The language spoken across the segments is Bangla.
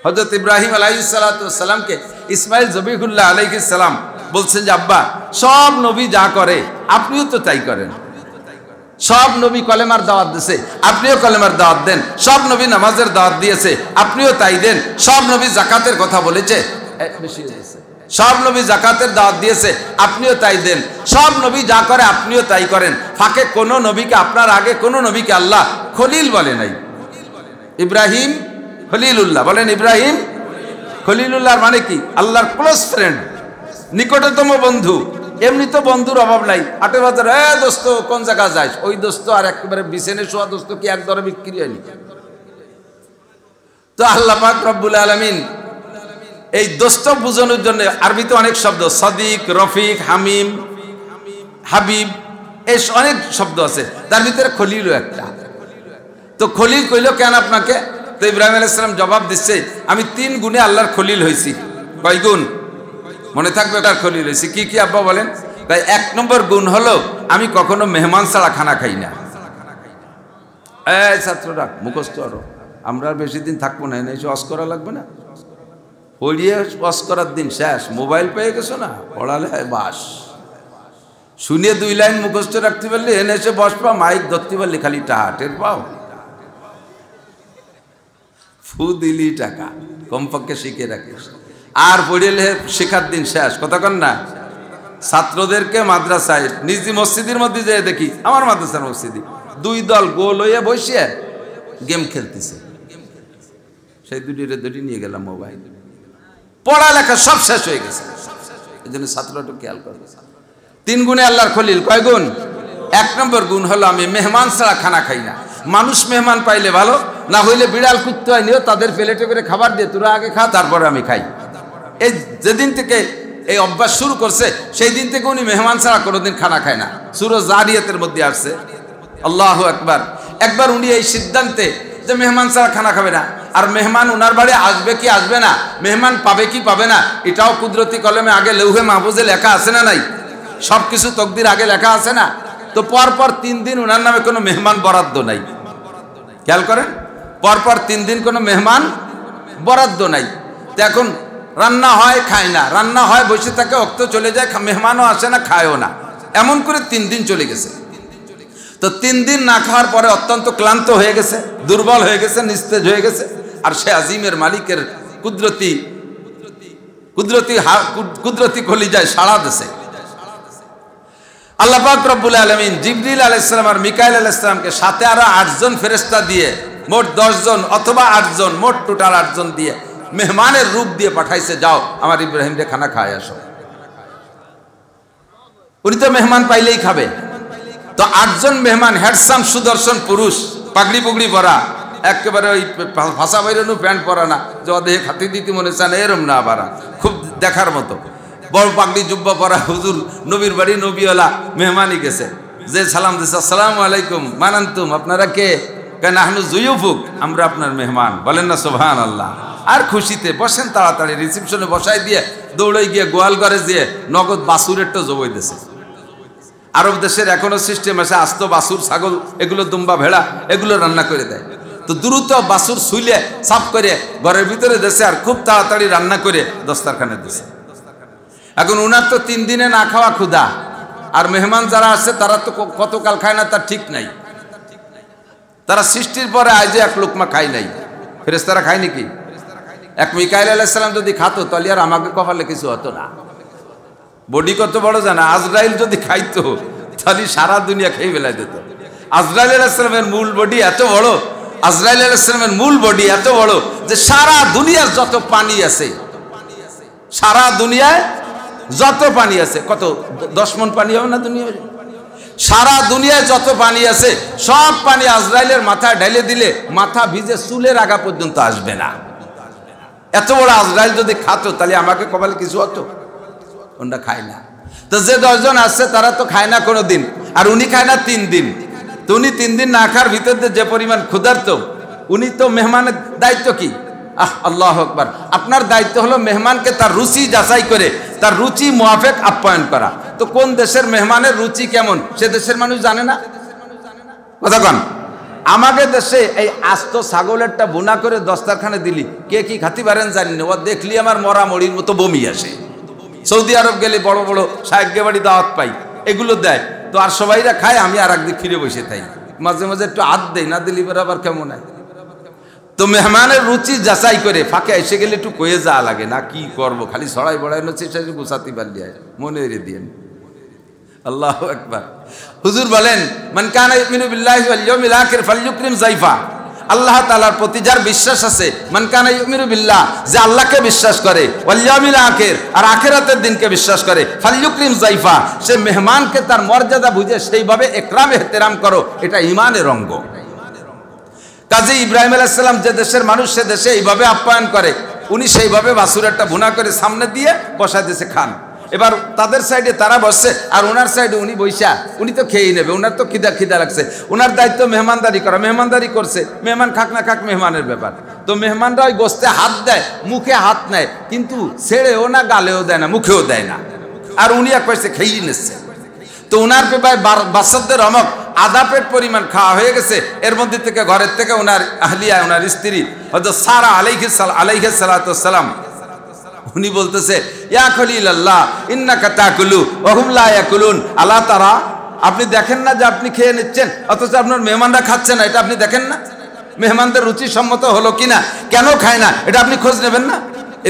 হযরত ইব্রাহিম আলাইহিস সালাতু ওয়াস সালামকে ইসমাইল জবিহুল্লাহ আলাইহিস সালাম বলছেন যে আব্বা সব নবী যা করে আপনিও তো তাই করেন, সব নবী কলেমার দাওয়াত দিয়েছে আপনিও কলেমার দাওয়াত দেন, সব নবী নামাজের দাওয়াত দিয়েছে আপনিও তাই দেন, সব নবী যাকাতের কথা বলেছে, সব নবী যাকাতের দাওয়াত দিয়েছে আপনিও তাই দেন, সব নবী যা করে আপনিও তাই করেন। ফাঁকে কোন নবীকে, আপনার আগে কোন নবীকে আল্লাহ খলিল বলে নাই। ইব্রাহিম খলিলুল্লাহ, বলেন ইব্রাহিম খলিলুল্লাহর মানে কি? আল্লাহর ক্লোজ ফ্রেন্ড, নিকটতম বন্ধু। এমনি তো বন্ধুর অভাব নাই। 8 বছর দোস্ত কোন জায়গা যাস, ওই দোস্ত আর একেবারে বিছানে শোয়া দোস্ত কি এক দরে বিক্রি হয়নি? তো আল্লাহ পাক রব্বুল আলামিন এই দোস্ত বোঝানোর জন্য আরবিতে অনেক শব্দ, সদিক, রফিক, হামিম, হাবিব, এই অনেক শব্দ আছে, তার ভিতরে খলিলও একটা। তো খলিল কইল কেন আপনাকে? তো ইব্রাহিম আলাইহিস সালাম জবাব দিচ্ছে আমি 3 গুণে আল্লাহর খলিল হইছি। কয় গুণ মনে থাকবে? তার খলিল হইছি কি কি আব্বা বলেন? তাই 1 নম্বর গুণ হলো আমি কখনো মেহমান ছাড়া খানা খাই না। এই ছাত্ররা মুখস্থ করো, আমরা আর বেশি দিন থাকবো না, এসে ওয়াজ করা লাগবে না, পড়িয়ে ওয়াজ করার দিন শেষ। মোবাইল পেয়ে গেছো না, পড়ালে বাস, শুনিয়ে 2 লাইন মুখস্থ রাখতে পারলে এনে এসে বসবা, মাইক ধরতে পারলে খালি টের পাও, ফু দিলি টাকা, কমপক্ষে শিখে রাখিস। আর পড়িলে শেখার দিন শেষ, কতক্ষণ না। ছাত্রদেরকে মাদ্রাসায় নিজি মসজিদের মধ্যে যেয়ে দেখি, আমার মাদ্রাসার মসজিদে 2 দল গোল হইয়া বসিয়ে গেম খেলতেছে। সেই দুটি নিয়ে গেলাম মোবাইল, পড়ালেখা সব শেষ হয়ে গেছে। এই জন্য ছাত্রটা একটু খেয়াল করবে। 3 গুণে আল্লাহর খলিল। কয় গুণ? 1 নম্বর গুণ হলো আমি মেহমান ছাড়া খানা খাই না। মানুষ মেহমান পাইলে ভালো, না হইলে বিড়াল কুত্তে হয় নিও, তাদের প্লেটে করে খাবার দিয়ে তোরা আগে খা, তারপরে আমি খাই। এই যেদিন থেকে এই অভ্যাস শুরু করছে সেই দিন থেকে উনি মেহমান ছাড়া কোনোদিন খানা খায় না। সূরা জারিয়াতের মধ্যে আসছে, আল্লাহু আকবার। একবার উনি এই সিদ্ধান্তে যে মেহমান ছাড়া খানা খাবে না, আর মেহমান ওনার বাড়ি আসবে কি আসবে না, মেহমান পাবে কি পাবে না, এটাও কুদরতি কলমে আগে লৌহে মাহফুজে লেখা আছে না নাই? সব কিছু তকদির আগে লেখা আছে না? তো পরপর 3 দিন ওনার নামে কোনো মেহমান বরাদ্দ নাই। খেয়াল করেন, পরপর 3 দিন কোনো মেহমান বরাদ্দ নাই। তো এখন রান্না হয় খায় না, রান্না হয় বসে থাকে, অক্ত চলে যায়, মেহমানও আসে না, খায়ও না, এমন করে 3 দিন চলে গেছে। তো 3 দিন না খাওয়ার পরে অত্যন্ত ক্লান্ত হয়ে গেছে, দুর্বল হয়ে গেছে, নিস্তেজ হয়ে গেছে। আর সে আজিমের মালিকের কুদরতি কলিজায় সাড়া দিছে। আল্লাহ পাক রব্বুল আলামিন জিবরিল আলাইহিস সালাম আর মিকাইল আলাইহিস সালামকে সাথে আরো 8 জন ফেরেশতা দিয়ে, মোট 10 জন অথবা 8 জন, মোট টোটাল 8 জন দিয়ে মেহমানের রূপ দিয়ে পাঠাইছে, যাও আমার ইব্রাহিমকে খানা খায় আসো। উনি তো মেহমান পাইলেই খাবে। তো 8 জন মেহমান, হ্যান্ডসাম সুদর্শন পুরুষ, পাগড়ি পুগড়ি পরা, একেবারে ওই ভাষা বাইরানো প্যান্ট পরা না, যা দেহে খাতি দিতে মনে চান এরম না, বারা খুব দেখার মতো বড় পাগড়ি জুব্বা পরা হুজুর, নবীর বাড়ি নবীওয়ালা মেহমানই গেছে। যে সালাম দিছে, আসসালামু আলাইকুম, মানান্তুম, আপনারা কে? কেন আহনু জুয়ুফুক, আমরা আপনার মেহমান, বলেন না সুবহানাল্লাহ। আর খুশিতে বসেন, তাড়াতাড়ি রিসেপশনে বসাই দিয়ে দৌড়াই গিয়ে গোয়াল ঘরে যেয়ে নগদ বাসুরের তো জবই দিছে। আরব দেশের এখনো সিস্টেম আছে, আস্ত বাসুর, ছাগল, এগুলো দুম্বা, ভেড়া, এগুলো রান্না করে দেয়। তো দ্রুত বাসুর শুইলে সাফ করে ঘরের ভিতরে দেশে, আর খুব তাড়াতাড়ি রান্না করে দস্তারখানে দিছে। এখন উনার তো 3 দিনে না খাওয়া ক্ষুধা, আর মেহমান যারা আসছে তারা তো কতকাল খায় না তার ঠিক নাই। তারা সৃষ্টির পরে আজ 1 লোকমা খায় নাই। ফেরেশতারা খায় নাকি? এক মিকাইল আলাইহিস সালাম যদি খাতো তাহলে আর আমাকে কপালে কিছু হতো না। বডি কত বড় জানা? আজরাইল যদি খাইতো তাহলে সারা দুনিয়া খেয়ে ফেলাই দিত। আজরাইল আলাইহিস সালামের মূল বডি এত বড়, আজরাইল আলাইহিস সালামের মূল বডি এত বড় যে সারা দুনিয়ার যত পানি আছে, সারা দুনিয়ায় যত পানি আছে, কত 10 মণ পানি হবে না দুনিয়া? সারা দুনিয়ায় যত পানি আছে সব পানি আজরাইলের মাথায় ঢেলে দিলে মাথা ভিজে চুলের আগা পর্যন্ত আসবে না। এত বড় আজরাইল যদি খাতো তাহলে আমাকে কপালে কিছু হতো? ওটা খায় না। তো যে 10 জন আসছে তারা তো খায় না কোনো দিন, আর উনি খায় না 3 দিন। তো উনি 3 দিন না খাওয়ার ভিতর যে পরিমাণ ক্ষুধার্ত, উনি তো মেহমানের দায়িত্ব কি? আল্লাহু আকবার। আপনার দায়িত্ব হলো মেহমানকে তার রুচি যাচাই করে তার রুচি মুআফিক আপ্যায়ন করা। তো কোন দেশের মেহমানের রুচি কেমন সে দেশের মানুষ জানে না? কথা কন, আমাকে দেশে এই আস্ত ছাগলেরটা বোনা করে দস্তারখানে দিলি কে কি খাতি পারেন জানি না, ও দেখলি আমার মরা মরির মতো বমি আসে। সৌদি আরব গেলে বড় বড় সাহেবকে বাড়ি দাওয়াত পাই, এগুলো দেয় তো আর সবাইরা খায়, আমি আর একদিক ফিরে বসে থাকি, মাঝে মাঝে একটু হাত দেই, না দিলি আবার কেমন হয়। তো মেহমানের রুচি যাচাই করে ফাঁকে এসে গেলে একটু কয়ে যাওয়া লাগে না, কি করবো, খালি ছড়াই বড়াই নচ্ছে সেটা গুছাতে পারলি মনে রে দিয়ে। আল্লাহু আকবার। হুজুর বলেন মান কানা ইউমিনু বিল্লাহি ওয়াল ইয়াউমিল আখির ফালইউকরিম যায়ফা। আল্লাহ তাআলার প্রতি যার বিশ্বাস আছে, মান কানা ইউমিনু বিল্লাহ, যে আল্লাহকে বিশ্বাস করে, ওয়াল ইয়াউমিল আখির, আর আখিরাতের দিনকে বিশ্বাস করে, ফালইউকরিম যায়ফা, সে মেহমানকে তার মর্যাদা বুঝে সেইভাবে ইকরাম ইহতিরাম করো, এটা ঈমানের অঙ্গ। কাজী ইব্রাহিম আলাইহিস সালাম যে দেশের মানুষ সে দেশে এইভাবে আপ্যায়ন করে, উনি সেইভাবে বাছুরেরটা ভুনা করে সামনে দিয়ে বসায় দিয়েছে, খান। এবার তাদের সাইডে তারা বসছে আর ওনার সাইডে উনি বৈশা, উনি তো খেয়েই নেবে, ওনার তো খিদা লাগছে, ওনার দায়িত্ব মেহমানদারি করা, মেহমানদারি করছে, মেহমান খাক না খাক মেহমানের ব্যাপার। তো মেহমানরা ওই গোস্তে হাত দেয়, মুখে হাত নেয়, কিন্তু ছেড়েও না, গালেও দেয় না, মুখেও দেয় না, আর উনি এক পয়সা খেয়েই নিচ্ছে। তো ওনার পেপায় বাচ্চাদের অমক আধা পেট পরিমাণ খাওয়া হয়ে গেছে, এর মধ্যে থেকে ঘরের থেকে ওনার আহলিয়া, ওনার স্ত্রী হযরত সারা আলাইহিস সালাতু ওয়াস সালাম, উনি বলতেছে ইয়া খলিলাল্লাহ ইন্নাকা তাকুলু ওয়া হুম লা ইয়াকুলুন আলা তারা, আপনি দেখেন না যে আপনি খেয়ে নিচ্ছেন অথচ আপনার মেহমানরা খাচ্ছে না, এটা আপনি দেখেন না? মেহমানদের রুচি সম্মত হলো কিনা, কেন খায় না, এটা আপনি খোঁজ নেবেন না?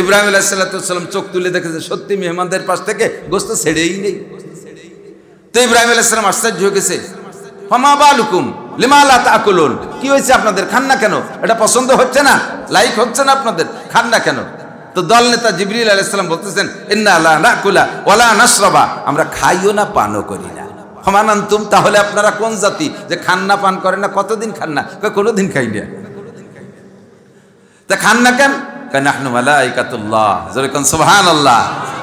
ইব্রাহিম আলাইহিস সালাতু ওয়াস সালাম চোখ তুলে দেখেছে সত্যি মেহমানদের পাশ থেকে গোশত ছেড়েই নেই। তো ইব্রাহিম আলাইহিস সালাম আশ্চর্য হয়ে গেছে, ফামা বালুকুম লিমা লা তাকুলুন, কি হয়েছে আপনাদের, খান না কেন, এটা পছন্দ হচ্ছে না, লাইক হচ্ছে না আপনাদের, খান না কেন? তো দল নেতা জিবরিল আলাইহিস সালাম বলতেছেন ইন্না লা নাকুলা ওয়ালা নাশরাবা, আমরা খাইও না পানও করি না। ফামান আনতুম, তাহলে আপনারা কোন জাতি যে খান না পান করেন না? কতদিন খান না? কোনোদিন খাই না। তা খান না কেন? নাহনু মালাইকাতুল্লাহ, জোরে কোন সুবহানাল্লাহ।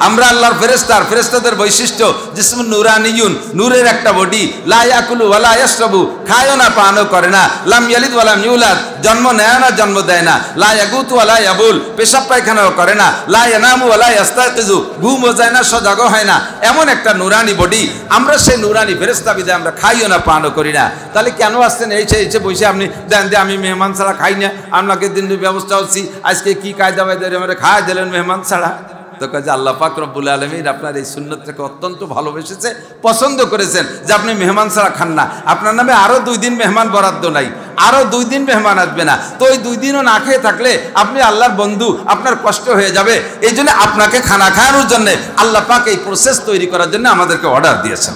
আমরা আল্লাহর ফেরেশতার, ফেরেশতাদের বৈশিষ্ট্য জিসমুন নূরানিয়ুন, নূরের একটা বডি, লা ইয়াকুলু ওয়ালা ইয়াশরাবু, খায়ও না পানও করে না, লাম ইয়ালিদ ওয়া লাম ইউলাদ, জন্ম নেয় না জন্ম দেয় না, লা ইয়াগুতু ওয়ালা ইয়াবুল, পেশাব পায়খানাও করে না, লা ইয়ানামু ওয়ালা ইয়াস্তায়কিজু, ঘুমও যায় না সজাগও হয় না, এমন একটা নূরানি বডি। আমরা সেই নূরানি ফেরেশতা বিদে আমরা খাইও না পানও করি না। তাহলে কেন আসছেন এই সে বসে আপনি দেন যে আমি মেহমান ছাড়া খাই না, আপনাকে দিনের ব্যবস্থা হচ্ছি, আজকে কি কায়দা বাইদা আমরা খাওয়া দিলেন মেহমান ছাড়া? তো কাজে আল্লাহ পাক রব্বুল আলামিন আপনার এই সুন্নতটাকে অত্যন্ত ভালোবেসেছে, পছন্দ করেছেন যে আপনি মেহমান ছাড়া খান না। আপনার নামে আরো 2 দিন মেহমান বরাদ্দ নাই, আরো 2 দিন মেহমান আসবে না। তো ওই 2 দিনও না খেয়ে থাকলে আপনি আল্লাহর বন্ধু, আপনার কষ্ট হয়ে যাবে। এই জন্য আপনাকে খানা খাওয়ানোর জন্য আল্লাহ পাক এই প্রসেস তৈরি করার জন্য আমাদেরকে অর্ডার দিয়েছেন,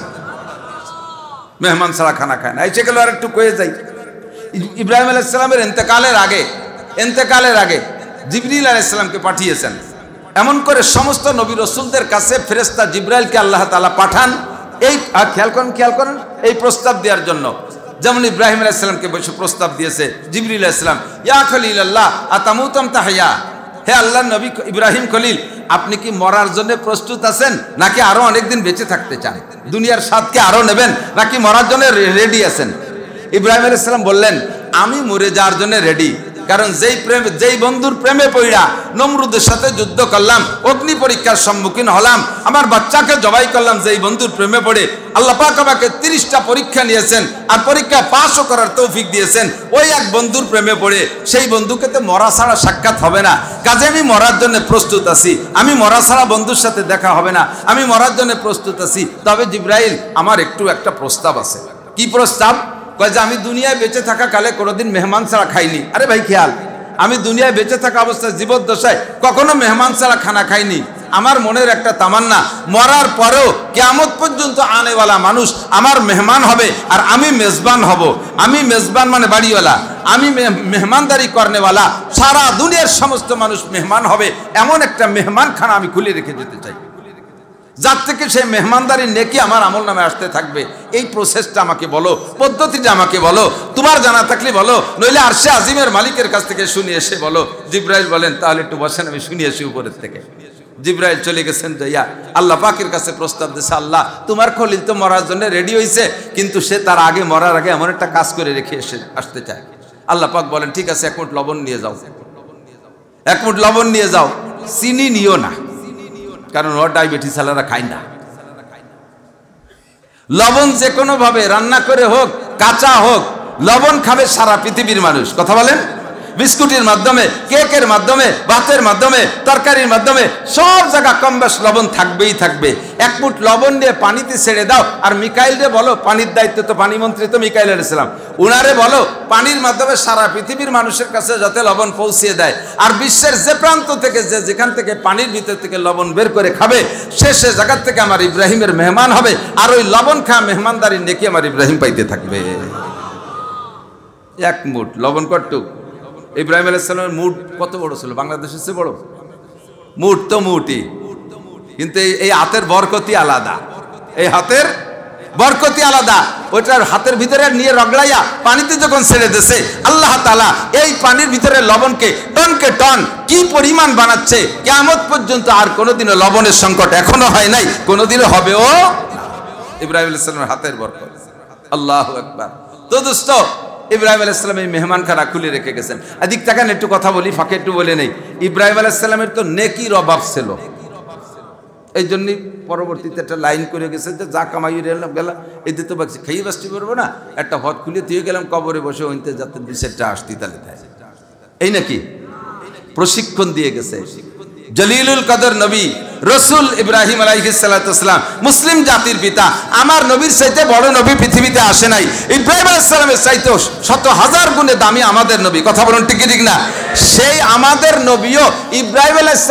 মেহমান ছাড়া খানা খায় না। এসে গেল আর একটু কয়ে যাই, ইব্রাহিম আলাইহিস সালামের ইন্তেকালের আগে জিবরিল আলাইহিস সালামকে পাঠিয়েছেন। এমন করে সমস্ত নবী রাসূলদের কাছে ফেরেশতা জিবরাইলকে আল্লাহ তাআলা পাঠান এই খেয়াল করেন এই প্রস্তাব দেওয়ার জন্য। যেমন ইব্রাহিম আলাইহিস সালামকে বসে প্রস্তাব দিয়েছে জিবরিল আলাইহিস সালাম, ইয়া খলিলাল্লাহ আতামুতাম তাহিয়া, হে আল্লাহর নবী ইব্রাহিম খলিল, আপনি কি মরার জন্য প্রস্তুত আছেন নাকি আরো অনেকদিন বেঁচে থাকতে চান? দুনিয়ার স্বাদকে আরো নেবেন নাকি মরার জন্য রেডি আছেন? ইব্রাহিম আলাইহিস সালাম বললেন, আমি মরে যাওয়ার জন্য রেডি, কারণ যেই বন্ধুর প্রেমে পড়া নমরুদের সাথে যুদ্ধ করলাম, অগ্নি পরীক্ষার সম্মুখীন হলাম, আমার বাচ্চাকে জবাই করলাম, যেই বন্ধুর প্রেমে পড়ে আল্লাহ পাক আমাকে 30টা পরীক্ষা নিয়েছেন আর পরীক্ষা পাসও করার তৌফিক দিয়েছেন, ওই এক বন্ধুর প্রেমে পড়ে সেই বন্ধুকে তো মরা ছাড়া সাক্ষাৎ হবে না। কাজে আমি মরার জন্য প্রস্তুত আছি, আমি মরা ছাড়া বন্ধুর সাথে দেখা হবে না, আমি মরার জন্য প্রস্তুত আছি। তবে জিবরাইল, আমার একটা প্রস্তাব আছে। কি প্রস্তাব? কয় যে আমি দুনিয়ায় বেঁচে থাকা কালে কোনোদিন মেহমান ছাড়া খাইনি। আরে ভাই খেয়াল, আমি দুনিয়ায় বেঁচে থাকা অবস্থায় জীবদ্দশায় কখনো মেহমান ছাড়া খানা খাইনি। আমার মনের একটা তামান্না, মরার পরেও কিয়ামত পর্যন্ত আনেওয়ালা মানুষ আমার মেহমান হবে আর আমি মেজবান হব। আমি মেজবান মানে বাড়িওয়ালা, আমি মেহমানদারি করনেওয়ালা, সারা দুনিয়ার সমস্ত মানুষ মেহমান হবে, এমন একটা মেহমানখানা আমি খুলে রেখে যেতে চাই, যার থেকে সেই মেহমানদারির নেকি আমার আমল নামে আসতে থাকবে। এই প্রসেসটা আমাকে বলো, পদ্ধতিটা আমাকে বলো, তোমার জানা থাকলে বলো, নইলে আরশে আজিমের মালিকের কাছ থেকে শুনে এসে বলো। জিবরাইল বলেন, তাহলে একটু বসেন, আমি শুনিয়ে আসি উপরের থেকে। জিবরাইল চলে গেছেন যাইয়া আল্লাহ পাকের কাছে প্রস্তাব দিয়েছে, আল্লাহ তোমার খলিল তো মরার জন্য রেডি হয়েছে, কিন্তু সে তার আগে মরার আগে এমন একটা কাজ করে রেখে আসতে চায়। আল্লাহ পাক বলেন, ঠিক আছে, 1 মুঠ লবণ নিয়ে যাও, 1 মুঠ লবণ নিয়ে যাও, চিনি নিও না, কারণ ওর ডায়াবেটিস আলারা খায় না। লবণ যে কোনো ভাবে রান্না করে হোক, কাঁচা হোক, লবণ খাবে সারা পৃথিবীর মানুষ, কথা বলেন, বিস্কুটের মাধ্যমে, কেকের মাধ্যমে, ভাতের মাধ্যমে, তরকারির মাধ্যমে সব জায়গা কম বেশ লবণ থাকবেই থাকবে। এক মুঠ লবণ নিয়ে পানিতে ছেড়ে দাও, আর মিকাইলরে বলো, পানির দায়িত্ব তো পানি মন্ত্রী তো মিকাইল আলাইহিস সালাম, উনারে বলো পানির মাধ্যমে সারা পৃথিবীর মানুষের কাছে যাতে লবণ পৌঁছিয়ে দেয়। আর বিশ্বের যে প্রান্ত থেকে, যেখান থেকে পানির ভিতর থেকে লবণ বের করে খাবে, সে জায়গার থেকে আমার ইব্রাহিমের মেহমান হবে, আর ওই লবণ খাওয়া মেহমানদারির নেকি আমার ইব্রাহিম পাইতে থাকবে। এক মুঠ লবণ কটুক। ইব্রাহিম আলাইহিস সালামের মুঠ কত বড় ছিল, বাংলাদেশের চেয়ে বড় মুঠ তো মুঠই, কিন্তু এই হাতের বরকতি আলাদা, এই হাতের বরকতি আলাদা। ওইটার হাতের ভিতরে নিয়ে রগড়াইয়া পানিতে যখন ছেড়ে দিয়েছে আল্লাহ তাআলা এই পানির ভিতরে লবণকে টনকে টন কি পরিমাণ বানাচ্ছে, কিয়ামত পর্যন্ত আর কোনোদিনও লবণের সংকট এখনো হয় নাই, কোনোদিনও হবেও। ইব্রাহিম আলাইহিস সালামের হাতের বরকত, আল্লাহু আকবার। তো দোস্ত, ইব্রাহিম আলাইহিস সালাম এই মেহমানখানা খুলে রেখে গেছেন। এদিক তাকান, একটু কথা বলি, ফাঁকে একটু বলে নেই। ইব্রাহিম আলাইহিস সালামের তো নেকির অভাব ছিল, এই জন্যই পরবর্তীতে একটা লাইন করে গেছে যে যা কামাই গেলাম এতে তো বাকি খেয়ে বাঁচতে পারবো না, একটা হদ খুলে দিয়ে গেলাম কবরে বসে ওইতে যাতে বিষেরটা আসতি তাহলে এই নাকি প্রশিক্ষণ দিয়ে গেছে। জলিলুল কদর নবী রসুল ইব্রাহিম আলাইহিস সালাতু ওয়াসসালাম, মুসলিম জাতির পিতা, আমার নবীর চাইতে বড় নবী পৃথিবীতে আসে নাই। ইব্রাহিম আলাইহিস সালামের চাইতে শত হাজার গুণে দামি আমাদের নবী, কথা বলুন ঠিক ঠিক না? সেই আমাদের নবীও ইব্রাহিম আলাইহিস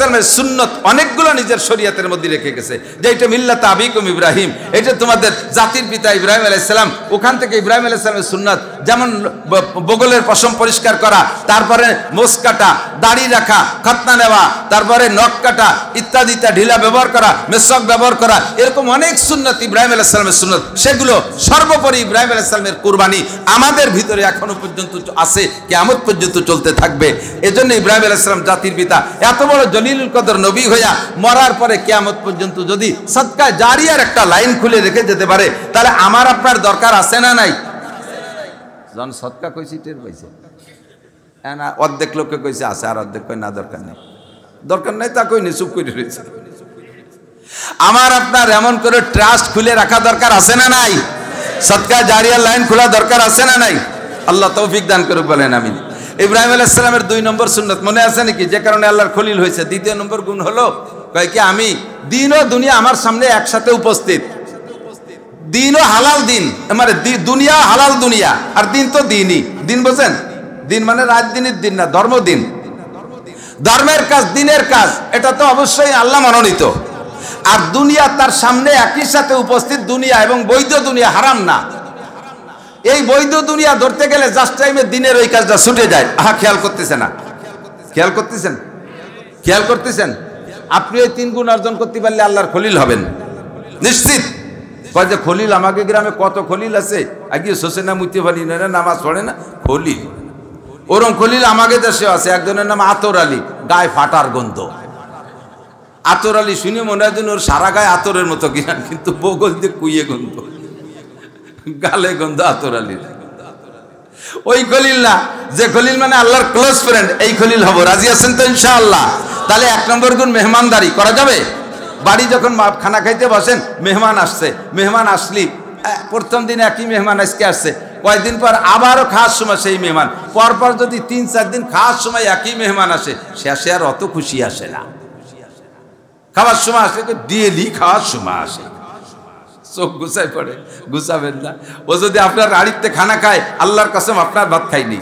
সালামের সুন্নত অনেকগুলো নিজের শরীয়তের মধ্যে রেখে গেছে, যে এটা মিল্লাত আবিকুম ইব্রাহিম, এটা তোমাদের জাতির পিতা ইব্রাহিম আলাইহিস সালাম। ওখান থেকে ইব্রাহিম আলাইহিস সালামের সুন্নত যেমন বগলের পশম পরিষ্কার করা, তারপরে মোছ কাটা, দাড়ি রাখা, খতনা নেওয়া, তারপরে নখ কাটা ইত্যাদিটা ঢিলা ব্যবহার করা, মেসওয়াক ব্যবহার করা, এরকম অনেক সুন্নত ইব্রাহিম আলাইহিস সালামের সুন্নত। সেগুলো সর্বোপরি ইব্রাহিম আলাইহিস সালামের কুরবানি আমাদের ভিতরে এখনো পর্যন্ত আছে, কিয়ামত পর্যন্ত চলতে থাকবে। এজন্য ইব্রাহিম আলাইহিস সালাম জাতির পিতা, এত বড় জলিলুল কদর নবী হইয়া মরার পরে কিয়ামত পর্যন্ত যদি সদকা জারিয়ার একটা লাইন খুলে রেখে যেতে পারে, তাহলে আমার আপনার দরকার আছে না নাই? জন সদকা কইছি টের পাইছে না, অর্ধেক লোককে কইছে আছে, আর অর্ধেক কই না দরকার নেই, দরকার নাই তা কই নি, চুপ করে রয়েছে। আমার আপনার এমন করে ট্রাস্ট খুলে রাখা দরকার আছে না নাই? সদকা জারিয়ার লাইন খোলা দরকার আছে না নাই? আল্লাহ তৌফিক দান করুক, বলেন আমিন। ইব্রাহিম আলাইহিস সালামের 2 নম্বর সুন্নত মনে আছে নাকি, যে কারণে আল্লাহর খলিল হয়েছে? দ্বিতীয় নম্বর গুণ হলো কয় কি, আমি দিন ও দুনিয়া আমার সামনে একসাথে উপস্থিত। দিন ও হালাল দিন, মানে দুনিয়া হালাল দুনিয়া, আর দিন তো দিনই। দিন বোঝেন? দিন মানে রাত দিনের দিন না, ধর্ম দিন, ধর্মের কাজ, দিনের কাজ, এটা তো অবশ্যই আল্লাহ মনোনীত। আর দুনিয়া তার সামনে একই সাথে উপস্থিত, দুনিয়া এবং বৈধ দুনিয়া, হারাম না। এই বৈধ দুনিয়া ধরতে গেলে জাস্ট টাইমে দিনের ওই কাজটা ছুটে যায়। খেয়াল করতেছে না? খেয়াল করতেছেন? খেয়াল করতেছেন? আপনি ওই 3 গুণ অর্জন করতে পারলে আল্লাহর খলিল হবেন নিশ্চিত। কয় যে খলিল, আমাকে গ্রামে কত খলিল আছে, আগে শোষে না, মুইতে পারি না, নামাজ পড়ে না, খলিল। ওরম খলিল আমাকে দেশে আছে, একজনের নাম আতর আলী, গায়ে ফাটার গন্ধ। আতর আলী শুনে মনে হয় ওর সারা গায়ে আতরের মতো কিনা, কিন্তু বগল দিয়ে কুইয়ে গন্ধ, গালে গন্ধ আতর আলীর। ওই খলিল না, যে খলিল মানে আল্লাহর ক্লোজ ফ্রেন্ড, এই খলিল হবো। রাজি আছেন তো ইনশাআল্লাহ? তাহলে 1 নম্বর গুণ মেহমানদারি করা যাবে। বাড়ি যখন খানা খাইতে বসেন, মেহমান আসছে, মেহমান আসলি প্রথম দিন একই মেহমান আজকে আসছে, কয়েকদিন পর আবারও খাওয়ার সময় সেই মেহমান, পরপর যদি 3-4 দিন খাওয়ার সময় একই মেহমান আসে, শেষে আর অত খুশি আসে না। খাওয়ার সময় আসে তো ডেলি খাওয়ার সময় আসে, চোখ গুছাই পড়ে, গুছাবেন না। ও যদি আপনার হাড়িতে খানা খায়, আল্লাহর কসম আপনার ভাত খাইনি।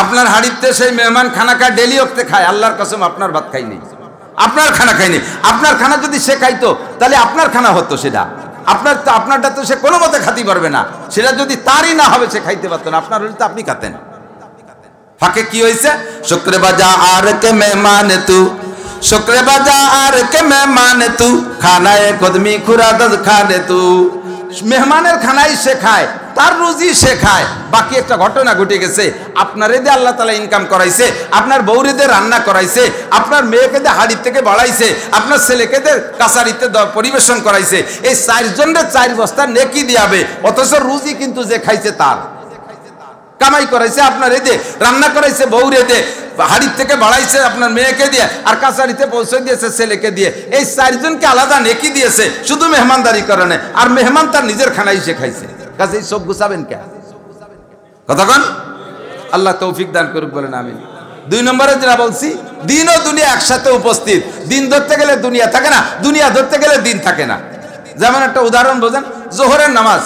আপনার হাড়িতে সেই মেহমান খানা খায়, ডেলি ওকে খায়, আল্লাহর কসম আপনার ভাত খাইনি, আপনার খানা খাইনি। আপনার খানা যদি সে খাইতো, তাহলে আপনার খানা হতো সেটা। আপনারটা তো সে কোনো মতে খাতে পারবে না, সেটা যদি তারই না হবে সে খাইতে পারতো না, আপনার হলে তো আপনি খাতেন। ফাঁকে কি হয়েছে? শুক্রে বাজার কে মেহমান তু, শুক্রে বাজার কে মেহমান তু, খানায় কদমি খুরাদত খানে তু। মেহমানের খানাই সে খায়, তার রুজি সে খায়। বাকি একটা ঘটনা ঘটে গেছে, আপনার এদের আল্লাহ তাআলা ইনকাম করাইছে, আপনার বউরেদের রান্না করাইছে, আপনার মেয়েকে হাড়ি থেকে বাড়াইছে, আপনার ছেলেকে কাছারিতে পরিবেশন করাইছে। এই 4 জনের 4 বস্তা নেকি দিয়াবে, অথচ রুজি কিন্তু যে খাইছে তার। কামাই করাইছে আপনার এদে, রান্না করাইছে বউরে দে, হাড়ির থেকে বাড়াইছে আপনার মেয়েকে দিয়ে, আর কাছারিতে পৌঁছে দিয়েছে ছেলেকে দিয়ে। এই 4 জনকে আলাদা নেকি দিয়েছে শুধু মেহমানদারি কারণে, আর মেহমান তার নিজের খানাই সে খাইছে। কাজেই চোখ গুছাবেন কে? কথা কন, আল্লাহ তৌফিক দান করুক, বলেন আমিন। 2 নম্বরে যেটা বলছি, দিন ও দুনিয়া একসাথে উপস্থিত। দিন ধরতে গেলে দুনিয়া থাকে না, দুনিয়া ধরতে গেলে দিন থাকে না। যেমন একটা উদাহরণ বোঝেন, জোহরের নামাজ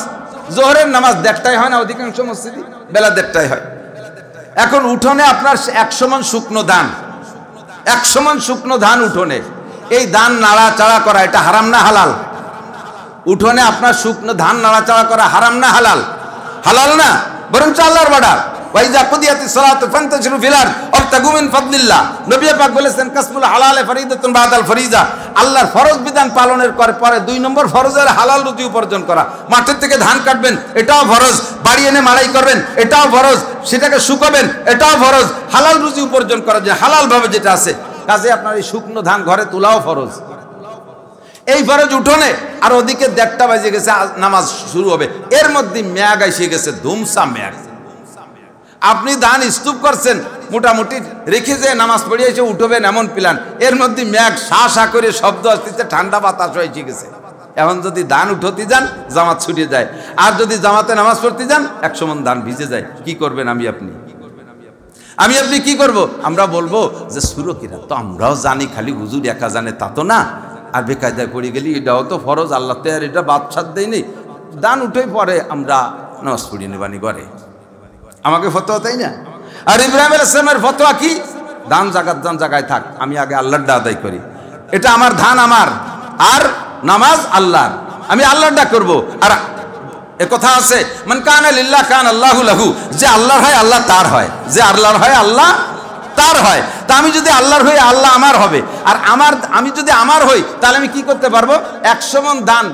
1:30টায় হয় না অধিকাংশ মসজিদে, বেলা 1:30টায় হয়। এখন উঠোনে আপনার 100 মণ শুকনো ধান, 100 মণ শুকনো ধান উঠোনে, এই ধান নাড়াচাড়া করা এটা হারাম না হালাল? উঠোনে আপনার শুকনো ধান নাড়াচাড়া করা হারাম না হালাল? হালাল না, বরঞ্চ আল্লাহর অর্ডার। ওয়াইজা কুদিয়াতিস সালাতু ফান্তাশিরু ফিল আরদ ওয়াবতাগু মিন ফাদলিল্লাহ। নবী পাক বলেছেন কাসবুল হালাল ফরিদাতুন বাদাল ফরিজা। আল্লাহর ফরজ বিধান পালনের পরে 2 নম্বর ফরজের হালাল রুজি উপার্জন করা। মাঠের থেকে ধান কাটবেন, এটাও ফরজ। বাড়ি এনে মাড়াই করবেন, এটাও ফরজ। সেটাকে শুকাবেন, এটাও ফরজ। হালাল রুজি উপার্জন করা, যে হালাল ভাবে যেটা আছে। কাজে আপনার এই শুকনো ধান ঘরে তোলাও ফরজ। এই ফরজ উঠোনে, আর ওদিকে 1:30 বাজে গেছে, নামাজ শুরু হবে। এর মধ্যে ম্যাগ এসে গেছে, ধুমসা ম্যাগ। আপনি ধান স্তূপ করছেন, মোটামুটি রেখে যে নামাজ পড়ে এসে উঠবেন এমন প্ল্যান, এর মধ্যে ম্যাগ শা করে শব্দ আসতেছে, ঠান্ডা বাতাস হয়ে গেছে। এখন যদি ধান উঠতে যান, জামাত ছুটে যায়। আর যদি জামাতে নামাজ পড়তে যান, 100 মণ ধান ভিজে যায়। কি করবেন আমি আপনি কি করব? আমরা বলবো যে সুরকিরা তো আমরাও জানি, খালি হুজুর একা জানে তা তো না। আর বেকায়দায় পড়ে গেলি, এটাও তো ফরজ, আল্লাহ তো আর এটা বাদশাদ দেয়নি। ধান উঠে পরে আমরা নামাজ পড়িয়ে নেবানি ঘরে। আমাকে ফতোয়া তাই না? আর ইব্রাহিম আলাইহিস সালামের ফতোয়া কি? ধান জায়গায় থাক, আমি আগে আল্লাহর আদায় করি। এটা আমার ধান আমার, আর নামাজ আল্লাহর, আমি আল্লাহর করব। আর এ কথা আছে, মান কানা লিল্লাহ কান আল্লাহু লাহু, যে আল্লাহর হয় আল্লাহ তার হয়, যে আল্লাহর হয় আল্লাহ তার হয়। তা আমি যদি আল্লাহর হই, আল্লাহ আমার হবে। আর আমি যদি আমার হই, তাহলে আমি কি করতে পারবো? 100 মণ ধান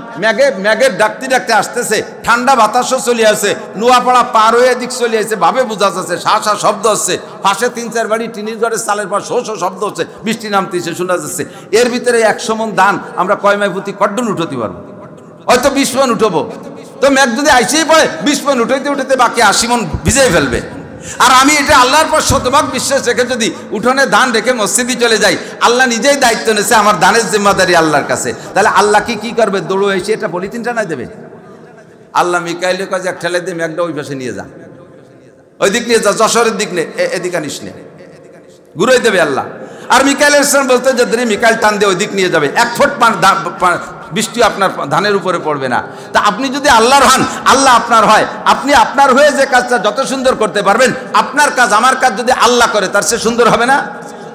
ম্যাগের ডাকতে আসতেছে, ঠান্ডা বাতাসও চলে আসে, নোয়াপাড়া পার হয়ে এদিক চলে আসে, ভাবে বোঝা যাচ্ছে, শা শব্দ হচ্ছে, পাশে 3-4 বাড়ি টিনির ঘরের চালের পর শো শব্দ হচ্ছে, বৃষ্টি নামতেছে শোনা যাচ্ছে। এর ভিতরে 100 মণ ধান আমরা কয় মাই প্রতি কড্ডন উঠতে পারবো? হয়তো 20 মণ উঠবো। তো ম্যাগ যদি আইসেই পড়ে, 20 মণ উঠতে বাকি 80 মণ ভিজেই ফেলবে। আর আমি এটা আল্লাহর পর শতভাগ বিশ্বাস রেখে যদি উঠোনে ধান রেখে মসজিদে চলে যাই, আল্লাহ নিজেই দায়িত্ব নিয়েছে, আমার ধানের জিম্মাদারি আল্লাহর কাছে। তাহলে আল্লাহ কি করবে? দৌড়ো এসে এটা পলিথিন টানাই দেবে? আল্লাহ মিকাইলের কাছে এক ঠেলে দিয়ে ম্যাগটা ওই পাশে নিয়ে যা, ওই দিক নিয়ে যা, যশোরের দিক নে, এদিকে আনিস নে, ঘুরাই দেবে আল্লাহ। আর মিকাইল ইসলাম বলতে যদি মিকাইল টান দিয়ে ওই দিক নিয়ে যাবে, 1 ফুট বৃষ্টি আপনার ধানের উপরে পড়বে না। তা আপনি যদি আল্লাহর হন, আল্লাহ আপনার হয়, আপনি আপনার হয়ে যে কাজটা যত সুন্দর করতে পারবেন, আপনার কাজ আমার কাজ যদি আল্লাহ করে, তার সে সুন্দর হবে না?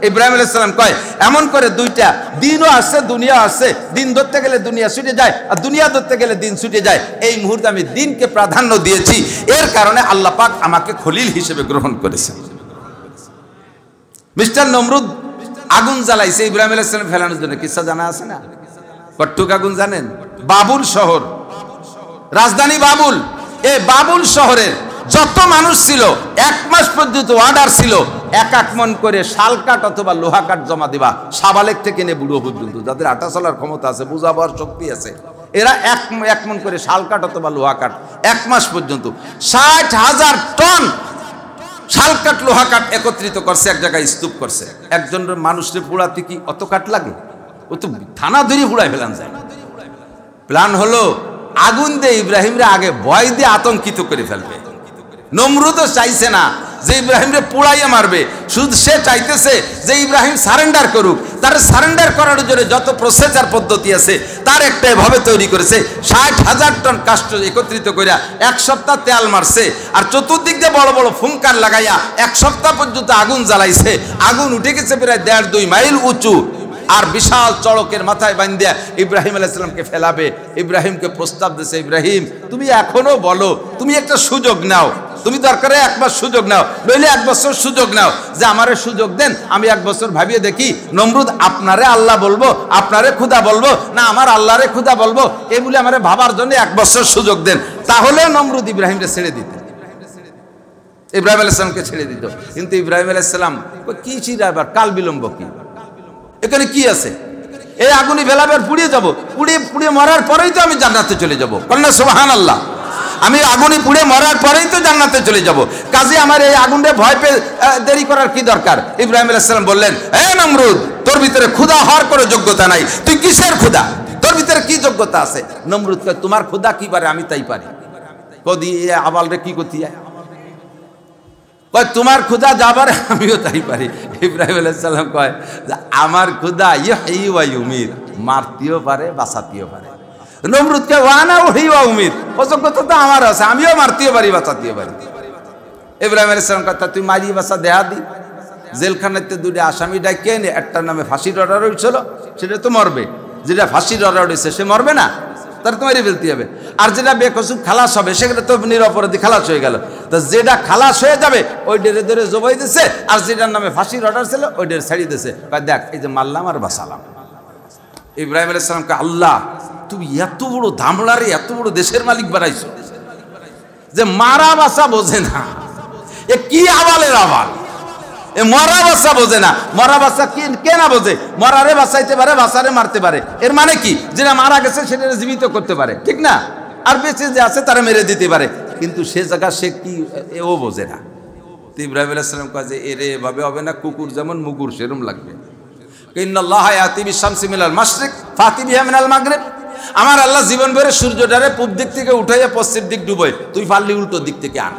ইব্রাহিম আলাইহিস সালাম কয়, এমন করে দুইটা দিনও আসছে, দুনিয়া আসছে। দিন ধরতে গেলে দুনিয়া ছুটে যায়, আর দুনিয়া ধরতে গেলে দিন ছুটে যায়। এই মুহূর্তে আমি দিনকে প্রাধান্য দিয়েছি, এর কারণে আল্লাহ পাক আমাকে খলিল হিসেবে গ্রহণ করেছেন। মিস্টার নমরুদ আগুন জ্বালাইছে ইব্রাহিম আলাইহিস সালাম ফেলানোর জন্য, কিসা জানা আছে না? কট্টুক আগুন জানেন? বাবুল শহর, রাজধানী বাবুল। এই বাবুল শহরের যত মানুষ ছিল, 1 মাস পর্যন্ত অর্ডার ছিল 1 মণ করে শাল কাঠ অথবা লোহা কাঠ জমা দিবা, সাবালেক থেকে নিয়ে বুড়ো পর্যন্ত, যাদের আটা চলার ক্ষমতা আছে, বুঝাবার শক্তি আছে, এরা 1 মণ করে শাল কাঠ অথবা লোহা কাঠ 1 মাস পর্যন্ত 60,000 টন শাল কাঠ লোহা কাঠ একত্রিত করছে, এক জায়গায় স্তূপ করছে। একজন মানুষকে পোড়াতে কি অত কাঠ লাগে? ও তো থানা ধরে পুড়াই ফেলান যায়। প্ল্যান হলো আগুন দিয়ে ইব্রাহিমরে আগে ভয় দিয়ে আতঙ্কিত করে ফেলবে। নমরুদও চাইছে না যে ইব্রাহিমরে পুড়াইয়া মারবে, শুধু সে চাইতেছে যে ইব্রাহিম সারেন্ডার করুক। তার সারেন্ডার করার জন্য যত প্রসেসর পদ্ধতি আছে, তার একটা ভাবে তৈরি করেছে। 60,000 টন কাষ্ঠ একত্রিত করিয়া 1 সপ্তাহ তেল মারছে, আর চতুর্দিক দিয়ে বড় বড় ফুঙ্কার লাগাইয়া 1 সপ্তাহ পর্যন্ত আগুন জ্বালাইছে। আগুন উঠে গেছে প্রায় 1.5-2 মাইল উঁচু, আর বিশাল চড়কের মাথায় বান্ধিয়া ইব্রাহিম আলাইহিস সালামকে ফেলাবে। ইব্রাহিমকে প্রস্তাব দিয়েছে, ইব্রাহিম তুমি এখনো বলো, তুমি একটা সুযোগ নাও, তুমি দরকারে 1 মাস সুযোগ নাও, নইলে 1 বছর সুযোগ নাও, যে আমারে সুযোগ দেন, আমি 1 বছর ভাবিয়ে দেখি নমরুদ আপনারে আল্লাহ বলবো, আপনারে খুদা বলবো, না আমার আল্লাহরে খুদা বলবো, এই বলে আমারে ভাবার জন্য 1 বছর সুযোগ দেন। তাহলে নমরুদ ইব্রাহিমকে ছেড়ে দিতেন, ইব্রাহিম আলাইহিস সালামকে ছেড়ে দিত। কিন্তু ইব্রাহিম আলাইহিস সালাম কি ছিল, আবার কাল বিলম্ব কি, এখানে কি আছে? এই আগুনে ফেলাবে আর পুড়িয়ে যাবো, পুড়িয়ে মরার পরেই তো আমি জান্নাতে চলে যাবো। কন্যা সুবহানাল্লাহ, আমি আগুনে পুড়ে মরার পরেই তো জান্নাতে চলে যাব। কাজে আমার এই আগুনে ভয় পেয়ে দেরি করার কি দরকার? ইব্রাহিম আলাইহিস সালাম বললেন, হে নমরুদ, তোর ভিতরে খোদা হওয়ার কোনো যোগ্যতা নাই, তুই কিসের খোদা? তোর ভিতরে কি যোগ্যতা আছে? নমরুদ কয়, তোমার খোদা কি পারে, আমি তাই পারি। কদি আবাল রে কি করতে যায়, কয় তোমার ক্ষুধা যাবার আমিও তাই পারি। ইব্রাহিম আলাইহিস সালাম কয় যে আমার ক্ষুধা ইহয়ি ওয়া ইউমীত, মারতেও পারে বাঁচাতেও পারে। নমরুদকে ওয়ানা ওহি ওয়া উমির, অযোগ্যতা তো আমার আছে, আমিও মারতেও পারি বাঁচাতেও পারি। ইব্রাহিম আলাইহিস সালাম কথা তুই মারি বাঁচা দেহা দি। জেলখানাতে দুটো আসামি ডাকে এনে একটার নামে ফাঁসির অর্ডার হয়েছিল, সেটা তো মরবে। যেটা ফাঁসির অর্ডার হয়েছে সে মরবে না, তার তো মেরে ফেলতে হবে। আর যেটা বেকসুর খালাস হবে সেটা তো নিরপরাধী খালাস হয়ে গেল। তো যেটা খালাস হয়ে যাবে ওই ডেরে ধরে জবাই দিছে, আর যেটার নামে ফাঁসির অর্ডার ছিল ওই ডেরে ছাড়িয়ে দিছে। দেখ এই যে মারলাম আর বাঁচালাম। ইব্রাহিম আলাইহিস সালামকে আল্লাহ তুমি এত বড় ধামড়ারে এত বড় দেশের মালিক বানাইছো যে মারা বাসা বোঝে না। এ কি আবালের আবাল, এ মরা বাসা বোঝে না। মরা বাসা কে না বোঝে? মরারে বাঁচাইতে পারে, বাসারে মারতে পারে। এর মানে কি? যেটা মারা গেছে সেটা জীবিত করতে পারে, ঠিক না? আর বেঁচে যে আছে তারা মেরে দিতে পারে, কিন্তু সে জায়গা সে কি ও বোঝে না। তো ইব্রাহিম আলাইহিস সালাম কয় যে এরে এভাবে হবে না, কুকুর যেমন মুগুর সেরম লাগবে। ইন্নাল্লাহা ইয়াতি বিশ-শামসি মিনাল মাশরিক ফাতি বিহা মিনাল মাগরিব। আমার আল্লাহ জীবন ভরে সূর্যটারে পূব দিক থেকে উঠাইয়া পশ্চিম দিক ডুবোয়, তুই পারলি উল্টো দিক থেকে আন।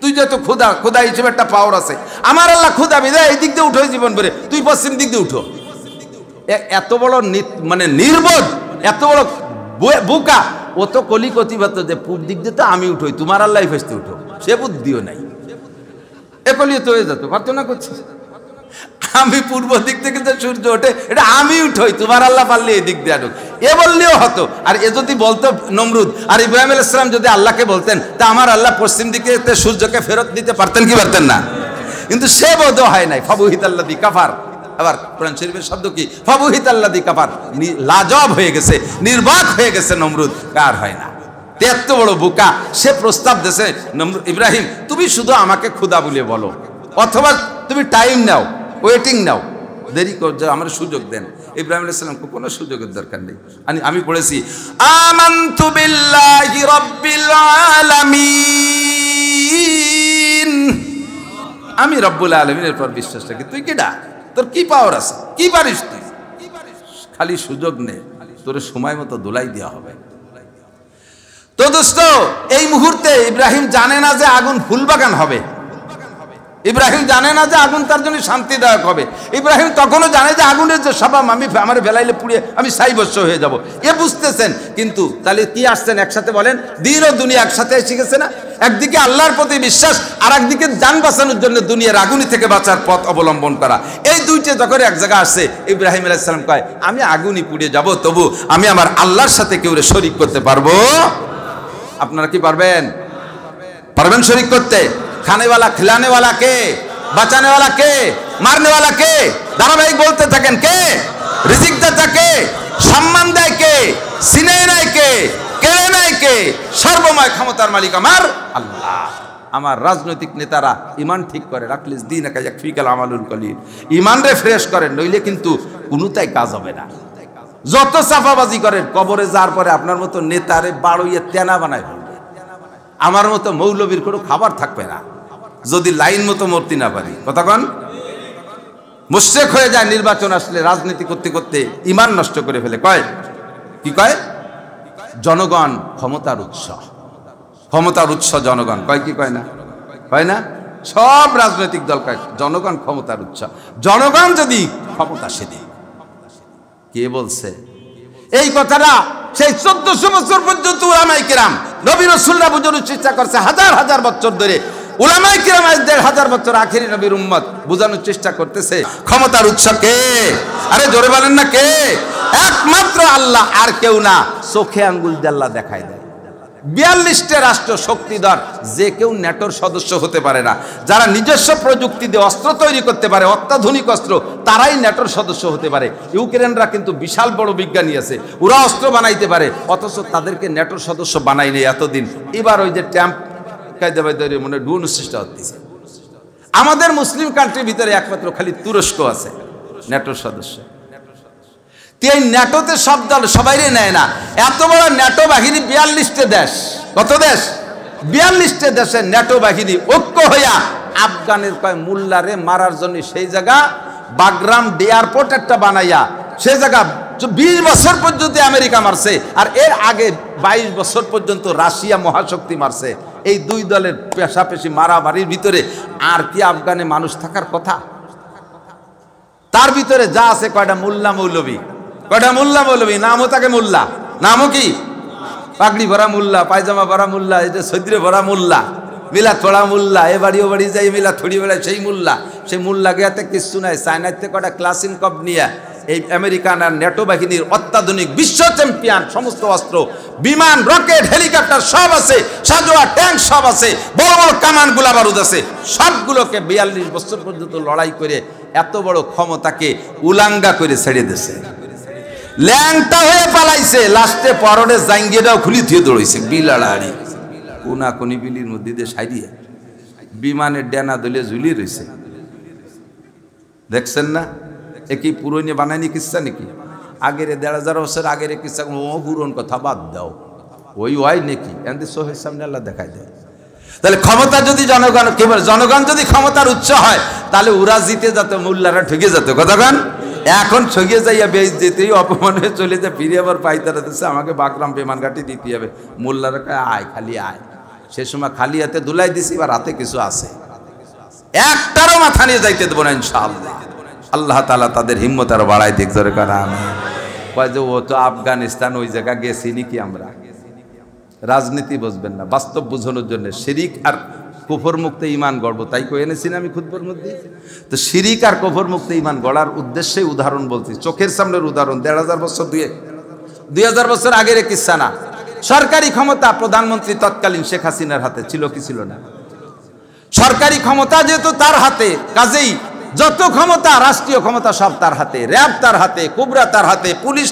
তুই যেহেতু খোদা হিসেবে একটা পাওয়ার আছে, আমার আল্লাহ খোদা বিদায় এই দিক দিয়ে উঠো জীবন ভরে, তুই পশ্চিম দিক দিয়ে উঠো। এত বড় মানে নির্বোধ, এত বড় বোকা, ও তো কলিকতিবাদ যে পূব দিক দিয়ে তো আমি উঠোই, তোমার আল্লাহ ফেসতে উঠো, সে বুদ্ধিও নাই। এ কলিয়ে তো হয়ে যেত, প্রার্থনা করছি আমি পূর্ব দিক থেকে যে সূর্য ওঠে এটা আমি উঠোই, তোমার আল্লাহ পারলে এই দিক দিয়ে আনুক, এ বললেও হতো। আর এ যদি বলতো নমরুদ, আর ইব্রাহিম আলাইহিস সালাম যদি আল্লাহকে বলতেন তা আমার আল্লাহ পশ্চিম দিকে সূর্যকে ফেরত দিতে পারতেন কি পারতেন না? কিন্তু সে বোধ হয় নাই। ফাবুহিতাল্লাযী কাফার, আবার কোরআন শরীফের শব্দ কি? ফাবুহিতাল্লাযী কাফার, লাজবাব হয়ে গেছে, নির্বাক হয়ে গেছে নমরুদ, কার হয় না। এত বড় বোকা, সে প্রস্তাব দিয়েছে ইব্রাহিম তুমি শুধু আমাকে খোদা বলে বলো, অথবা তুমি টাইম নাও, ওয়েটিং নাও, দেরি কর, আমার সুযোগ দেন। ইব্রাহিম আলাইহিস সালামকে কোনো সুযোগের দরকার নেই। আমি পড়েছি আমানতু বিল্লাহি রাব্বিল আলামিন, আমি রব্বুল আলামিনের পর বিশ্বাস রাখি। তুই কিডা? তোর কি পাওয়ার আছে? কি পারিস তুই? খালি সুযোগ নে, তোর সময় মতো দোলাই দেওয়া হবে। তো দোস্ত, এই মুহূর্তে ইব্রাহিম জানে না যে আগুন ফুলবাগান হবে। ইব্রাহিম জানে না যে আগুন তার জন্য শান্তিদায়ক হবে। ইব্রাহিম তখনও জানে যে আগুনের যে স্বভাব, আমার বেলাইলে পুড়িয়ে আমি ছাইভস্ম হয়ে যাব, এ বুঝতেছেন। কিন্তু তাহলে কি আসছেন একসাথে বলেন? দিন ও দুনিয়া একসাথে এসে গেছে না? একদিকে আল্লাহর প্রতি বিশ্বাস, আর একদিকে যান বাঁচানোর জন্য দুনিয়ার আগুনি থেকে বাঁচার পথ অবলম্বন করা। এই দুইটা যখন এক জায়গায় আসছে, ইব্রাহিম আলাইহিস সালাম কয় আমি আগুনই পুড়িয়ে যাব, তবু আমি আমার আল্লাহর সাথে কেউ শরীক করতে পারবো। আপনারা কি পারবেন? পারবেন শরীক করতে? খানেওয়ালা খিলানেওয়ালা কে? বাঁচানেওয়ালা কে? মারনেওয়ালা কে? ধারাবাহিক বলতে থাকেন কে? রিজিক দাতা কে? সম্মান দেয় কে? সিনে নেয় কে? কেড়ে নেয় কে? সর্বময় ক্ষমতার মালিক আমার আল্লাহ। আমার রাজনৈতিক নেতারা ইমান ঠিক করে রাখলে দিন একা ইয়াকফিকাল আমালুল কলিল, ইমান রে ফ্রেশ করেন, নইলে কিন্তু কোনোটাই কাজ হবে না। যত চাপাবাজি করেন, কবরে যাওয়ার পরে আপনার মতো নেতারে বাড়ইয়ে তেনা বানায় ফেলবে। আমার মতো মৌলবীর কোনো খাবার থাকবে না যদি লাইন মতো মরতে না পারি। কতক্ষণ মুশরিক হয়ে যায় নির্বাচন আসলে, রাজনীতি করতে করতে ইমান নষ্ট করে ফেলে। কয় কি কয়? জনগণ ক্ষমতার উৎস, ক্ষমতার উৎস জনগণ। কয় কি কয় না? কয় না? সব রাজনৈতিক দল কয় জনগণ ক্ষমতার উৎস। জনগণ যদি ক্ষমতা সেদিন কে বলছে এই কথাটা? সেই 1400 বছর পর্যন্ত উলামায়ে কিরাম, নবী রাসূলরা বোঝানোর চেষ্টা করছে, হাজার হাজার বছর ধরে উলামায়ে কিরাম 1500 বছর আখেরি নবীর উম্মত বোঝানোর চেষ্টা করতেছে ক্ষমতার উৎস কে? আরে জোরে বলেন না কে? একমাত্র আল্লাহ, আর কেউ না। চোখে আঙ্গুল দিয়ে আল্লাহ দেখায় দেয়। 42টা রাষ্ট্র শক্তিধর, যে কেউ ন্যাটোর সদস্য হতে পারে না। যারা নিজস্ব প্রযুক্তি দিয়ে অস্ত্র তৈরি করতে পারে, অত্যাধুনিক অস্ত্র, তারাই ন্যাটোর সদস্য হতে পারে। ইউক্রেনরা কিন্তু বিশাল বড় বিজ্ঞানী আছে, ওরা অস্ত্র বানাইতে পারে, অথচ তাদেরকে ন্যাটোর সদস্য বানাই নেই এতদিন। এবার ওই যে ট্যাম্প কায়দাবাই মনে ডুন সৃষ্টি হচ্ছে। আমাদের মুসলিম কান্ট্রির ভিতরে একমাত্র খালি তুরস্ক আছে ন্যাটোর সদস্য। এই ন্যাটোতে সব দল সবাইরে নেয় না। এত বড় ন্যাটো বাহিনী, 42টা দেশ, কত দেশ? 42টা দেশের ন্যাটো বাহিনী ঐক্য হইয়া আফগানের কয় মোল্লারে মারার জন্য সেই জায়গা বাগরাম এয়ারপোর্ট একটা বানাইয়া সেই জায়গা 20 বছর পর্যন্ত আমেরিকা মারছে, আর এর আগে 22 বছর পর্যন্ত রাশিয়া মহাশক্তি মারছে। এই দুই দলের পেশাপেশি মারামারির ভিতরে আর কি আফগানে মানুষ থাকার কথা? তার ভিতরে যা আছে কয়টা মোল্লা মৌলবী, কয়টা মোল্লা মৌলবী, নামও তাকে মোল্লা, নামও কি পাগড়ি ভরা মোল্লা, পায়জামা ভরা মোল্লা, এটা সৈদ্রে ভরা মোল্লা, মিলা থোড়া মোল্লা, এ বাড়ি ও বাড়ি যাই মিলা থড়ি বেড়ায় সেই মোল্লা। সেই মোল্লা গিয়াতে কিছু নাই, চায়নাতে কয়টা ক্লাসিন কপ নিয়ে এই আমেরিকান আর ন্যাটো বাহিনীর অত্যাধুনিক বিশ্ব চ্যাম্পিয়ন সমস্ত অস্ত্র, বিমান, রকেট, হেলিকপ্টার সব আছে, সাজোয়া ট্যাঙ্ক সব আছে, বড় বড় কামান গোলা বারুদ আছে, সবগুলোকে 42 বছর পর্যন্ত লড়াই করে এত বড় ক্ষমতাকে উলাঙ্গা করে ছেড়ে দিয়েছে, ল্যাংটা হয়ে পালাইছে, লাস্টে পরনে জাঙ্গিয়াটাও খুলি থুয়ে দৌড়াইছে বিলাড়াড়ি কোনা কোনি বিলির মধ্যে দিয়ে সাইডিয়ে বিমানের ডেনা দলে ঝুলিয়ে রয়েছে। দেখছেন না এ কি পুরনো বানায়নি কিচ্ছা নাকি? আগের 1500 বছর আগের কিচ্ছা, ও পুরন কথা বাদ দাও, ওই হয় নাকি এমনি চোখের সামনে আল্লাহ দেখাই দেয়। তাহলে ক্ষমতা যদি জনগণ, কেবল জনগণ যদি ক্ষমতার উচ্চ হয় তাহলে ওরা জিতে যেত, মোল্লারা ঠকে যেত। কতক্ষণ এখন ঠকে যাইয়া বেশ যেতেই অপমান হয়ে চলে যায়, ফিরে আবার পাইতারা দিচ্ছে আমাকে বাগরাম বিমান ঘাটি দিতে হবে। মোল্লারা কয় আয়, খালি আয়। সে সময় খালি হাতে দুলাই দিছি, বা রাতে কিছু আছে, একটারও মাথা নিয়ে যাইতে দেবো না ইনশাআল্লাহ। আল্লাহ তাআলা তাদের হিম্মত আরো বাড়াই দিক ধরে কারা। কয় যে ও তো আফগানিস্তান, ওই জায়গা গেছি নাকি আমরা? রাজনীতি বুঝবেন না, বাস্তব বুঝানোর জন্য শিরিক আর কুফর মুক্ত ঈমান গড়ব, তাই কই এনেছি না আমি খুতবার মধ্যে। তো শিরিক আর কুফর মুক্ত ঈমান গড়ার উদ্দেশ্যে উদাহরণ বলছি, চোখের সামনের উদাহরণ। 1500 বছর 2000 বছর আগের কিচ্ছা না। সরকারি ক্ষমতা প্রধানমন্ত্রী তৎকালীন শেখ হাসিনার হাতে ছিল কি ছিল না? সরকারি ক্ষমতা যেহেতু তার হাতে, কাজেই যত ক্ষমতা, রাষ্ট্রীয় ক্ষমতা সব তার হাতে, র্যাব তার হাতে, কুবরা তার হাতে, পুলিশ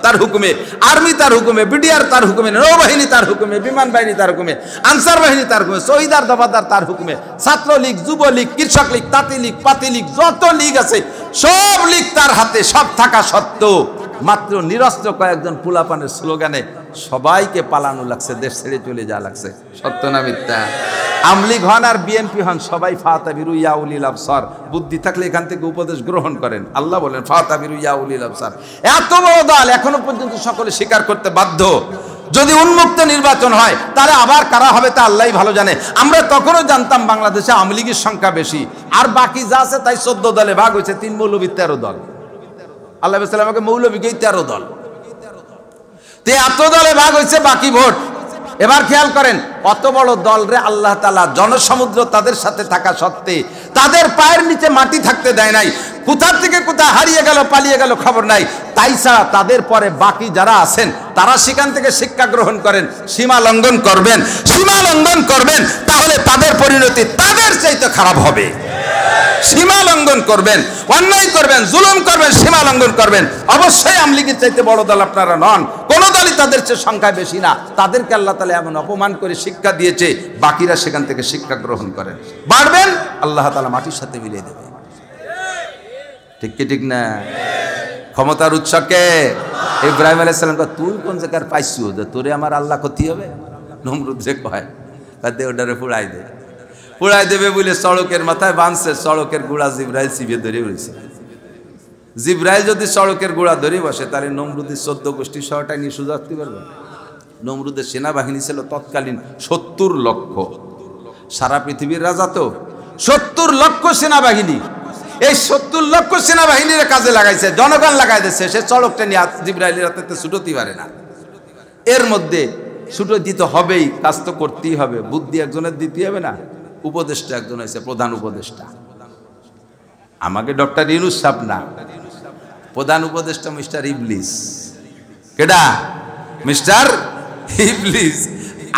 তার হুকুমে, আর্মি তার হুকুমে, বিডিআর তার হুকুমে, নৌবাহিনী তার হুকুমে, বিমান বাহিনী তার হুকুমে, আনসার বাহিনী তার হুকুমে, শহীদার দফাদার তার হুকুমে, ছাত্রলীগ, যুবলীগ, কৃষক লীগ, তাঁতি লীগ, পাতি লীগ, যত লীগ আছে সব লীগ তার হাতে। সব থাকা সত্ত্বেও মাত্র নিরস্ত্র কয়েকজন পোলাপানের স্লোগানে সবাইকে পালানো লাগছে, দেশ ছেড়ে চলে যাওয়া লাগছে। সত্য না মিথ্যা? আমলিগ হন আর বিএনপি হন, সবাই ফাতাবিরু ইয়া উলিল আবসার, বুদ্ধি থাকলে এখান থেকে উপদেশ গ্রহণ করেন। আল্লাহ বলেন ফাতাবিরু ইয়া উলিল আবসার। এত বড় দল এখনো পর্যন্ত সকলে স্বীকার করতে বাধ্য। যদি উন্মুক্ত নির্বাচন হয় তাহলে আবার কারা হবে তা আল্লাহই ভালো জানে। আমরা তখনও জানতাম বাংলাদেশে আওয়ামী লীগের সংখ্যা বেশি, আর বাকি যা আছে তাই 14 দলে ভাগ হয়েছে, 3 মৌলবী 13 দল। আল্লাহ সাল্লাম আমাকে মৌলবীকেই 13 দল, এত দলে ভাগ হয়েছে, বাকি ভোট। এবার খেয়াল করেন, অত বড় দল রে আল্লাহ তাআলা জনসমুদ্র তাদের সাথে থাকা সত্ত্বে তাদের পায়ের নিচে মাটি থাকতে দেয় নাই। কোথা থেকে কোথায় হারিয়ে গেল, পালিয়ে গেল খবর নাই। তাই ছাড়া তাদের পরে বাকি যারা আছেন তারা সেখান থেকে শিক্ষা গ্রহণ করেন, সীমা লঙ্ঘন করবেন, সীমা লঙ্ঘন করবেন, তাহলে তাদের পরিণতি তাদের চাইতে খারাপ হবে। সীমা লঙ্ঘন করবেন, অন্যায় করবেন, জুলুম করবেন, সীমা লঙ্ঘন করবেন, অবশ্যই আওয়ামী লীগের চাইতে বড় দল আপনারা নন। কোন দলই তাদের চেয়ে সংখ্যায় বেশি না। তাদেরকে আল্লাহ তাআলা এমন অপমান করে শিক্ষা দিয়েছে, বাকিরা সেখান থেকে শিক্ষা গ্রহণ করেন, বাড়বেন, আল্লাহ তাআলা মাটির সাথে মিলিয়ে দেবে। ঠিক কি ঠিক না? ক্ষমতার উৎসকে ইব্রাহিম আলাইহিস সালাম কয়, তুই কোন জায়গার পাইছু যে তোরে আমার আল্লাহ ক্ষতি হবে? নমরুদ যে কয় দে ওটারে পুড়াই দে, পুড়াই দেবে বলে সড়কের মাথায় বাঁধছে, সড়কের গোড়া জিব্রাইল চিবিয়ে ধরে উঠেছে। জিব্রাইল যদি সড়কের গোড়া ধরে বসে তাহলে নমরুদের 14 গোষ্ঠী সহটাই নিয়ে সোজা আসতে পারবে। নমরুদের সেনাবাহিনী ছিল তৎকালীন 70 লক্ষ, সারা পৃথিবীর রাজা তো 70 লক্ষ সেনাবাহিনী। এই 70 লক্ষ সেনাবাহিনীর কাজে লাগাইছে, জনগণ লাগাই দিচ্ছে। সে সড়কটা নিয়ে জিব্রাইলের হাতে ছুটোতে পারে না। এর মধ্যে ছুটো দিতে হবেই, কাজ তো করতেই হবে। বুদ্ধি একজনের দিতে হবে না, উপদেষ্টা একজন হয়েছে প্রধান উপদেষ্টা। আমাকে ডক্টর ইউনূস সাহেব না, প্রধান উপদেষ্টা মিস্টার ইবলিস। কেডা? মিস্টার ইবলিস।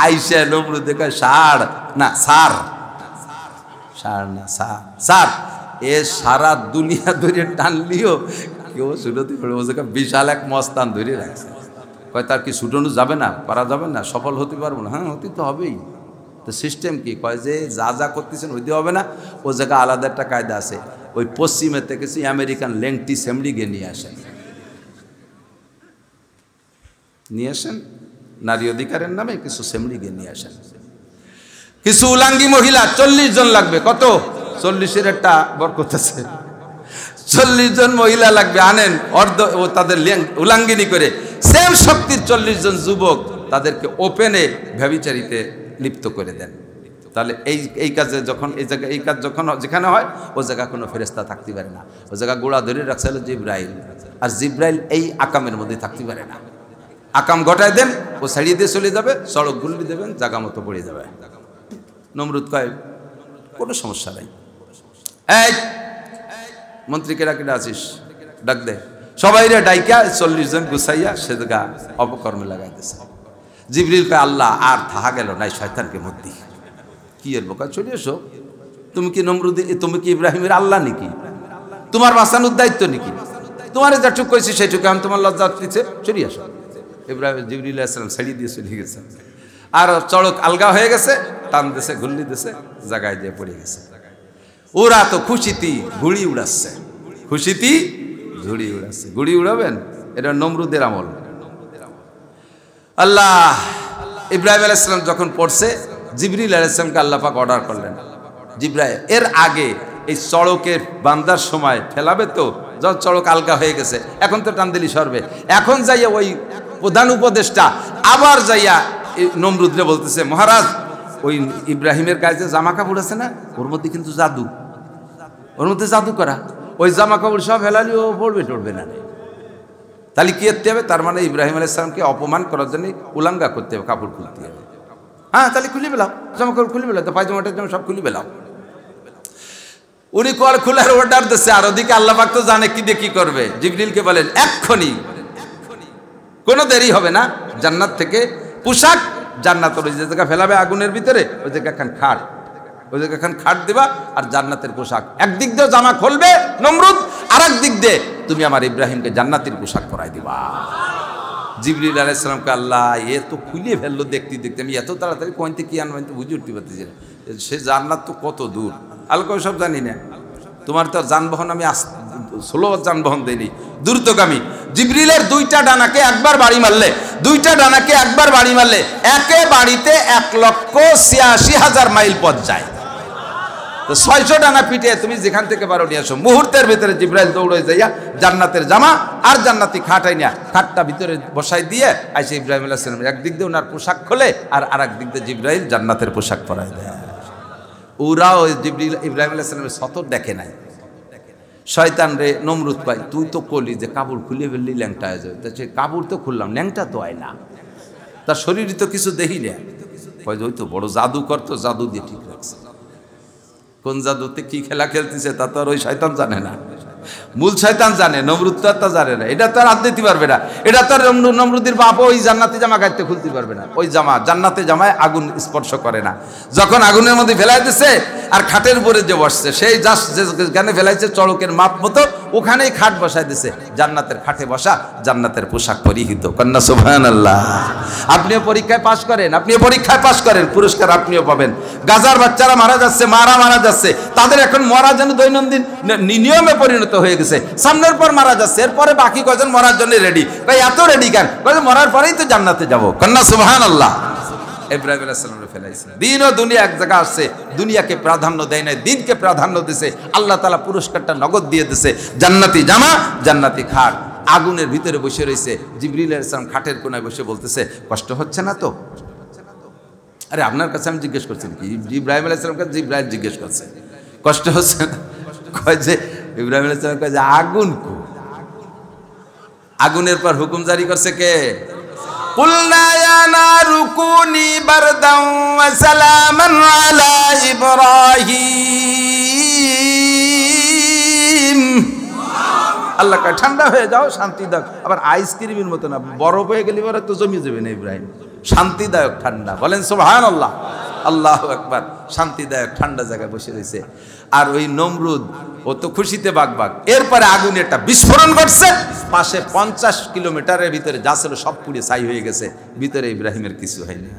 আইসা নমরুদ দেখা সার না সার, সার না সার, সার এ সারা দুনিয়া ধরে টানলিও কেউ ছুটোতে পারবে। ও জায়গা বিশাল এক মস্তান ধরে রাখছে। কয় তার কি ছুটানো যাবে না, পারা যাবে না, সফল হতে পারবো না? হ্যাঁ, হতে তো হবেই। তো সিস্টেম কি? কয় যে যা যা করতেছেন হইতে হবে না, ও জায়গা আলাদা একটা কায়দা আছে। ওই পশ্চিমের থেকে আমেরিকান লেংটি সেমড়িকে নিয়ে আসেন, নিয়ে আসেন নারী অধিকারের নামে কিছু সেমড়িকে নিয়ে আসেন। কিছু উলাঙ্গি মহিলা 40 জন লাগবে। কত? 40-এর একটা বরকত আছে। 40 জন মহিলা লাগবে, আনেন অর্ধ ও তাদের উলাঙ্গিনী করে। সেম শক্তির 40 জন যুবক, তাদেরকে ওপেনে ব্যভিচারিতে লিপ্ত করে দেন। তাহলে এই কাজে যখন এই জায়গায় এই কাজ যখন যেখানে হয়, ও জায়গা কোনো ফেরেশতা থাকতে পারে না। ও জায়গা গোড়া ধরে রাখছে হলো জিব্রাইল, আর জিব্রাইল এই আকামের মধ্যে থাকতে পারে না। আকাম ঘটায় দেন, ও ছাড়িয়ে দিয়ে চলে যাবে, সড়ক গুলি দেবেন, জায়গা মতো পড়ে যাবে। নমরুদ কয় কোনো সমস্যা নাই, এই মন্ত্রীকে ডাকে আছিস, ডাক দে। সবাই রে ডাইকা 40 জন গুছাইয়া সে জায়গা অপকর্মে লাগাইতেছে। জিবরিল কয় আল্লাহ আর থাহা গেল নাই, শয়তানকে মধ্যে কি এর বোকা, চলে এসো। তুমি কি নমরুদ, তুমি কি ইব্রাহিমের আল্লাহ নাকি? তোমার বাঁচানোর দায়িত্ব নাকি? তোমার যেটুক কইছি সেটুকু আমি তোমার লজ্জা দিচ্ছে, চলে আসো। ইব্রাহিম জিবরিল আলাইহিস সালাম ছাড়িয়ে দিয়ে চলে গেছে, আর চড়ক আলগা হয়ে গেছে, টান দিছে, ঘুরলি দিছে, জায়গায় দিয়ে পড়ে গেছে। ওরা তো খুশিতি ঘুড়ি উড়াচ্ছে, খুশিতি ঘুড়ি উড়াচ্ছে। ঘুড়ি উড়াবেন, এটা নমরুদের আমল। আল্লাহ ইব্রাহিম আলাইহিস সালাম যখন পড়ছে, জিবরিল আলাইহিস সালামকে আল্লাহ পাক অর্ডার করলেন, জিব্রাইল এর আগে এই চড়কের বান্দার সময় ফেলাবে তো, যখন চড়ক আলগা হয়ে গেছে, এখন তো টান দিলি সরবে। এখন যাইয়া ওই প্রধান উপদেষ্টা আবার যাইয়া নমরুদরে বলতেছে, মহারাজ ওই ইব্রাহিমের গায়ে যে জামা কাপড় আছে না, ওর মধ্যে কিন্তু জাদু, ওর মধ্যে জাদু করা, ওই জামা কাপড় সব ফেলালি ও পড়বে টড়বে না। তাহলে কি করতে হবে? তার মানে ইব্রাহিম আলাইহিস সালামকে অপমান করার জন্য উলাঙ্গা করতে হবে, কাপড় খুলতে হবে। হ্যাঁ, তাহলে খুলে পেলাম, জামা কাপড় খুলে পেলাম, তো পায়জামাটার জামা সব খুলে পেলাম। উনি কল খোলার অর্ডার দিচ্ছে, আর ওদিকে আল্লাহ পাক তো জানে কি দিয়ে কি করবে। জিবরিলকে বলেন এক্ষুনি, কোনো দেরি হবে না, জান্নাত থেকে পোশাক, জান্নাতের ওই যে জায়গা ফেলাবে আগুনের ভিতরে, ওই জায়গা খান খাট, ওই জায়গা খান খাট দিবা, আর জান্নাতের পোশাক একদিক দিয়ে জামা খুলবে নমরুদ, আর এক দিক দিয়ে তুমি আমার ইব্রাহিমকে জান্নাতের পোশাক পরাই দিবা। জিবরিল আলাইহিস সালামকে আল্লাহ এ তো খুলে ফেললো দেখতে দেখতে, আমি এত তাড়াতাড়ি কোনতে কি আনবো তো বুঝে উঠতে পারতেছি না। সে জান্নাত তো কত দূর, আলকা সব জানি না। তোমার তো যানবাহন আমি স্লো যানবাহন দেয়নি, দ্রুতগামী। জিবরিলের দুইটা ডানাকে একবার বাড়ি মারলে, দুইটা ডানাকে একবার বাড়ি মারলে একে বাড়িতে 1,86,000 মাইল পথ যায়। তো 600 ডানা পিটে তুমি যেখান থেকে পারো নিয়ে আসো। মুহূর্তের ভিতরে জিবরাইল দৌড়ে যাইয়া জান্নাতের জামা আর জান্নাতি খাটাই নিয়ে খাটটা ভিতরে বসাই দিয়ে আইসে ইব্রাহিম আলাইহিস সালাম একদিক দিয়ে ওনার পোশাক খোলে, আর আরেক দিক দিয়ে জিবরাইল জান্নাতের পোশাক পরাই দেয়। ওরাও জিবরিল ইব্রাহিম আলাইহিস সালামের সতর দেখে নাই। শয়তান রে নমরুদ পাই, তুই তো কলি যে কাপড় খুলে ফেললি ল্যাংটা হয়ে যাবে, তা সে কাপড় তো খুললাম, ল্যাংটা তো হয় না, তার শরীরে তো কিছু দেখি না। ওই তো বড় জাদু করতো, জাদু দিয়ে ঠিক রাখছে। কোন জাদুতে কি খেলা খেলতেছে তা তো আর ওই শয়তান জানে না, মূল শয়তান জানে, নমরুদ তো আর তা জানে না। এটা তো আর হাত দিতে পারবে না, এটা তো আর নমরুদের বাপ ওই জান্নাতি জামা গাইতে খুলতে পারবে না। ওই জামা জান্নাতে জামায় আগুন স্পর্শ করে না। যখন আগুনের মধ্যে ফেলাই দিছে আর খাটের উপরে যে বসছে, সেই যেখানে ফেলাইছে চড়কের মাপ মতো ওখানেই খাট বসাই দিছে, জান্নাতের খাটে বসা, জান্নাতের পোশাক পরিহিত। কন্যা সুবহানাল্লাহ। আপনিও পরীক্ষায় পাশ করেন, আপনিও পরীক্ষায় পাশ করেন, পুরস্কার আপনিও পাবেন। গাজার বাচ্চারা মারা যাচ্ছে, মারা যাচ্ছে, তাদের এখন মরা যেন দৈনন্দিন নিয়মে পরিণত হয়ে গেছে। সামনের পর মারা যাচ্ছে, এরপরে বাকি কজন মরার জন্য রেডি। ভাই এত রেডি কেন? মরার পরেই তো জান্নাতে যাব। কন্যা সুবহানাল্লাহ। ইব্রাহিম আলাইহিস সালাম ফেলাইছে, দিন ও দুনিয়া এক জায়গা আসছে, দুনিয়াকে প্রাধান্য দেয় নাই, দিনকে প্রাধান্য দিছে। আল্লাহ তাআলা পুরস্কারটা নগদ দিয়ে দিছে, জান্নাতি জামা, জান্নাতি খাট। আগুনের ভিতরে বসে রয়েছে, জিবরিল আলাইহিস সালাম খাটের কোনায় বসে বলতেছে, কষ্ট হচ্ছে না তো? আরে আপনার কাছে আমি জিজ্ঞেস করছি কি? ইব্রাহিম আলাইহিস সালামকে জিবরাইল জিজ্ঞেস করছে কষ্ট হচ্ছে না? কয় যে ইব্রাহিম আলাইহিস সালাম কয় যে আগুন কো। আগুনের পর হুকুম জারি করছে কে? কুলনা ইয়া নারু কুনি বারদান ওয়া সালামান আলা ইব্রাহিম। আল্লাহ কয় ঠান্ডা হয়ে যাও, শান্তিদায়ক। আবার আইসক্রিমের মতো না, বরফ হয়ে গেলে পরে তো জমে যাবে না। ইব্রাহিম শান্তিদায়ক ঠান্ডা, বলেন সুবহানাল্লাহ, আল্লাহু আকবার। শান্তিদায়ক ঠান্ডা জায়গায় বসে রয়েছে। আর ওই নমরুদ ও তো খুশিতে বাগবাগ। এরপরে আগুনে একটা বিস্ফোরণ ঘটছে, পাশে 50 কিলোমিটারের ভিতরে যা ছিল সব পুড়ে ছাই হয়ে গেছে, ভিতরে ইব্রাহিমের কিছু হয়নি।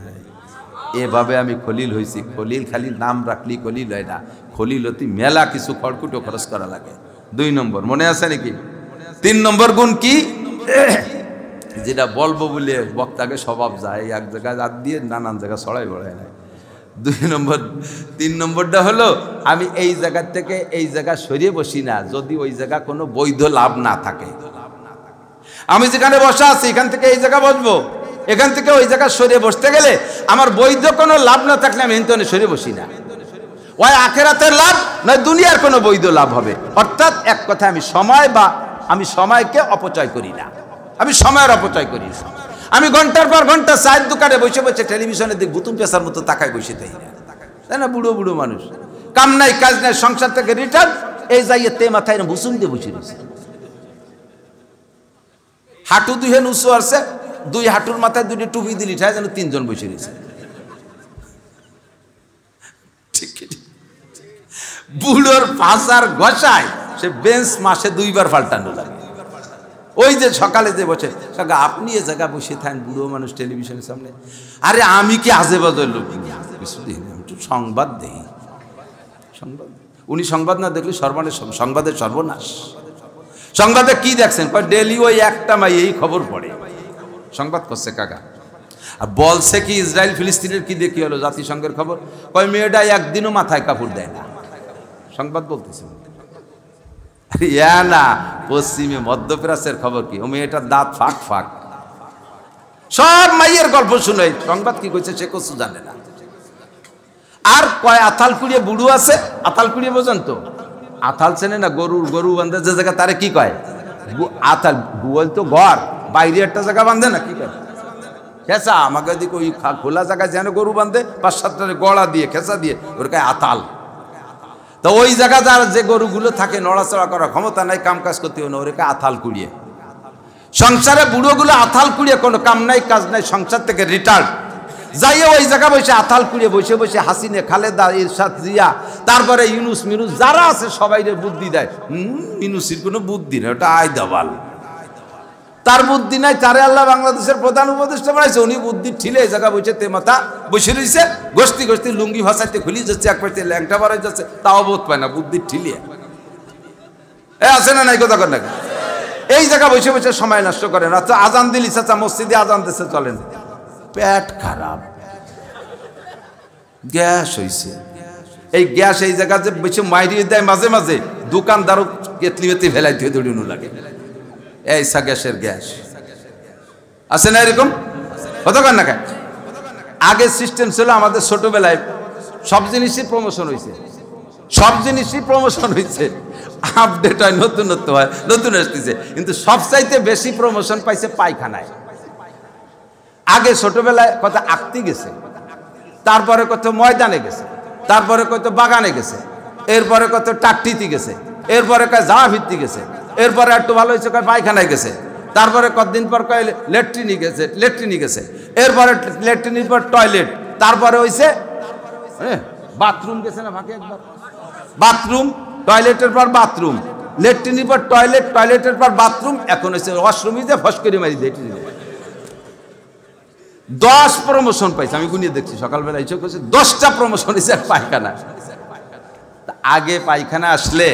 এভাবে আমি খলিল হয়েছি। খলিল খালি নাম রাখলি খলিল হয় না, খলিল হতে মেলা কিছু খড়কুটো খরচ করা লাগে। 2 নম্বর মনে আছে নাকি? 3 নম্বর গুণ কি, যেটা বলবো বলে বক্তাকে স্বভাব যায় এক জায়গায় হাত দিয়ে নানান জায়গায় ছড়াই বড়ায় না। 2 নম্বর। 3 নম্বরটা হলো আমি এই জায়গা থেকে এই জায়গা সরিয়ে বসি না যদি ওই জায়গা কোনো বৈধ লাভ না থাকে। আমি যেখানে বসা আছি এখান থেকে এই জায়গা বসবো, এখান থেকে ওই জায়গা সরিয়ে বসতে গেলে আমার বৈধ কোনো লাভ না থাকলে আমি এখানে সরিয়ে বসি না। ওই আখেরাতের লাভ নয় দুনিয়ার কোনো বৈধ লাভ হবে। অর্থাৎ এক কথা আমি সময়কে অপচয় করি না, আমি সময়ের অপচয় করি না। আমি ঘন্টার পর ঘন্টা চায়ের দোকানে বসে বসে টেলিভিশনে দিক বুতুম পেশার মতো তাকায় বসে তাই না, তাই না? বুড়ো বুড়ো মানুষ, কাম নাই কাজ নাই, সংসার থেকে রিটার্ন, এই যাইয়ে তে মাথায় বুসুম দিয়ে বসে রয়েছে। হাঁটু দুহে উঁচু আছে, 2 হাঁটুর মাথায় 2টি টুপি দিলি ঠায় যেন 3 জন বসে রয়েছে। বুড়োর পাশার ঘষায় সে বেঞ্চ মাসে 2 বার পাল্টানো লাগে। ওই যে সকালে যে বসে কাকা আপনি এ জায়গা বসে থাকেন বুড়ো মানুষ টেলিভিশনের সামনে, আরে আমি কি আজে বাজে লোক? কিছুদিন আমি একটু সংবাদ দেই, সংবাদ। উনি সংবাদ না দেখলে সংবাদের সর্বনাশ। সংবাদে কি দেখছেন? ডেলি ওই একটা মাই এই খবর পড়ে, সংবাদ করছে কাকা। আর বলছে কি ইসরায়েল ফিলিস্তিনের কি দেখি হলো জাতিসংঘের খবর, মেয়েটা একদিনও মাথায় কাপড় দেয় না, সংবাদ বলতেছে। না পশ্চিমে মধ্যপ্রাচ্যের খবর কি, ও মেয়েটার দাঁত ফাঁক ফাঁক, সব মাইয়ের গল্প শুনে সংবাদ কি কইছে সে কিছু জানে না। আর আতাল কুড়িয়ে বুড়ো আছে, আতাল কুড়িয়ে বোঝেন তো? আতাল চেনে না? গরু বান্ধে যে জায়গা তারে কি কয়? আতাল। গুয়াল তো ঘর, বাইরে একটা জায়গা বাঁধে না, কি কয়? খেসা। আমাকে দিকে ওই খোলা জায়গায় যেন গরু বাঁধে 5-7টা গড়া দিয়ে খেসা দিয়ে, ওর কয় আতাল। তো ওই জায়গা যার যে গরুগুলো থাকে নড়াচড়া করার ক্ষমতা নাই, কাম কাজ করতে হবে না, ওরে আথাল কুড়িয়ে। সংসারে বুড়োগুলো আথাল কুড়িয়ে, কোনো কাম নাই কাজ নাই, সংসার থেকে রিটায়ার্ড যাইয়ে ওই জায়গা বসে আথাল কুড়িয়ে বসে বসে হাসিনে, খালেদা, ইরশাদ, জিয়া, তারপরে ইউনুস মিনুস যারা আছে সবাই বুদ্ধি দেয়। ইউনুসের কোনো বুদ্ধি নেই, ওটা আয় দেওয়াল, তার বুদ্ধি নাই। তারে আল্লাহ বাংলাদেশের প্রধান উপদেষ্টা বানাইছে, উনি বুদ্ধি ঠিলে এই জায়গা বসে তেমাতা বসে রয়েছে, গোষ্ঠী গোষ্ঠী লুঙ্গি ভাষাইতে খুলি যাচ্ছে, এক পাইতে ল্যাংটা বাড়াই যাচ্ছে, তাও বোধ পায় না, বুদ্ধি ঠিলিয়ে আছে না নাই? কথা কর না, এই জায়গা বসে বসে সময় নষ্ট করেন। আচ্ছা আজান দিলি চাচা মসজিদে আজান দিচ্ছে চলেন, পেট খারাপ, গ্যাস হয়েছে। এই গ্যাস এই জায়গা যে বসে মাইরিয়ে দেয় মাঝে মাঝে, দোকানদারও কেতলি মেতলি ফেলাই দিয়ে দৌড়ানো লাগে। এই গ্যাসের গ্যাস আছে না এরকম? কতক্ষণ না খায়। আগে সিস্টেম ছিল আমাদের ছোটবেলায় সব জিনিসই প্রমোশন হয়েছে, সব জিনিসই প্রমোশন হয়েছে, আপডেট হয়, নতুনত্ব হয়, নতুন আসতেছে। কিন্তু সবচাইতে বেশি প্রমোশন পাইছে পায়খানায়। আগে ছোটবেলায় কত আঁকতে গেছে, তারপরে কত ময়দানে গেছে, তারপরে কত বাগানে গেছে, এরপরে কত টাকটিতে গেছে, এরপরে কয় জামা ফিরতে গেছে, এরপরে একটু ভালো হয়েছে কয় পায়খানায় গেছে, তারপরে কতদিন পর কয় লেট্রিনি গেছে, এরপরে লেট্রিনের পর টয়লেট, তারপরে হয়েছে বাথরুম গেছে না ফাঁকে একবার, বাথরুম, টয়লেটের পর বাথরুম, লেট্রিনের পর টয়লেট, টয়লেটের পর বাথরুম, এখন হয়েছে ওয়াশরুমে যে ফস করে মারি দিয়ে 10 প্রমোশন পাইছে। আমি গুনিয়ে দেখছি সকালবেলা ইচ্ছা করছে 10টা প্রমোশন হয়েছে পায়খানা। আগে পায়খানা আসলে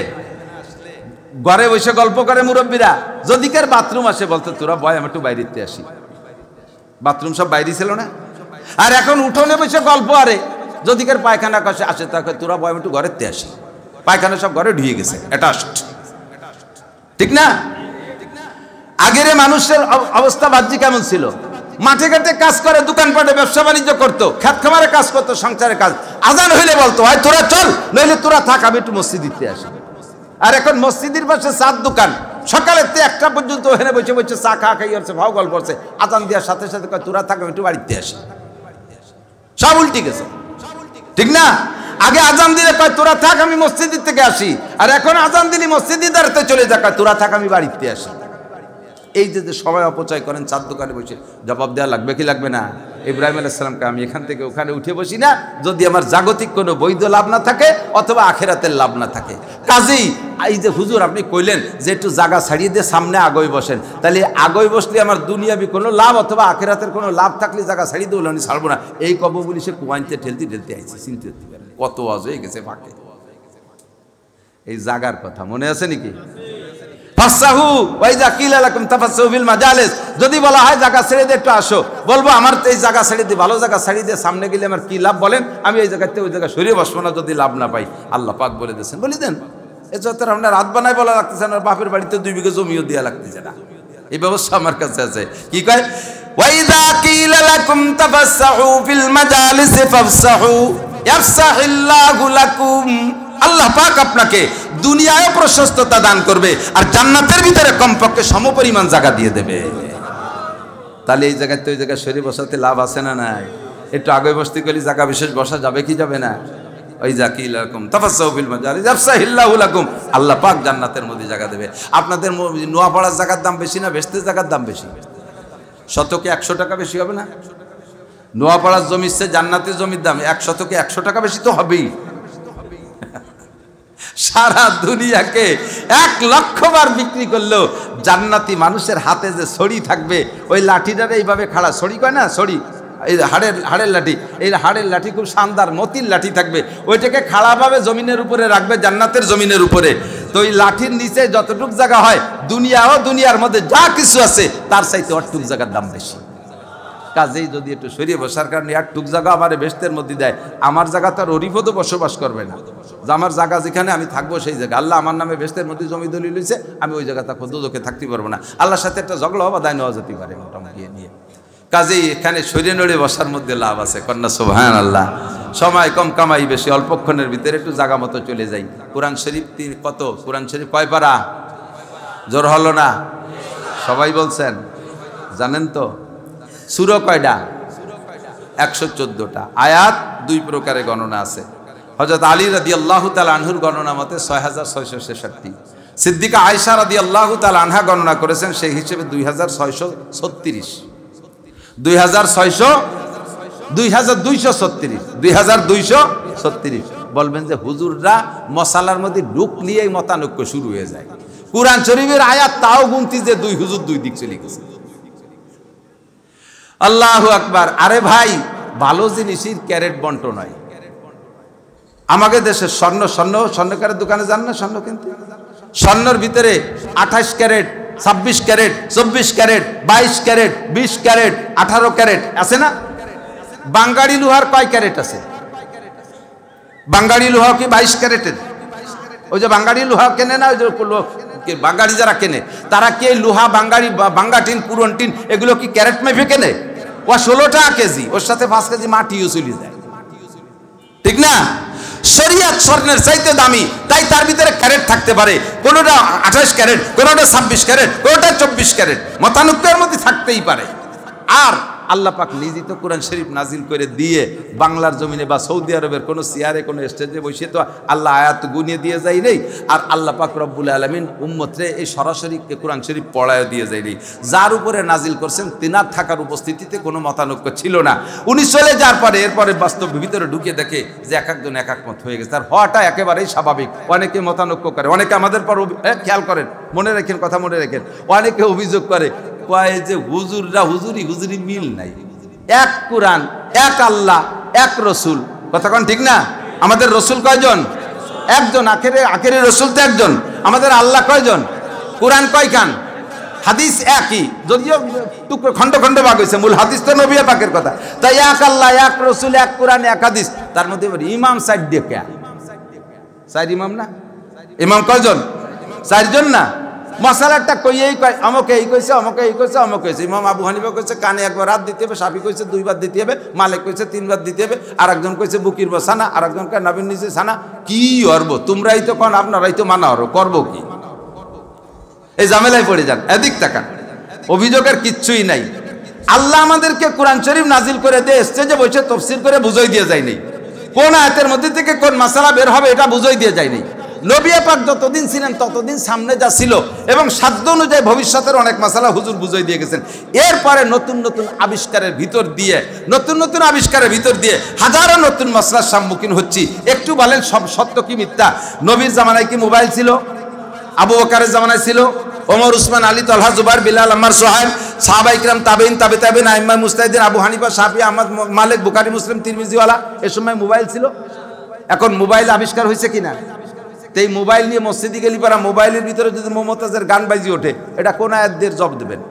ঘরে বসে গল্প করে মুরব্বীরা, যদি কার বাথরুম আসে বলতো তোরা বয় আমি একটু বাইরেতে আসি, বাথরুম সব বাইরে ছিল না। আর এখন উঠোনে বসে গল্প, আরে যদি কার পায়খানা কাছে আসে তাকে তোরা বয় আমি একটু ঘরেতে আসি, পায়খানা সব ঘরে ঢুয়ে গেছে, অ্যাটাচড, ঠিক না? আগের মানুষের অবস্থা বাহ্যিক কেমন ছিল? মাঠে ঘাটে কাজ করে, দোকানপাটে ব্যবসা বাণিজ্য করতো, খেত খামারে কাজ করতো, সংসারের কাজ। আজান হইলে বলতো হয় তোরা চল, নইলে তোরা থাক, আমি একটু মসজিদে আসি। আর এখন মসজিদের পাশে চার দোকান, সকালের 1টা পর্যন্ত ওখানে বসে বসে চা খাই হচ্ছে, ভাও গল্প করছে, আজান দেওয়ার সাথে সাথে তোরা থাক, আমি একটু বাড়িতে আসি। সব উল্টে গেছে, ঠিক না? আগে আজান দিলে কয় তোরা থাক আমি মসজিদের থেকে আসি, আর এখন আজান দিলি মসজিদের দ্বারাতে চলে যাক, তোরা থাক আমি বাড়িতে আসি। এই যে সময় অপচয় করেন চার দোকানে বসে, জবাব দেওয়া লাগবে কি লাগবে না? ইব্রাহিম আলাইহিস সালামকে আমি এখান থেকে ওখানে উঠে বসি না যদি আমার জাগতিক কোনো বৈধ লাভ না থাকে অথবা আখেরাতের লাভ না থাকে। কাজেই এই যে হুজুর আপনি কইলেন যে একটু জায়গা ছাড়িয়ে দিয়ে সামনে আগই বসেন, তাহলে আগই বসলে আমার দুনিয়াবি কোনো লাভ অথবা আখেরাতের কোনো লাভ থাকলে জায়গা ছাড়িয়ে দেবো, আমি ছাড়বো না। এই কব বলি সে কুয়াইতে ঠেলতে আইছে, চিনতে পারেন কত আজ হয়ে গেছে ফাঁকে। এই জাগার কথা মনে আছে নাকি? ফাসাহু ওয়াইজা কিলা লাকুম তাফাসসাহু ফিল মাজালিস, যদি বলা হয় জায়গা ছেড়ে দিয়ে একটু আসো, বলবো আমার এই জায়গা ছেড়ে দিয়ে, ভালো জায়গা ছেড়ে দিয়ে সামনে গেলে আমার কি লাভ বলেন, আমি এই জায়গাতে ওই জায়গা সরিয়ে বসবো না যদি লাভ না পাই। আল্লাহ পাক বলে দিয়েছেন, বলে দেন। এছাড়া আপনার রাত বানায় বলা লাগতেছে না, বাপের বাড়িতে 2 বিঘা জমিও দেওয়া লাগতেছে না, এই ব্যবস্থা আমার কাছে আছে। কি কয়, ওয়াইজা কিলা লাকুম তাফাসসাহু ফিল মাজালিস ফাফসাহু ইয়াফসাহিল্লাহু লাকুম, আল্লাহ পাক আপনাকে দুনিয়ায় প্রশস্ততা দান করবে আর জান্নাতের ভিতরে কমপক্ষে সমপরিমাণ জায়গা দিয়ে দেবে। তাহলে এই জায়গায় তো ওই জায়গায় শরীর বসাতে লাভ আছে না নাই? একটু আগে বসতে গেলে জায়গা বিশেষ বসা যাবে কি যাবে না? ওই জাকিল লাকুম তাফাসসাহু ফিল মাজালিস ইয়াফসাহিল্লাহু লাকুম, আল্লাহ পাক জান্নাতের মধ্যে জায়গা দেবে। আপনাদের নোয়াপাড়ার জায়গার দাম বেশি না বেস্তের জায়গার দাম বেশি? শতকে 100 টাকা বেশি হবে না? নোয়াপাড়ার জমির চেয়ে জান্নাতের জমির দাম 1 শতকে 100 টাকা বেশি তো হবেই। সারা দুনিয়াকে 1 লক্ষ বার বিক্রি করলেও জান্নাতি মানুষের হাতে যে ছড়ি থাকবে, ওই লাঠিটারে এইভাবে খাড়া, ছড়ি কয় না, ছড়ি, এই হাড়ের লাঠি, এই হাড়ের লাঠি খুব শানদার মতির লাঠি থাকবে, ওইটাকে খাড়াভাবে জমিনের উপরে রাখবে, জান্নাতের জমিনের উপরে। তো ওই লাঠির নিচে যতটুক জায়গা হয়, দুনিয়া ও দুনিয়ার মধ্যে যা কিছু আছে তার চাইতে অটুক জায়গার দাম বেশি। কাজেই যদি একটু সরিয়ে বসার কারণে একটুক জায়গা আমার বেস্তের মধ্যে দেয়, আমার জায়গা তো আর অরিফদও বসবাস করবে না, যে আমার জায়গা যেখানে আমি থাকবো সেই জায়গা, আল্লাহ আমার নামে বেস্তের মধ্যে জমি দলিল হয়েছে, আমি ওই জায়গা থাকবো, দুদকে থাকতে পারবো না, আল্লাহর সাথে একটা ঝগড়া হবা দায় নেওয়া যেতে পারে মোটামুটি নিয়ে। কাজেই এখানে সরিয়ে নড়ে বসার মধ্যে লাভ আছে, কন্যা সুবহানাল্লাহ। সময় কম, কামাই বেশি, অল্পক্ষণের ভিতরে একটু জায়গা মতো চলে যাই। কোরআন শরীফ কত? কোরআন শরীফ কয় পারা? জোর হলো না? সবাই বলছেন জানেন তো? সূরা কয়টা? 114টা। আয়াত 2 প্রকারে গণনা আছে। হযরত আলী রাদিয়াল্লাহু তাআলা আনহুর গণনা মতে 6666, সিদ্দিকা আয়েশা রাদিয়াল্লাহু তাআলা আনহা গণনা করেছেন সেই হিসেবে 2636, 2236। বলবেন যে হুজুররা মশালার মধ্যে ঢুকলিয়েই মতানৈক্য শুরু হয়ে যায়। কুরআন শরীফের আয়াত তাও গুনতি যে 2 হুজুর 2 দিক চলে গেছে। আল্লাহু আকবার। আরে ভাই, ভালো জিনিসের ক্যারেট বন্টন হয়। আমাদের দেশে স্বর্ণকারের দোকানে যান না স্বর্ণ কিনতে? স্বর্ণের ভিতরে 28 carat, 26 carat, 24 carat, 22 carat, 20 carat, 18 carat আছে না? বাঙ্গাড়ি লোহার কয় ক্যারেট আছে? বাঙ্গাড়ি লোহা কি 22 ক্যারেটের? ওই যে বাঙ্গাড়ি লোহা কেনে না, ওই যে বাঙ্গাড়ি যারা কেনে তারা কি লোহা বাঙ্গাড়ি, বাঙ্গাটিন, পুরনটিন এগুলো কি ক্যারেট মেপে কেনে? ও 16 টাকা কেজি, ওর সাথে 5 কেজি মাটিও চলে যায়, ঠিক না? শরিয়ত স্বর্ণের চাইতে দামি, তাই তার ভিতরে ক্যারেট থাকতে পারে, কোনোটা 28 ক্যারেট, কোনোটা 26 ক্যারেট, কোনোটা 24 ক্যারেট, মতানৈক্যের মধ্যে থাকতেই পারে। আর আল্লাহ পাক নিজেই তো কোরআন শরীফ নাজিল করে দিয়ে বাংলার জমিনে বা সৌদি আরবের কোনো চেয়ারে কোনো স্টেজে বসে তো আল্লাহ আয়াত গুনিয়ে দিয়ে যায় নেই। আর আল্লাহ পাক রব্বুল আলামিন উম্মতরে এই সরাসরি কোরআন শরীফ পড়ায় দিয়ে যায় নেই। যার উপরে নাজিল করছেন তিনার থাকার উপস্থিতিতে কোনো মতানৈক্য ছিল না। উনি চলে যাওয়ার পরে এরপরে বাস্তব ভিতরে ঢুকে দেখে যে এক একজন এক এক মত হয়ে গেছে। তার হওয়াটা একেবারেই স্বাভাবিক। অনেকে মতানৈক্য করে, অনেকে আমাদের পর খেয়াল করেন, মনে রাখেন, কথা মনে রাখেন, অনেকে অভিযোগ করে কয় যে হুজুররা হুজুরি মিল নাই, এক কোরআন, এক আল্লাহ, এক রসুল। কথা কোন ঠিক না? আমাদের রসুল কয়জন? একজন। আখেরে রসুল তো একজন। আমাদের আল্লাহ কয়জন? কোরআন কয়খান? হাদিস একই, যদিও টুকরো খন্ড খন্ড ভাগ হয়েছে, মূল হাদিস তো নবী পাকের কথা। তাই এক আল্লাহ, এক রসুল, এক কোরআন, এক হাদিস। তার মধ্যে ইমাম সাইড দিয়ে কে? 4 ইমাম না? ইমাম কয়জন? 4 জন না? মশালাটা কইয়েই কয় আমাকে এই কইছে, আমাকে এই কইছে, আমাকে কইছে। ইমাম আবু হানিফা কইছে কানে 1 বার রাত দিতে হবে, শাফি কইছে 2 বার দিতে হবে, মালিক কইছে 3 বার দিতে হবে, আর একজন কইছে বুকির বসানা, আর একজন কয় নবীর নিচে সানা। কি করবো? তোমরাই তো কোন, আপনারাই তো মানা হরো, করবো কি? এই ঝামেলায় পড়ে যান। এদিক তাকান, অভিযোগের কিচ্ছুই নাই। আল্লাহ আমাদেরকে কোরআন শরীফ নাজিল করে দিয়ে স্টেজে বসে তাফসীর করে বুঝাই দিয়ে যায় নাই। কোন আয়াতের মধ্যে থেকে কোন মাসালা বের হবে এটা বুঝাই দিয়ে যায় নাই। নবী পাক যতদিন ছিলেন ততদিন সামনে যা ছিল এবং সাধ্য অনুযায়ী ভবিষ্যতের অনেক মাসালা হুজুর বুঝাই দিয়ে গেছেন। এরপরে নতুন নতুন আবিষ্কারের ভিতর দিয়ে হাজারো নতুন মাসলার সম্মুখীন হচ্ছি। একটু বলেন সব সত্য কি মিথ্যা? নবীর জামানায় কি মোবাইল ছিল? আবু বকরের জামানায় ছিল? ওমর, উসমান, আলী, তালহা, জুবাইর, বিলাল, আম্মার, সোহাইব, সাহাবা ইকরাম, তাবেঈন, তাবেঈন, আইম্মা মুজতাহিদিন, আবু হানিফা, শাফি, আহমদ, মালিক, বুখারী, মুসলিম, তিরমিজি ওয়ালা, এ সময় মোবাইল ছিল। এখন মোবাইল আবিষ্কার হয়েছে কিনা? তো এই মোবাইল নিয়ে মসজিদে গেলি পারা মোবাইলের ভিতরে যদি মমতাজের গান বাজি ওঠে, এটা কোন আয়াত দিয়ে জবাব দেবেন?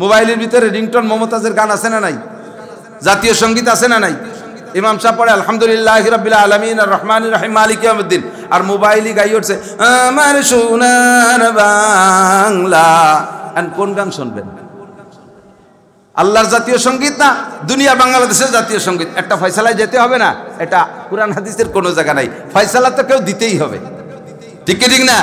মোবাইলের ভিতরে রিংটোন মমতাজের গান আছে না নাই? জাতীয় সঙ্গীত আছে না নাই? ইমাম সাহেব পড়ে আলহামদুলিল্লাহি রাব্বিল আলামিন আর রহমানির রহিম মালিক ইয়াউমিদ্দিন, আর মোবাইলই গাই উঠছে আমার সোনার বাংলা। কোন গান শুনবেন? আল্লাহর জাতীয় সঙ্গীত না দুনিয়া বাংলাদেশের জাতীয় সঙ্গীত? একটা ফয়সালায় যেতে হবে না? এটা কুরআন হাদিসের কোনো জায়গা নাই। ফয়সালা তো কেউ দিতেই হবে, ঠিক ঠিক না?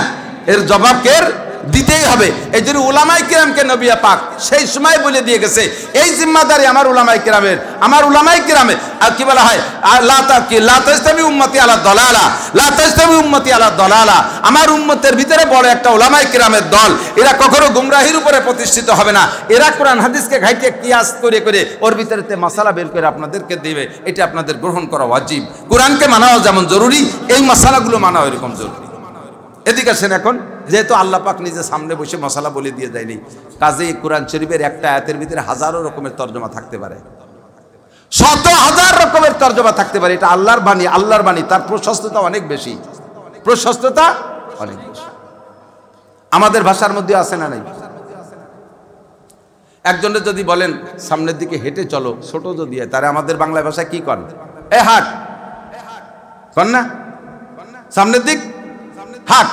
এর জবাব কের দিতেই হবে। এই জন্য উলামায়ে কিরামকে নবী পাক সেই সময় বলে দিয়ে গেছে, এই জিম্মাদারি আমার উলামায়ে কিরামের, আমার উলামায়ে কিরামের। আর কি বলা হয়, লা তাজতামি উম্মতি আলা দালালা, লা তাজতামি উম্মতি আলা দালালা। আমার উম্মতের ভিতরে বড় একটা উলামায়ে কিরামের দল, এরা কখনো গুমরাহির উপরে প্রতিষ্ঠিত হবে না। এরা কোরআন হাদিসকে ঘাইতে কিয়াস করে করে ওর ভিতরেতে মাসালা বের করে আপনাদেরকে দিবে। এটা আপনাদের গ্রহণ করা ওয়াজিব। কোরআনকে মানাও যেমন জরুরি, এই মাসালাগুলো মানাও এরকম জরুরি। এদিকে আসেন, এখন যেহেতু আল্লাহ পাক নিজে সামনে বসে মশালা বলে দিয়ে যায়নি, কাজেই কোরআন শরীফের একটা আয়াতের ভিতরে হাজারো রকমের তর্জমা থাকতে পারে, শত হাজার রকমের তর্জমা থাকতে পারে। এটা আল্লাহর বাণী, আল্লাহর বাণী, তার প্রশস্ততা অনেক বেশি, প্রশস্ততা অনেক বেশি। আমাদের ভাষার মধ্যে আছে না নাই? একজনের যদি বলেন সামনের দিকে হেঁটে চলো, ছোট যদি হয়, তারা আমাদের বাংলা ভাষায় কি করেন? এ হাট কন না, সামনের দিক হাট।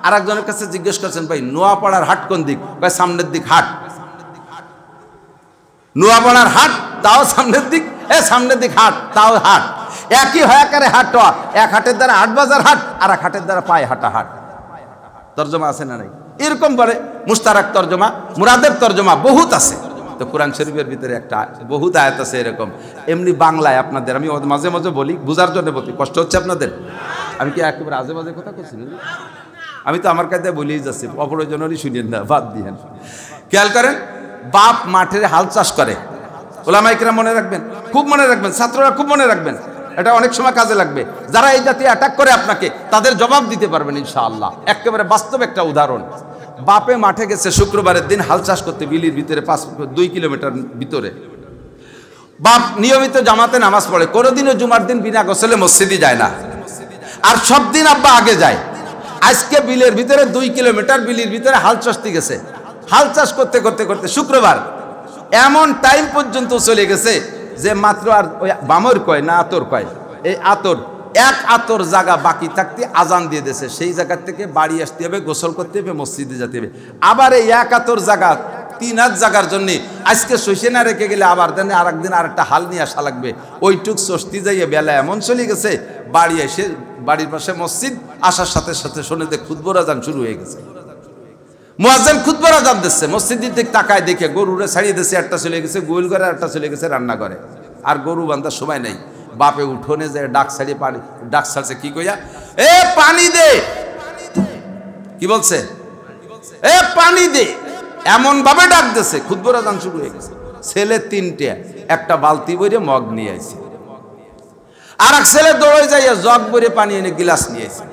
আর একজনের কাছে জিজ্ঞেস করছেন, ভাই নোয়াপাড়ার হাট কোন দিক? ভাই সামনের দিক হাট। নোয়াপাড়ার হাট তাও সামনের দিক, সামনের দিক হাট তাও হাট। একই হয়াকারে হাট, এক হাটের দ্বারা 8 বাজার হাট, আর এক হাটের দ্বারা পায়ে হাঁটা হাট। তর্জমা আছে না নাই? এরকম বলে মুস্তারাক তর্জমা, মুরাদের তর্জমা বহুত আছে। তো কোরআন শরীফের ভিতরে একটা বহুত আয়াত আছে এরকম। এমনি বাংলায় আপনাদের আমি মাঝে মাঝে বলি, বুঝার জন্য বলি, কষ্ট হচ্ছে আপনাদের? আমি কি একেবারে আজে বাজে কথা করছি? আমি তো আমার কাছে বলেই যাচ্ছি, অপ্রয়োজনই শুনিয়েন না, বাদ দিয়েন। খেয়াল করেন, বাপ মাঠের হাল চাষ করে। ওলামায়ে কেরাম মনে রাখবেন, খুব মনে রাখবেন, ছাত্ররা খুব মনে রাখবেন, এটা অনেক সময় কাজে লাগবে। যারা এই জাতীয় অ্যাটাক করে আপনাকে, তাদের জবাব দিতে পারবেন ইনশাআল্লাহ। একেবারে বাস্তব একটা উদাহরণ। বাপে মাঠে গেছে শুক্রবারের দিন হাল চাষ করতে, বিলির ভিতরে 2 কিলোমিটার ভিতরে। বাপ নিয়মিত জামাতে নামাজ পড়ে, কোনোদিনও জুমার দিন বিনা গোসলে মসজিদে যায় না, আর সব দিন আব্বা আগে যায়। আজকে বিলের ভিতরে 2 কিলোমিটার বিলির ভিতরে হাল চাষতে গেছে। হাল চাষ করতে করতে করতে শুক্রবার এমন টাইম পর্যন্ত চলে গেছে যে মাত্র আর ওই বামর কয় না আতর কয়, এই আতর, এক আতর জায়গা বাকি থাকতে আজান দিয়ে দিয়েছে। সেই জায়গা থেকে বাড়ি আসতে হবে, গোসল করতে হবে, মসজিদে যেতে হবে। আবার এই এক আতর জায়গা 3 হাত জায়গার জন্য আজকে সইসে না রেখে গেলে আবার দেন আর একদিন আর একটা হাল নিয়ে আসা লাগবে। ওইটুক সস্তি যাইয়ে বেলা এমন চলে গেছে, বাড়ি এসে বাড়ির পাশে মসজিদ, আসার সাথে সাথে শুনে যে খুতবার আজান শুরু হয়ে গেছে। মুয়াজ্জিন খুতবার আজান দিচ্ছে, মসজিদের দিকে তাকায় দেখে গরুরে ছাড়িয়ে দিচ্ছে, একটা চলে গেছে গোল ঘরে, একটা চলে গেছে রান্না করে, আর গরু বান্ধার সময় নেই। বাপে উঠোনে যায় ডাক ছাড়িয়ে পানি, ডাক ছাড়ছে কি কইয়া, এ পানি দে, কি বলছে, এ পানি দে, এমন ভাবে ডাক দিচ্ছে, খুতবার আজান শুরু হয়ে গেছে। ছেলে 3টে, একটা বালতি বইরে মগ নিয়ে আইছে, আর এক ছেলে দৌড়ে যাইয়া জগ বইরে পানি এনে গিলাস নিয়ে আইছে,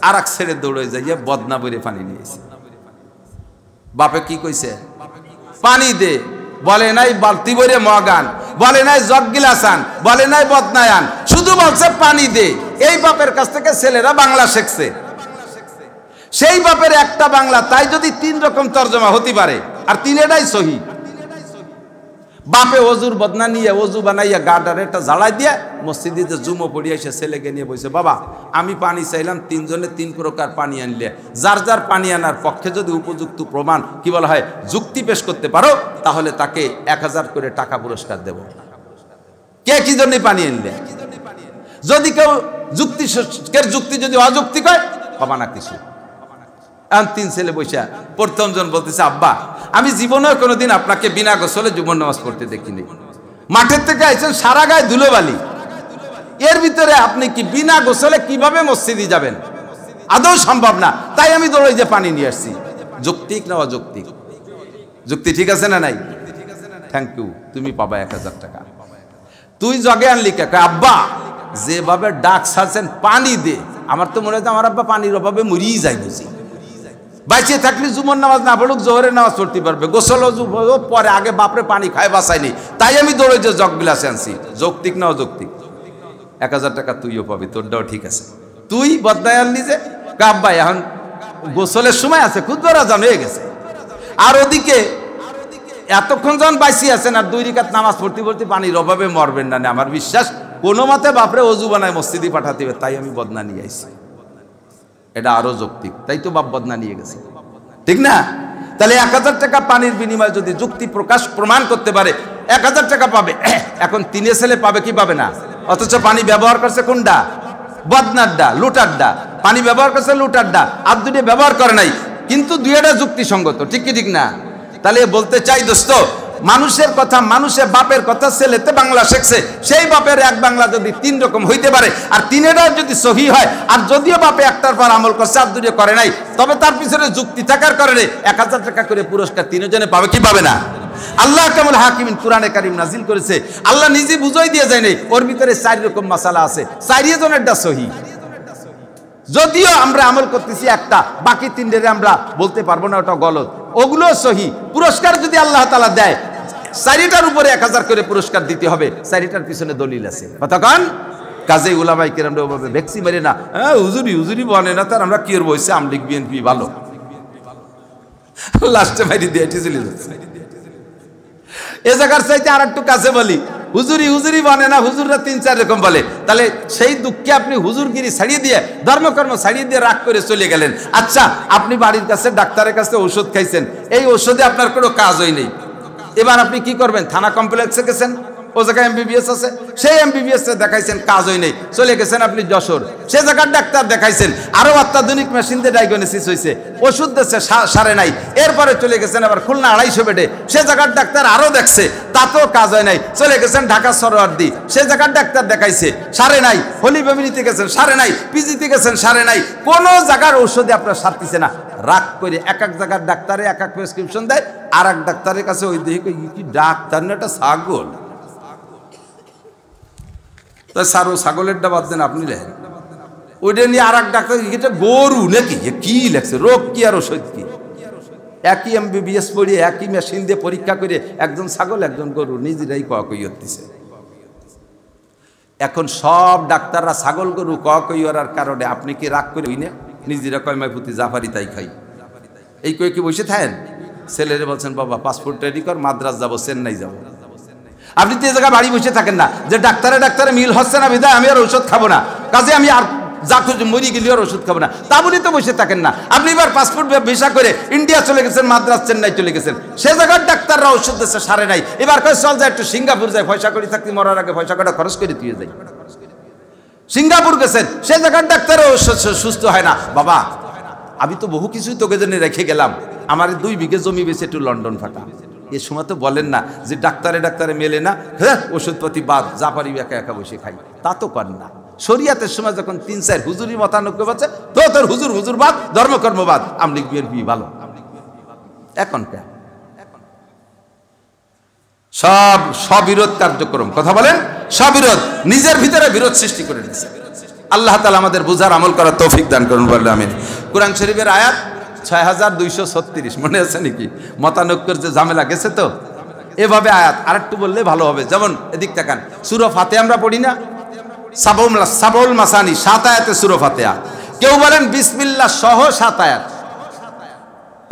আর এক ছেলে দৌড়ে যাইয়া বদনা বইরে পানি নিয়ে আইছে। বাপে কি কইছে, পানি দে, বলে নাই বালতি বইরে মগ আন, বলে নাই জগ গিলাস আন, বলে নাই বদনায় আন, শুধু বলছে পানি দে। এই বাপের কাছ থেকে ছেলেরা বাংলা শিখছে। সেই বাপের একটা বাংলা, তাই যদি 3 রকম তর্জমা হতে পারে, আর 3টাই সহি। বাপে অজুর বদনা নিয়ে অজু বানাইয়া গাডারে একটা জ্বালাই দিয়ে মসজিদে যে জুমো পড়িয়া এসে ছেলেকে নিয়ে বসে, বাবা আমি পানি চাইলাম, 3 জনে 3 প্রকার পানি আনলে, যার যার পানি আনার পক্ষে যদি উপযুক্ত প্রমাণ কি বলা হয় যুক্তি পেশ করতে পারো, তাহলে তাকে 1000 করে টাকা পুরস্কার দেব। কে কি জন্য পানি আনলে? যদি কেউ যুক্তি যদি অযুক্তি কয়, বাবা না কিছু। এখন 3 ছেলে বসে, প্রথম জন বলতেছে, আব্বা আমি জীবনেও কোনোদিন আপনাকে বিনা গোসলে জুমার নামাজ পড়তে দেখিনি। মাঠের থেকে আইছেন, সারা গায়ে ধুলোবালি, এর ভিতরে আপনি কি বিনা গোসলে কিভাবে মসজিদে যাবেন? আদৌ সম্ভব না। তাই আমি দৌড়ে যে পানি নিয়ে আসছি। যৌক্তিক না অযৌক্তিক? যুক্তি ঠিক আছে না নাই? থ্যাংক ইউ, তুমি পাবা 1000 টাকা। তুই জগে আনলি কে? আব্বা যেভাবে ডাক ছাড়ছেন পানি দে, আমার তো মনে হয় আমার আব্বা পানির অভাবে মরিই যায়, বুঝি বাইচে থাকলে জুমার নামাজ না পড়ুক, জোহরের নামাজ পড়তে পারবে, গোসল পরে, আগে বাপরে পানি খায় বাঁচায়নি, তাই আমি দৌড়ে যে জগ গিলাস আনছি। যৌক্তিক না অযৌক্তিক? 1000 টাকা তুইও পাবি, তোরটাও ঠিক আছে। তুই বদনায় আনলি যে কাব্বা এখন গোসলের সময় আছে, খুদ্রা জান হয়ে গেছে। আর ওদিকে এতক্ষণ যখন বাইসি আছেন আর 2 রাকাত নামাজ পড়তে পড়তে পানির অভাবে মরবেন না, আমার বিশ্বাস কোনো মতে বাপরে অজু বানায় মসজিদে পাঠাতে হবে, তাই আমি বদনা নিয়ে আইছি। এটা আরো যৌক্তিক, তাই তো বাপ বদনা নিয়ে গেছে, ঠিক না? তাহলে 1000 টাকা পানির বিনিময়ে যদি যুক্তি প্রমাণ করতে পারে 1000 টাকা পাবে, এখন 3 ছেলে পাবে কি পাবে না? অথচ পানি ব্যবহার করছে কোনটা? বদনারডা, লুটারডা। পানি ব্যবহার করছে লুটারডা, আর 2টা ব্যবহার করে নাই, কিন্তু 2টা যুক্তিসঙ্গত, ঠিক কি ঠিক না? তাহলে বলতে চাই দোস্ত, মানুষের কথা, মানুষের বাপের কথা ছেলেতে বাংলা শিখছে, সেই বাপের এক বাংলা যদি 3 রকম হইতে পারে আর 3টা যদি সহি হয়, আর যদিও বাপে একটার পর আমল করছে আর 2টা করে নাই, তবে তার পিছনে যুক্তি থাকার কারণে 1000 টাকা করে পুরস্কার 3 জনে পাবে কি পাবে না? আল্লাহ কামুল হাকিমিন কুরআনে কারীম নাজিল করেছে, আল্লাহ নিজে বুঝাই দিয়ে যায় নাই, ওর ভিতরে 4 রকম মাসালা আছে, 4 জনেরটা সহি। যদিও আমরা আমল করতেছি একটা, বাকি 3টা আমরা বলতে পারবো না ওটা গলত, ওগুলো সহি। পুরস্কার যদি আল্লাহ তাআলা দেয় 4টার উপরে 1000 করে পুরস্কার দিতে হবে, 4টার পিছনে দলিল আছে। কতক্ষণ কাজে উলামায়ে কেরামরা ওভাবে ভেক্সি মারে না, হুজুরি হুজুরি বনে না, তার আমরা কি করব, হইছে আমলিগ বিএনপি ভালো, লাস্টে মারি দিয়ে চলে যাচ্ছে। এ জায়গার চাইতে আর একটু কাছে বলি, হুজুরি হুজুরি বনে না, হুজুররা 3-4 রকম বলে, তাহলে সেই দুঃখে আপনি হুজুরগিরি ছাড়িয়ে দিয়ে, ধর্মকর্ম ছাড়িয়ে দিয়ে রাগ করে চলে গেলেন। আচ্ছা, আপনি বাড়ির কাছে ডাক্তারের কাছে ওষুধ খাইছেন, এই ওষুধে আপনার কোনো কাজ হয় নাই, এবার আপনি কি করবেন? থানা কমপ্লেক্সে গেছেন, ও জায়গায় এমবিবিএস আছে, সেই এমবিবিএস দেখাইছেন, কাজ হয় নাই, চলে গেছেন আপনি যশোর, সে জায়গার ডাক্তার দেখাইছেন, আরো অত্যাধুনিক মেশিন দিয়ে ডায়াগনোসিস হয়েছে, ওষুধ দিচ্ছে, সারে নাই, এরপরে চলে গেছেন আবার খুলনা 250 বেডে, সে জায়গার ডাক্তার আরো দেখছে, তাতেও কাজ হয় নাই, চলে গেছেন ঢাকা সরোয়ার্দী, সে জায়গার ডাক্তার দেখাইছে, সারে নাই, হলি বেমিনিতে গেছেন, সারে নাই, পিজিতে গেছেন, সারে নাই, কোন জায়গার ঔষধে আপনার সারতেছে না। রাগ করে এক জায়গার ডাক্তারে এক প্রেসক্রিপশন দেয়, আর এক ডাক্তারের কাছে ওই দেখে কি ডাক্তার না, এটা ছাগল, ছাগলেরটা বাদ দেন, আপনি লেখেন ওইটা নিয়ে আর এক ডাক্তার, এটা গরু নাকি, কি লেখছে, রোগ কি আর ওষুধ কি, একই এমবিবিএস পড়িয়ে একই মেশিন দিয়ে পরীক্ষা করে একজন ছাগল একজন গরু, নিজেরাই কই হচ্ছে। এখন সব ডাক্তাররা ছাগল গরু কইয়ার কারণে আপনি কি রাগ করে হই না? নিজেরা কয় মাইপুতি জাফারি তাই খাই, এই কয়ে কি বসে থাকেন? ছেলেরে বলছেন বাবা পাসপোর্ট রেডি কর, মাদ্রাস যাবো, চেন্নাই যাবো। আপনি তো এই জায়গায় বাড়ি বসে থাকেন না যে ডাক্তারে মিল হচ্ছে না বিধায় আমি আর ওষুধ খাবো না, কাজে আমি আর যা খুঁজে মরি গেলে আর ওষুধ খাবো না, তা বলি তো বসে থাকেন না। আপনি এবার পাসপোর্ট ভিসা করে ইন্ডিয়া চলে গেছেন, মাদ্রাস চেন্নাই চলে গেছেন, সে জায়গার ডাক্তাররা ওষুধ দিচ্ছে, সারে নাই, এবার কয় চল যায় একটু সিঙ্গাপুর যায়, পয়সা করে থাকতে মরার আগে পয়সা কটা খরচ করে দিয়ে যাই। সিঙ্গাপুর গেছেন, সে জায়গার ডাক্তারও সুস্থ হয় না। বাবা আমি তো বহু কিছুই তোকে জন্য রেখে গেলাম, আমার 2 বিঘে জমি বেশি একটু লন্ডন ফাটা, এ সময় তো বলেন না যে ডাক্তারে মেলে না, হ্যাঁ ওষুধপাতি বাদ, যা পারি একা একা বসে খাই, তা তো কর না। শরিয়াতের সময় যখন 3-4 হুজুরি মতানৈক্য আছে, তো তোর হুজুর বাদ, ধর্মকর্ম বাদ, আমলিগ বিএনপি ভালো। এখন কেন সব স্ববিরোধ কার্যক্রম, কথা বলেন স্ববিরোধ, নিজের ভিতরে বিরোধ সৃষ্টি করে নিয়েছে। আল্লাহ তাআলা আমাদের বুঝার আমল করার তৌফিক দান করুন, বললে আমিন। কোরআন শরীফের আয়াত 6236, মনে আছে নাকি? মতানৈক্যের যে ঝামেলা গেছে, তো এভাবে আয়াত আরেকটু বললে ভালো হবে। যেমন এদিক তাকান, সূরা ফাতিহা আমরা পড়ি না, সাবউল মাসানি 7 আয়াতে সূরা ফাতিহা, কেউ বলেন বিসমিল্লাহ সহ 7 আয়াত,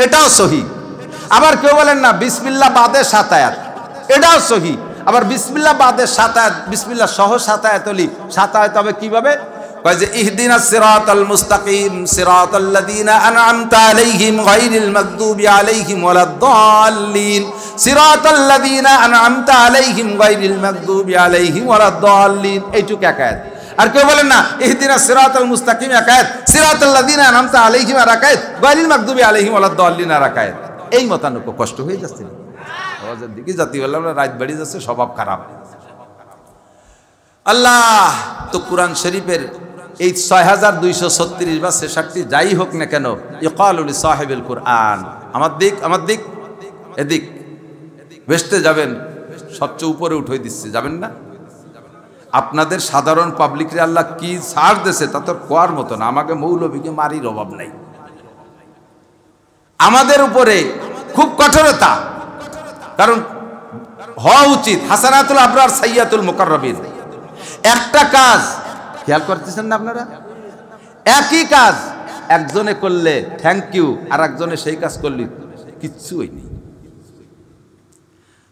এটাও সহি। আবার কেউ বলেন না বিসমিল্লাহ বাদে 7 আয়াত, এটাও সহি। আবার বিসমিল্লাহ বাদে 7 আয়াত, বিসমিল্লাহ সহ 7 আয়াত হলি 7 আয়াত হবে কিভাবে? কয় যে ইহদিনাস সিরাতাল মুস্তাকিম সিরাতাল্লাযীনা আন'আমতা আলাইহিম গায়রিল মাগদুবি আলাইহিম ওয়ালাদ-দাল্লিন, সিরাতাল্লাযীনা আন'আমতা আলাইহিম গায়রিল মাগদুবি আলাইহিম ওয়ালাদ-দাল্লিন, এইটুকু এক আয়াত। আর কেউ বলেন না ইহদিনাস সিরাতাল মুস্তাকিম এক আয়াত, সিরাতাল্লাযীনা আন'আমতা আলাইহিম আর এক আয়াত, গায়রিল মাগদুবি আলাইহিম ওয়ালাদ-দাল্লিন আর এক আয়াত। এই মতানৈক্য কষ্ট হয়ে যাচ্ছে, আওয়াজের দিকে জাতি বললাম না, রাত বাড়ি যাচ্ছে, স্বভাব খারাপ। আল্লাহ তো কোরআন শরীফের এই 6236 বা 66 যাই হোক না কেন, ইকালু লি সাহিবিল কুরআন, আমার দিক এদিক বেসতে যাবেন, সবচেয়ে উপরে উঠে দিচ্ছে, যাবেন না? আপনাদের সাধারণ পাবলিকরে আল্লাহ কি ছাড় দিয়েছে তা তো কোয়ার মতো না। আমাকে মৌলবীকে মারির অভাব নাই, আমাদের উপরে খুব কঠোরতা, কারণ হওয়া উচিত হাসানাতুল আবরার সাইয়াতুল মুকাররাবিন। একটা কাজ খেয়াল করতেছেন না আপনারা, একই কাজ একজনে করলে থ্যাংক ইউ, আর একজনে সেই কাজ করলে কিচ্ছু হয়নি।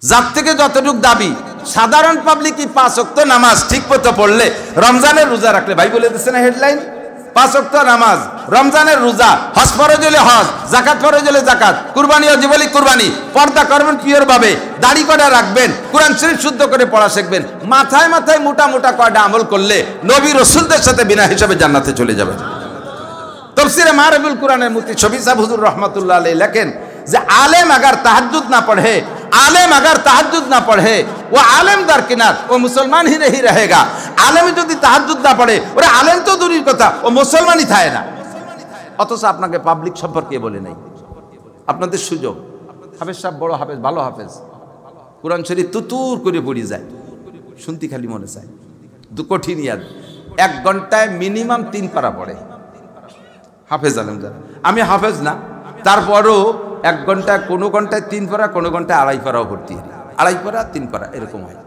যার থেকে যতটুক দাবি, সাধারণ পাবলিকই 5 ওয়াক্ত নামাজ ঠিক মতো পড়লে, রমজানের রোজা রাখলে, ভাই বলে দিচ্ছে না হেডলাইন, 5 ওয়াক্ত নামাজ, রমজানের রোজা, হজ ফরজ হলে হজ, যাকাত ফরজ হলে যাকাত, কুরবানি ওয়াজিব হলে কুরবানি, পর্দা করবেন পিওর ভাবে, দাড়ি করা রাখবেন, কোরআন শরীফ শুদ্ধ করে পড়া শিখবেন, মাথায় মাথায় মোটা মোটা কয়টা আমল করলে নবী রাসূলদের সাথে বিনা হিসাবে জান্নাতে চলে যাবেন। তাফসীরে মারিফুল কোরআনের মুফতি শফি সাহেব হুজুর রাহমাতুল্লাহ আলাইহি লেখেন যে आलेम अगर तहज्जुद ना पढ़े, आलेम अगर तहज्जुद ना पढ़े, वो आलेम दरकिनार, वो मुसलमान ही नहीं रहेगा। आलेम যদি তাহাজ্জুদ না পড়ে, ওরে আলেম তো দূরের কথা, ও মুসলমানই থাকে না। অথচ আপনাকে পাবলিক সম্পর্কে বলে নাই। আপনাদের সুযোগ, হাফেজ সাহেব বড় হাফেজ, ভালো হাফেজ, কোরআন শরীফ তুতুর করে পড়ে যায়, শুনতে খালি মনে চায়, কঠিন ইয়াদ, 1 ঘন্টায় মিনিমাম 3 পারা পড়ে হাফেজ আলেম যারা। আমি হাফেজ না, তারপরও 1 ঘন্টায়, কোনো ঘন্টায় 3 পারা, কোনো ঘন্টায় 2.5 পারাও ভর্তি হয়, 2.5 পারা 3 পারা এরকম হয়।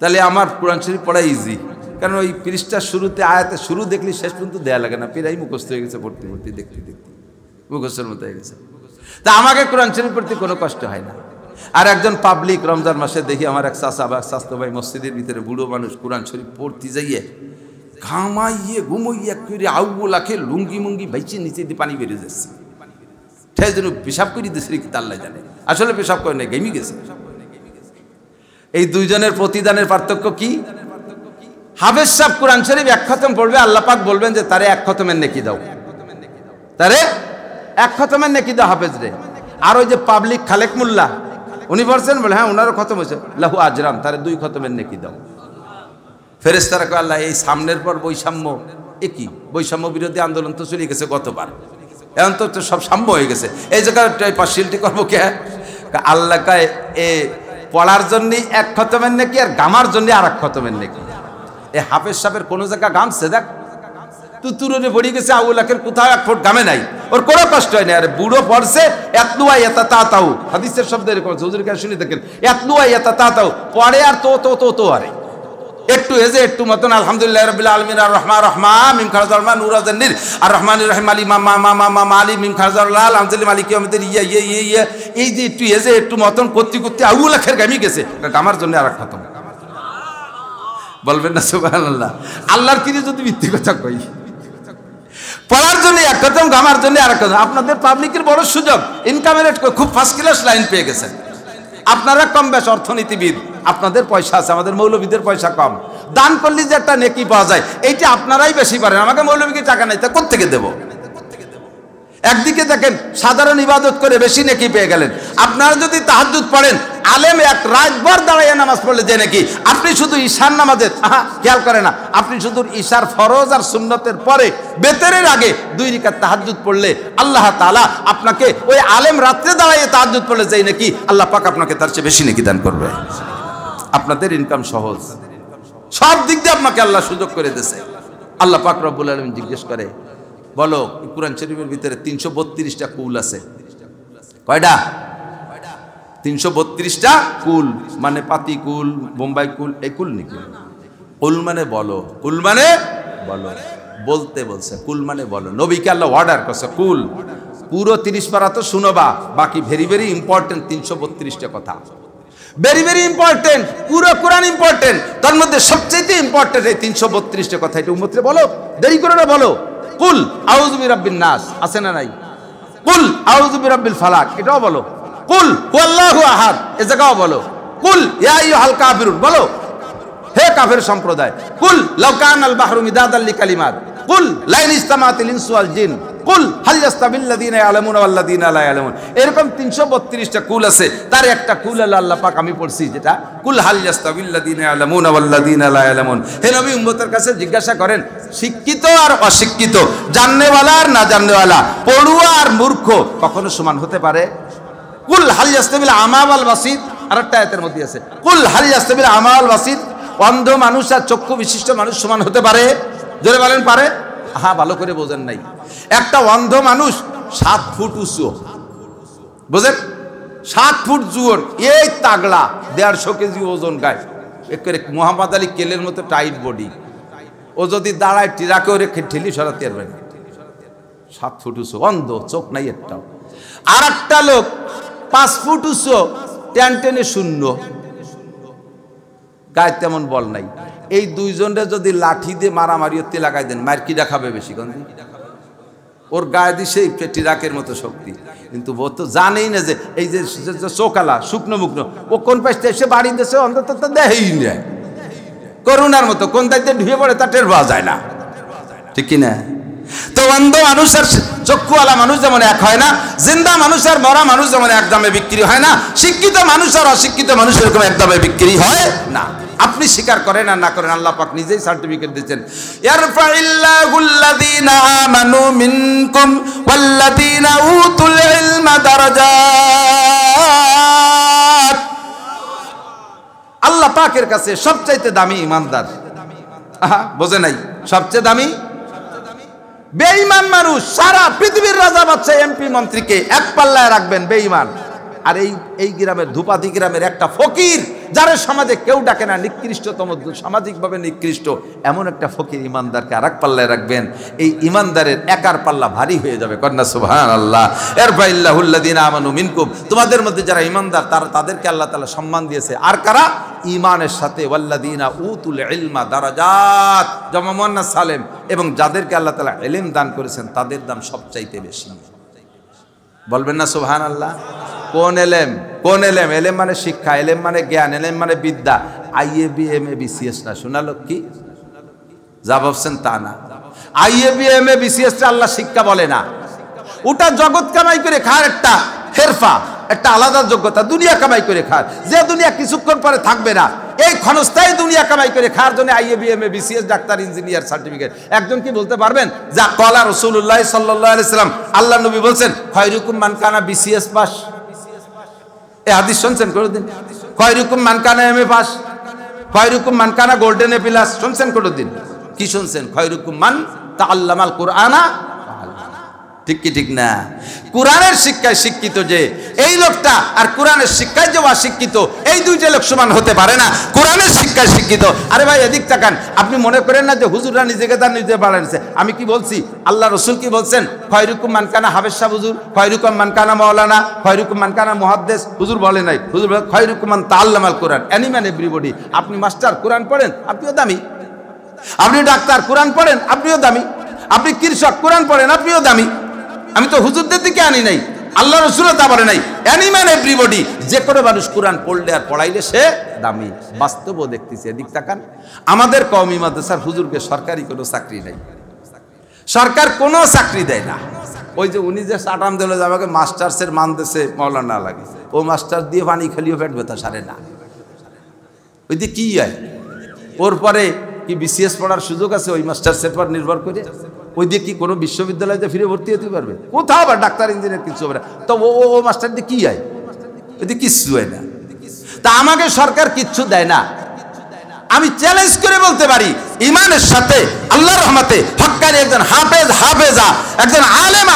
তাহলে আমার কোরআন শরীফ পড়া ইজি, কারণ ওই পৃষ্ঠার শুরুতে আয়াতে শুরু দেখলে শেষ পর্যন্ত দেয়া লাগে না, প্রায় মুখস্থ হয়ে গেছে, ভর্তি ভর্তি দেখতে দেখতে মুখস্থের মতো হয়ে গেছে। তা আমাকে কোরআন শরীফ পড়তে কোনো কষ্ট হয় না। আর একজন পাবলিক রমজান মাসে দেখি আমার এক চাচা বা স্বাস্থ্য ভাই মসজিদের ভিতরে বুড়ো মানুষ কোরআন শরীফ পড়তে যাইয়ে ঘামাইয়ে ঘুমাইয়ে করে আউলাখে লুঙ্গি মুঙ্গি ভাইচে নিচে দিয়ে পানি বেরিয়ে যাচ্ছে, সেই জন্য পেশাব করে দিয়েছে কি তাল্লাই জানে, আসলে পেশাব করে নাই, ঘেমে গেছে। এই দুইজনের প্রতিদানের পার্থক্য কি? হাফেজ সাহেব কোরআন শরীফ 1 খতম পড়বে, আল্লাহ পাক বলবেন যে তারে 1 খতমের নেকি দাও, তারে 1 খতমের নেকি দাও হাফেজ রে। আর ওই যে পাবলিক খালেক মোল্লা, উনি বলছেন বলে হ্যাঁ ওনারও খতম হয়েছে, লাহু আজরাম, তারে 2 খতমের নেকি দাও। ফেরেশতারা কয় আল্লাহ এই সামনের পর বৈষম্য, এ কি বৈষম্য বিরোধী আন্দোলন তো চলে গেছে গতবার, এখন তো সব সাম্য হয়ে গেছে, এই জায়গায় পার্সিয়ালিটি করবো কে? আল্লাহ কয় এ পড়ার জন্য 1 খতমের নেকি আর গামার জন্য আর 1 খতমের নেকি। এ হাফেজ সাহেবের কোন জায়গা গামছে দেখ, তুতুরে পড়ে গেছে, আউলাখের কোথাও 1 ফুট গামে নাই, ওর কোনো কষ্ট হয় না। আর বুড়ো পড়ছে এতনুয়া এতা তাতাও, হাদিসের শব্দ এরকম হুজুর কাছে শুনি দেখেন, এতনুয়া এতা তাতাও পড়ে আর তো তো তো তো আরে একটু এজে একটু মতন আলহামদুলিল্লাহ রাব্বিল আলামিন আর রহমান রহমান মিম খারজাল মান নুরাজান্নির আর রহমানির রহিম আলী মা মা মা মা মালি মিম খারজাল লাল আমজালি মালিক ইয়াউমিদ্দিন ইয়া এই যে একটু এজে একটু মতন করতে করতে আউলাখের গামি গেছে, গামার জন্য আর 1 খতম। বলবেন না সুবহানাল্লাহ? আল্লাহর কিনে যদি মিথ্যে কথা কই, পড়ার জন্য 1 খতম, গামার জন্য আর 1 খতম। আপনাদের পাবলিকের বড় সুযোগ, ইনকামের রেট খুব ফার্স্ট ক্লাস লাইন পেয়ে গেছেন। আপনারা কম বেশ অর্থনীতিবিদ, আপনাদের পয়সা আছে, আমাদের মৌলবীদের পয়সা কম, দান করলে যে একটা নেকি পাওয়া যায় এইটা আপনারাই বেশি পারেন, আমাকে মৌলবীকে টাকা নাই, তা কোত্থেকে দেব? একদিকে দেখেন সাধারণ ইবাদত করে বেশি নেকি পেয়ে গেলেন। আপনারা যদি তাহাজ্জুদ পড়েন, আলেম 1 রাতভর দাঁড়াইয়া নামাজ পড়লে যে নাকি, আপনি শুধু ঈশার নামাজের খেয়াল করে না, আপনি শুধু ঈশার ফরজ আর সুন্নতের পরে বেতেরের আগে 2 রাকাত তাহাজ্জুদ পড়লে আল্লাহ তাআলা আপনাকে ওই আলেম রাত্রে দাঁড়াইয়া তাহাজ্জুদ পড়লে যেই নাকি, আল্লাহ পাক আপনাকে তার চেয়ে বেশি নেকি দান করবে। আপনাদের ইনকাম সহজ, সব দিক দিয়ে আপনাকে আল্লাহ সুযোগ করে দিয়েছে। আল্লাহ পাক রব্বুল আলামিন জিজ্ঞেস করে, বলো কোরআন শরীফের ভিতরে 332টা কুল আছে, কয়টা? 332টা কুল, মানে পাতি কুল, বোম্বাই কুল, এই কুল নাকি? কুল মানে বলো, কুল মানে বলো, বলতে বলছে, কুল মানে বলো। নবীকে আল্লাহ অর্ডার করছে কুল, পুরো 30 পারা তো শুনোবা, বাকি ভেরি ভেরি ইম্পর্টেন্ট 332টা কথা, ভেরি ভেরি ইম্পর্টেন্ট, পুরো কোরআন ইম্পর্টেন্ট, তার মধ্যে সবচেয়ে ইম্পর্টেন্ট এই 332টা কথা, এটা উম্মতরে বলো, দেরি করে না বলো। কুল আউযু বিরাব্বিন নাস আছে না নাই? কুল আউযু বিরাব্বিল ফালাক এটাও বলো। কুল হুয়াল্লাহু আহাদ এ জায়গাও বলো। কুল ইয়া আইয়ুহাল কাফিরুন বলো, হে কাফের সম্প্রদায়। কুল লাউ কানাল বাহরু মিদাদাল লিকালিমাত কুল লাইন ইসতামাতিল ইনসু ওয়াল জিন কুল হাল ইয়াস্তাবিল্লাযিনা ইয়ালামুনা ওয়াল্লাযিনা লা ইয়ালামুন। এরকম 332টা কুল আছে, তার একটা কুল আল্লাহ পাক আমি পড়ছি, যেটা কুল হাল ইয়াস্তাবিল্লাযিনা ইয়ালামুনা ওয়াল্লাযিনা লা ইয়ালামুন। হে নবী উম্মতের কাছে জিজ্ঞাসা করেন, শিক্ষিত আর অশিক্ষিত, জাননেওয়ালা আর না জাননেওয়ালা, পড়ুয়া আর মূর্খ কখনো সমান হতে পারে? কুল হাল ইয়াস্তাবিল আমা ওয়াল বাসীর, আরেকটা আয়াতের মধ্যে আছে কুল হাল ইয়াস্তাবিল আমা ওয়াল বাসীর, অন্ধ মানুষ আর চক্ষু বিশিষ্ট মানুষ সমান হতে পারে? জোরে বলেন পারে? হ্যাঁ, ভালো করে বোঝেন নাই। একটা অন্ধ মানুষ 7 ফুট উঁচু, বোঝেন, 7 ফুট জুয়ন, এই তাগড়া, 150 কেজি ওজন গায়, একেবারে মোহাম্মদ আলী কেলের মতো টাইট বডি, ও যদি দাঁড়ায় ট্রাকে ওরে ঠেলি সরাতে পারবে না, 7 ফুট উঁচু, অন্ধ, চোখ নাই একটাও। আর একটা লোক 5 ফুট উঁচু, টেনে শূন্য, গায়ে তেমন বল নাই। এই দুইজনে যদি লাঠি দিয়ে মারামারি হতে লাগাই দেন, মার কি দেখাবে বেশি? ওর গায়ে দিছে ট্রাকের মতো শক্তি, কিন্তু ও তো জানেই না যে এই যে চোকালা শুকনো মুকনো, ও কোন পাশে এসে বাড়ি দিয়েছে অন্তত তো দেহেই নেয়। করুণার মতো কোন দায়িত্বে ঢুয়ে পড়ে তা টের পাওয়া যায় না, ঠিক কিনা? তো অন্ধ মানুষ আর চক্ষুওয়ালা মানুষ যেমন এক হয় না, জিন্দা মানুষ আর মরা মানুষ যেমন এক দামে বিক্রি হয় না, শিক্ষিত মানুষ আর অশিক্ষিত মানুষ এরকম এক দামে বিক্রি হয় না। আপনি স্বীকার করেন আর না করেন, আল্লাহ পাক নিজেই সার্টিফিকেট দিয়েছেন, ইয়ারফাইল্লাহুল্লাযীনা আমানু মিনকুম ওয়াল্লাযীনা উতুল ইলমা দারাজাত। আল্লাহ পাকের কাছে সবচাইতে দামি ইমানদার। বোঝে নাই? সবচেয়ে দামি বেঈমান মানুষ। সারা পৃথিবীর রাজা বাদশা এমপি মন্ত্রীকে এক পাল্লায় রাখবেন বেঈমান, আর এই গ্রামের ধুপাতি গ্রামের একটা ফকির যারা সমাজে কেউ ডাকে না, নিকৃষ্টতম, সামাজিকভাবে নিকৃষ্ট, এমন একটা ফকির ইমানদারকে আর এক পাল্লায় রাখবেন। এই ইমানদারের একার পাল্লা ভারী হয়ে যাবে। কন্যা সুবহানাল্লাহ। ইরফাইল্লাহুল্লাযীনা আমানু মিনকুম, তোমাদের মধ্যে যারা ইমানদার তাদেরকে আল্লাহ তাআলা সম্মান দিয়েছে। আর কারা? ইমানের সাথে ওয়াল্লাযীনা উতুল ইলমা দারাজাত, জামা মুয়ান্নাস সালেম, এবং যাদেরকে আল্লাহ তাআলা ইলম দান করেছেন তাদের দাম সবচাইতে বেশি। বলবেন না সুবহানাল্লাহ? কোন এলেম? কোন এলেম? এলেম মানে শিক্ষা, এলেম মানে জ্ঞান, এলেম মানে বিদ্যা। IAB MA BCS না, শোনালো কি? যা ভাবছেন তা না। IAB MA BCS টা আল্লাহ শিক্ষা বলে না, ওটা জগৎ কামাই করে খাওয়ার একটা হেরফা, একটা আলাদা যোগ্যতা, দুনিয়া কামাই করে খায়, যে দুনিয়া কিছুক্ষণ পরে থাকবে না, এই ক্ষণস্থায়ী দুনিয়া কামাই করে খাওয়ার জন্য IAB MA BCS doctor engineer certificate. একজন কি বলতে পারবেন যা কলা রাসূলুল্লাহ সাল্লাল্লাহু আলাইহি সাল্লাম, আল্লাহ নবী বলছেন খায়রুকুম মান কানা BCS পাস। এই হাদিস শুনছেন কোনদিন? খায়রুকুম মান কানা MA পাস, খায়রুকুম মান কানা গোল্ডেন A প্লাস, শুনছেন কোনদিন? কি শুনছেন? খায়রুকুম মান তাআল্লামাল কুরআনা। ঠিক কি ঠিক না? কোরআনের শিক্ষায় শিক্ষিত যে এই লোকটা আর কোরআনের শিক্ষায় যে অশিক্ষিত, এই দুইটা লোক সমান হতে পারে না। কোরআনের শিক্ষায় শিক্ষিত। আরে ভাই এদিক তাকান, আপনি মনে করেন না যে হুজুররা নিজেকে তার নিজে বাড়াইছে। আমি কি বলছি? আল্লাহ রসুল কি বলছেন? খায়রুকুম মান কানা হাফেজ সাহেব হুজুর, খায়রুকুম মান কানা মাওলানা, খায়রুকুম মান কানা মুহাদ্দিস। হুজুর বলে নাই, হুজুর বলে খায়রুকুম মান তাআল্লামাল কোরআন। Any man everybody. আপনি মাস্টার, কোরআন পড়েন, আপনিও দামি। আপনি ডাক্তার, কোরআন পড়েন, আপনিও দামি। আপনি কৃষক, কোরআন পড়েন, আপনিও দামি। আমি তো হুজুরদের দিকে আনি নাই, আল্লাহ রসুলও তা বলে নাই। এনিম্যান এভরিবডি, যে কোনো মানুষ কোরআন পড়লে আর পড়াইলে সে দামি। বাস্তবও দেখতেছি। এদিক তাকান, আমাদের কওমি মাদ্রাসার হুজুরকে সরকারি কোনো চাকরি নাই, সরকার কোনো চাকরি দেয় না। ওই যে উনি যে সাটাম দিল যে আমাকে মাস্টার্সের মান দেশে মৌলানা লাগে, ও মাস্টার দিয়ে পানি খেলিও পেট ব্যথা সারে না। ওই দিয়ে কি হয়? ওর পরে কি BCS পড়ার সুযোগ আছে ওই মাস্টার্সের পর নির্ভর করে? ওই দিয়ে কি কোনো বিশ্ববিদ্যালয়ে ফিরে ভর্তি হতে পারবে? কোথাও আবার ডাক্তার ইঞ্জিনিয়ার কিছু হবে না। তো ও মাস্টার দিয়ে কি হয়? ওই দিয়ে কিচ্ছু হয় না। তা আমাকে সরকার কিচ্ছু দেয় না। আমি চ্যালেঞ্জ করে বলতে পারি, ইমানের সাথে আল্লাহর রহমতে হক্কানি একজন হাফেজা, একজন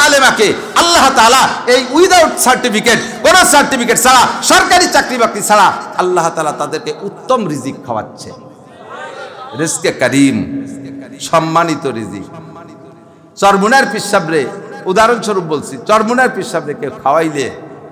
আলেমাকে আল্লাহ তাআলা এই উইদাউট সার্টিফিকেট, কোন সার্টিফিকেট ছাড়া, সরকারি চাকরি বাকরি ছাড়া আল্লাহ তাআলা তাদেরকে উত্তম রিজিক খাওয়াচ্ছে। রিজকে কারীম, সম্মানিত রিজিক। চরমুনার পিসাবরে উদাহরণস্বরূপ বলছি, চরমুনার পিসাবরে কেউ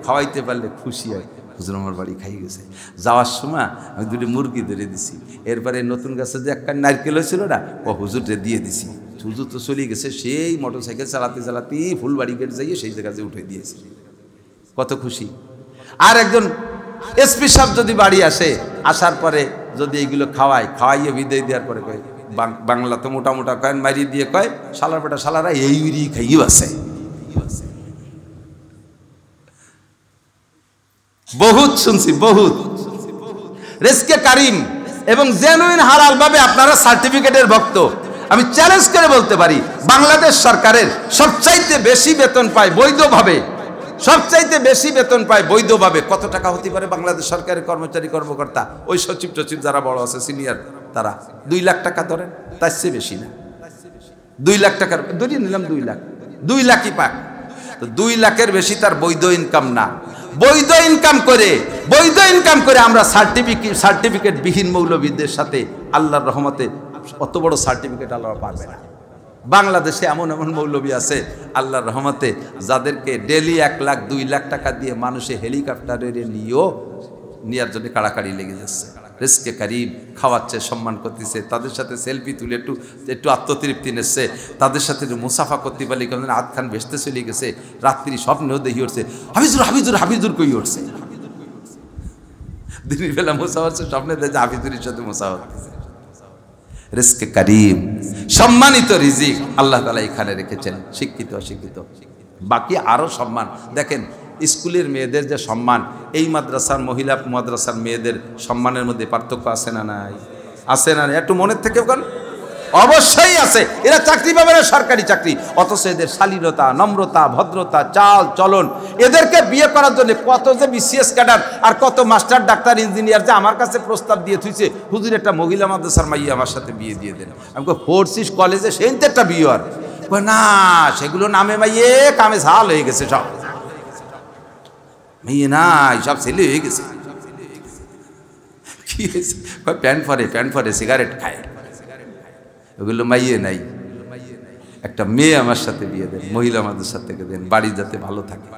খাওয়াইতে পারলে খুশি হয়। হুজুর আমার বাড়ি খাই গেছে, যাওয়ার সময় আমি দুটি মুরগি ধরে দিছি, এরপরে নতুন গাছে যে একটা নারকেল হয়েছিল না, ও হুজুরকে দিয়ে দিছি। হুজুর তো চলে গেছে, সেই মোটরসাইকেল চালাতেই ফুলবাড়ি গেট যাইয়ে সেই জায়গাতে উঠে দিয়েছে। কত খুশি। আর একজন SP সাহেব যদি বাড়ি আসে, আসার পরে যদি এইগুলো খাওয়াইয়ে বিদায় দেওয়ার পরে কয়, বাংলা তো মোটা কয়েন মারিয়ে দিয়ে কয়, শালার বেটা শালারা এই উড়ি খাইয়ে আছে। বহুত শুনছি, বহুত। রিজকে কারীম এবং জেনুইন হালাল ভাবে আপনারা সার্টিফিকেটের ভক্ত। আমি চ্যালেঞ্জ করে বলতে পারি, বাংলাদেশ সরকারের সবচাইতে বেশি বেতন পায় বৈধভাবে, সবচাইতে বেশি বেতন পায় বৈধভাবে। কত টাকা হতে পারে বাংলাদেশ সরকারের কর্মচারী কর্মকর্তা? ওই সচিব টচিব যারা বড় আছে সিনিয়র, তারা 2 লাখ টাকা ধরেন, তার চেয়ে বেশি না। 2 লাখ টাকার ধরিয়ে নিলাম, 2 লাখই পাক। তো 2 লাখের বেশি তার বৈধ ইনকাম না। বৈধ ইনকাম করে আমরা সার্টিফিকেট বিহীন মৌলবীদের সাথে আল্লাহর রহমতে অত বড় সার্টিফিকেট আল্লাহ পারবে না। বাংলাদেশে এমন এমন মৌলবী আছে আল্লাহর রহমতে, যাদেরকে ডেলি 1 লাখ 2 লাখ টাকা দিয়ে মানুষে হেলিকপ্টারে নিয়েও নেওয়ার জন্য কাড়াকাড়ি লেগে যাচ্ছে। রিজকে কারিম খাওয়াচ্ছে, সম্মান করতেছে, তাদের সাথে সেলফি তুলে একটু আত্মতৃপ্তি নিচ্ছে, তাদের সাথে মুসাফা করতে পারলে কেমন হাত খান ভেসতে চলে গেছে, রাত্রি স্বপ্নেও দেখি উঠছে হাফিজুর হাফিজুর হাফিজুর কই উঠছে, দিনের বেলা মুসাফা হচ্ছে, স্বপ্নে দেখছে হাফিজুরের সাথে মুসাফা হচ্ছে। রিজকে কারিম, সম্মানিত রিজিক আল্লাহ তাআলা এখানে রেখেছেন, শিক্ষিত অশিক্ষিত। বাকি আরও সম্মান দেখেন, স্কুলের মেয়েদের যে সম্মান, এই মাদ্রাসার মহিলা মাদ্রাসার মেয়েদের সম্মানের মধ্যে পার্থক্য আছে না নাই? আছে না? একটু মনের থেকে বল। অবশ্যই আছে। এরা চাকরি পাবে না, সরকারি চাকরি, অথচ এদের শালীনতা, নম্রতা, ভদ্রতা, চাল চলন, এদেরকে বিয়ে করার জন্য কত যে বিসিএস ক্যাডার আর কত মাস্টার ডাক্তার ইঞ্জিনিয়ার যে আমার কাছে প্রস্তাব দিয়ে থুইছে, হুজুর একটা মহিলা মাদ্রাসার মাইয়া আমার সাথে বিয়ে দিয়ে দেন। আমি ফোর্সিস কলেজে সেই একটা বিয়ে আর না, সেগুলো নামে মাইয়ে কামে ঝাল হয়ে গেছে, সব মেয়ে নাই, সব ছেলে হয়ে গেছে। কি হয়েছে? প্যান্ট পরে সিগারেট খায়, ওগুলো মাইয়ে নাই। একটা মেয়ে আমার সাথে বিয়ে দেন, মহিলা মাদ্রাসা থেকে দেন, বাড়ি যাতে ভালো থাকে।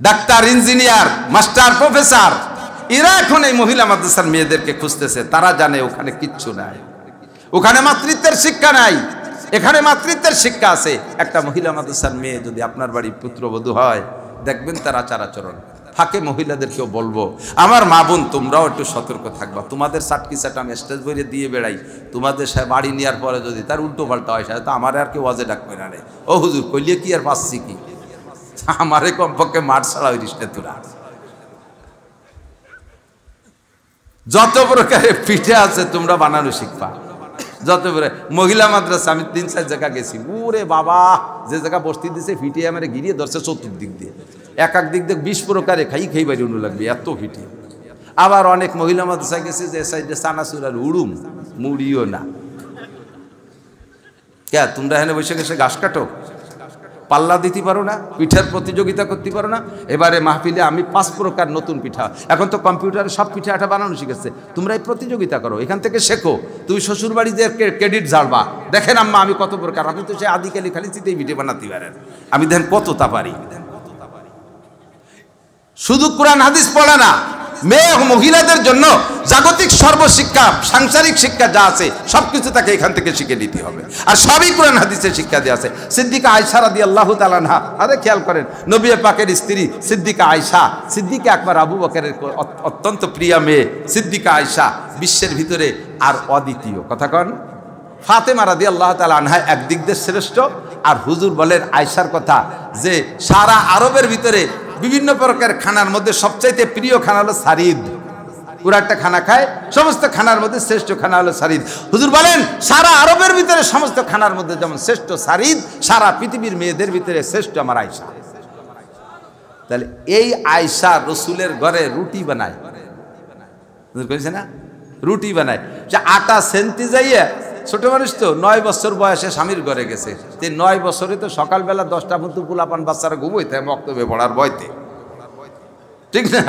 ডাক্তার, ইঞ্জিনিয়ার, মাস্টার, প্রফেসর, এরা এখন এই মহিলা মাদ্রাসার মেয়েদেরকে খুঁজতেছে। তারা জানে ওখানে কিচ্ছু নাই, ওখানে মাতৃত্বের শিক্ষা নাই, এখানে মাতৃত্বের শিক্ষা আছে। একটা মহিলা মাদ্রাসার মেয়ে যদি আপনার বাড়ি পুত্রবধূ হয়, দেখবেন তার আচার আচরণ। ফাঁকে মহিলাদেরকেও বলবো, আমার মা বোন তোমরাও একটু সতর্ক থাকবা। তোমাদের সাটকি সাটা আমি স্টেজ বইয়ে দিয়ে বেড়াই, তোমাদের বাড়ি নেওয়ার পরে যদি তার উল্টো পাল্টা হয়, তো আমার আর কেউ ওয়াজে ডাকবে না রে, ও হুজুর কইলে কি আর পাচ্ছি কি, আমারে কমপক্ষে মাঠ ছাড়া হইস না তোরা। যত প্রকারের পিঠে আছে তোমরা বানানো শিখবা, যত করে মহিলা মাদ্রাসা আমি 3-4 জায়গা গেছি, ওরে বাবা, যে জায়গা বসতি দিছে ফিটে আমার গিরিয়ে ধরছে চতুর্দিক দিয়ে, এক দিক দিয়ে 20 প্রকারে খাই বাড়ি উনু লাগবে, এত ফিটে। আবার অনেক মহিলা মাদ্রাসা গেছে যে সাইডে চানাচুর আর উড়ুম মুড়িও না। কে তোমরা এখানে বসে গেছে ঘাস কাটো, পাল্লা দিতে পারো না, পিঠার প্রতিযোগিতা করতে পারো না? এবারে মাহফিলে আমি 5 প্রকার নতুন পিঠা, এখন তো কম্পিউটারে সব পিঠা আটা বানানো শিখেছে, তোমরা এই প্রতিযোগিতা করো, এখান থেকে শেখো। তুমি শ্বশুর বাড়িতে ক্রেডিট ঝাড়বা, দেখেন আম্মা আমি কত প্রকার, আপনি তো সে আদিকালি খালি চিতেই পিঠে বানাতে পারেন, আমি দেখেন কতটা পারি। শুধু কোরআন হাদিস পড়া না, মেয়ে মহিলাদের জন্য জাগতিক সর্বশিক্ষা, সাংসারিক শিক্ষা যা আছে সবকিছু তাকে এখান থেকে শিখে নিতে হবে, আর সবই কোরআন হাদিসের শিক্ষা দিয়ে আছে। সিদ্দিকা আয়েশা রাদিয়াল্লাহু তাআলা আনহা, আরে খেয়াল করেন, নবী পাকের স্ত্রী সিদ্দিকা আয়েশা, সিদ্দিকা আকবর আবু বকরের অত্যন্ত প্রিয়া মেয়ে সিদ্দিকা আয়েশা, বিশ্বের ভিতরে আর অদ্বিতীয়। কথা কন, ফাতেমা রাদিয়াল্লাহু তাআলা আনহা একদিক দিয়ে শ্রেষ্ঠ, আর হুজুর বলেন আয়েশার কথা যে সারা আরবের ভিতরে বিভিন্ন প্রকার খানার মধ্যে সবচাইতে প্রিয় খানা হলো সারিদ। পুরো একটা খানা খায়, সমস্ত খানার মধ্যে শ্রেষ্ঠ খানা হলো সারিদ। হুজুর বলেন সারা আরবের ভিতরে সমস্ত খানার মধ্যে যেমন শ্রেষ্ঠ সারিদ, সারা পৃথিবীর মেয়েদের ভিতরে শ্রেষ্ঠ আমার আয়েশা। তাহলে এই আয়েশা রসুলের ঘরে রুটি বানায়, কইছে না, রুটি বানায়, যে আটা সেনতে যাইয়া, ছোট মানুষ তো 9 বছর বয়সে স্বামীর ঘরে গেছে, 9 বছরে তো সকালবেলা 10টা মতো পোলাপান বাচ্চারা ঘুমোইতে মক্তবে পড়ার বয়তে, ঠিক না?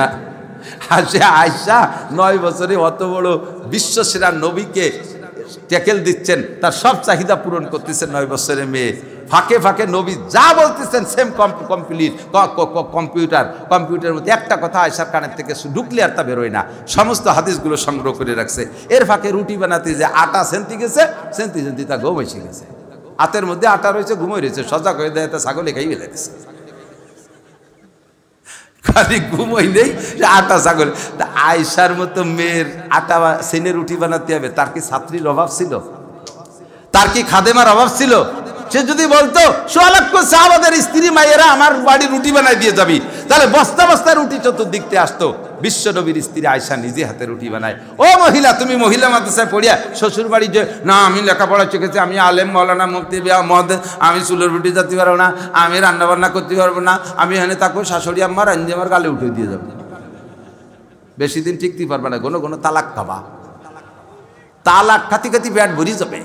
আর সে আয়েশা 9 বছরে অত বড় বিশ্বসেরা নবীকে ট্যাকেল দিচ্ছেন, তার সব চাহিদা পূরণ করতেছেন 9 বছরের মেয়ে। ফাঁকে ফাঁকে নবী যা বলতেছেন সেম কমপ্লিট, কম্পিউটারের মধ্যে একটা কথা আয়েশার কানের থেকে ঢুকলে আর তা বেরোয় না, সমস্ত হাদিসগুলো সংগ্রহ করে রাখছে। এর ফাঁকে রুটি বানাতে যে আটা সেন্তি গেছে, সেন্তি তা ঘুম এসে গেছে, হাতের মধ্যে আটা রয়েছে, ঘুমোয় রয়েছে, সজাগ হয়ে দেয়, তা ছাগলে খাই ফেলেছে, খালি ঘুমোই নেই যে আটা ছাগল। আয়েশার মতো মেয়ের আটা সেনে রুটি বানাতে হবে, তার কি ছাত্রীর অভাব ছিল? তার কি খাদেমার অভাব ছিল? সে যদি বলতো সোয়ালাক্ষ সাহাবাদের স্ত্রী মায়েরা আমার বাড়ি রুটি বানাই দিয়ে যাবি, তাহলে বস্তা বস্তা রুটি চতুর্দিকতে আসতো। বিশ্ব নবীর স্ত্রী আয়েশা নিজে হাতে রুটি বানায়। ও মহিলা, তুমি মহিলা মাদ্রাসায় পড়িয়া শ্বশুর বাড়ি যে না আমি লেখাপড়া শিখেছি, আমি আলেম মৌলানা মুফতি মহাদেব, আমি চুলের রুটি যেতে পারবো না, আমি রান্নাবান্না করতে পারবো না, আমি এখানে তাকে শাশুড়ি আম্মা রাঞ্জি আমার গালে উঠে দিয়ে যাবো, বেশি দিন টিকতে পারবে না, ঘন ঘন তালাক খাবা, তালাক খাতি খাতি ব্যাট ভরি যাবে।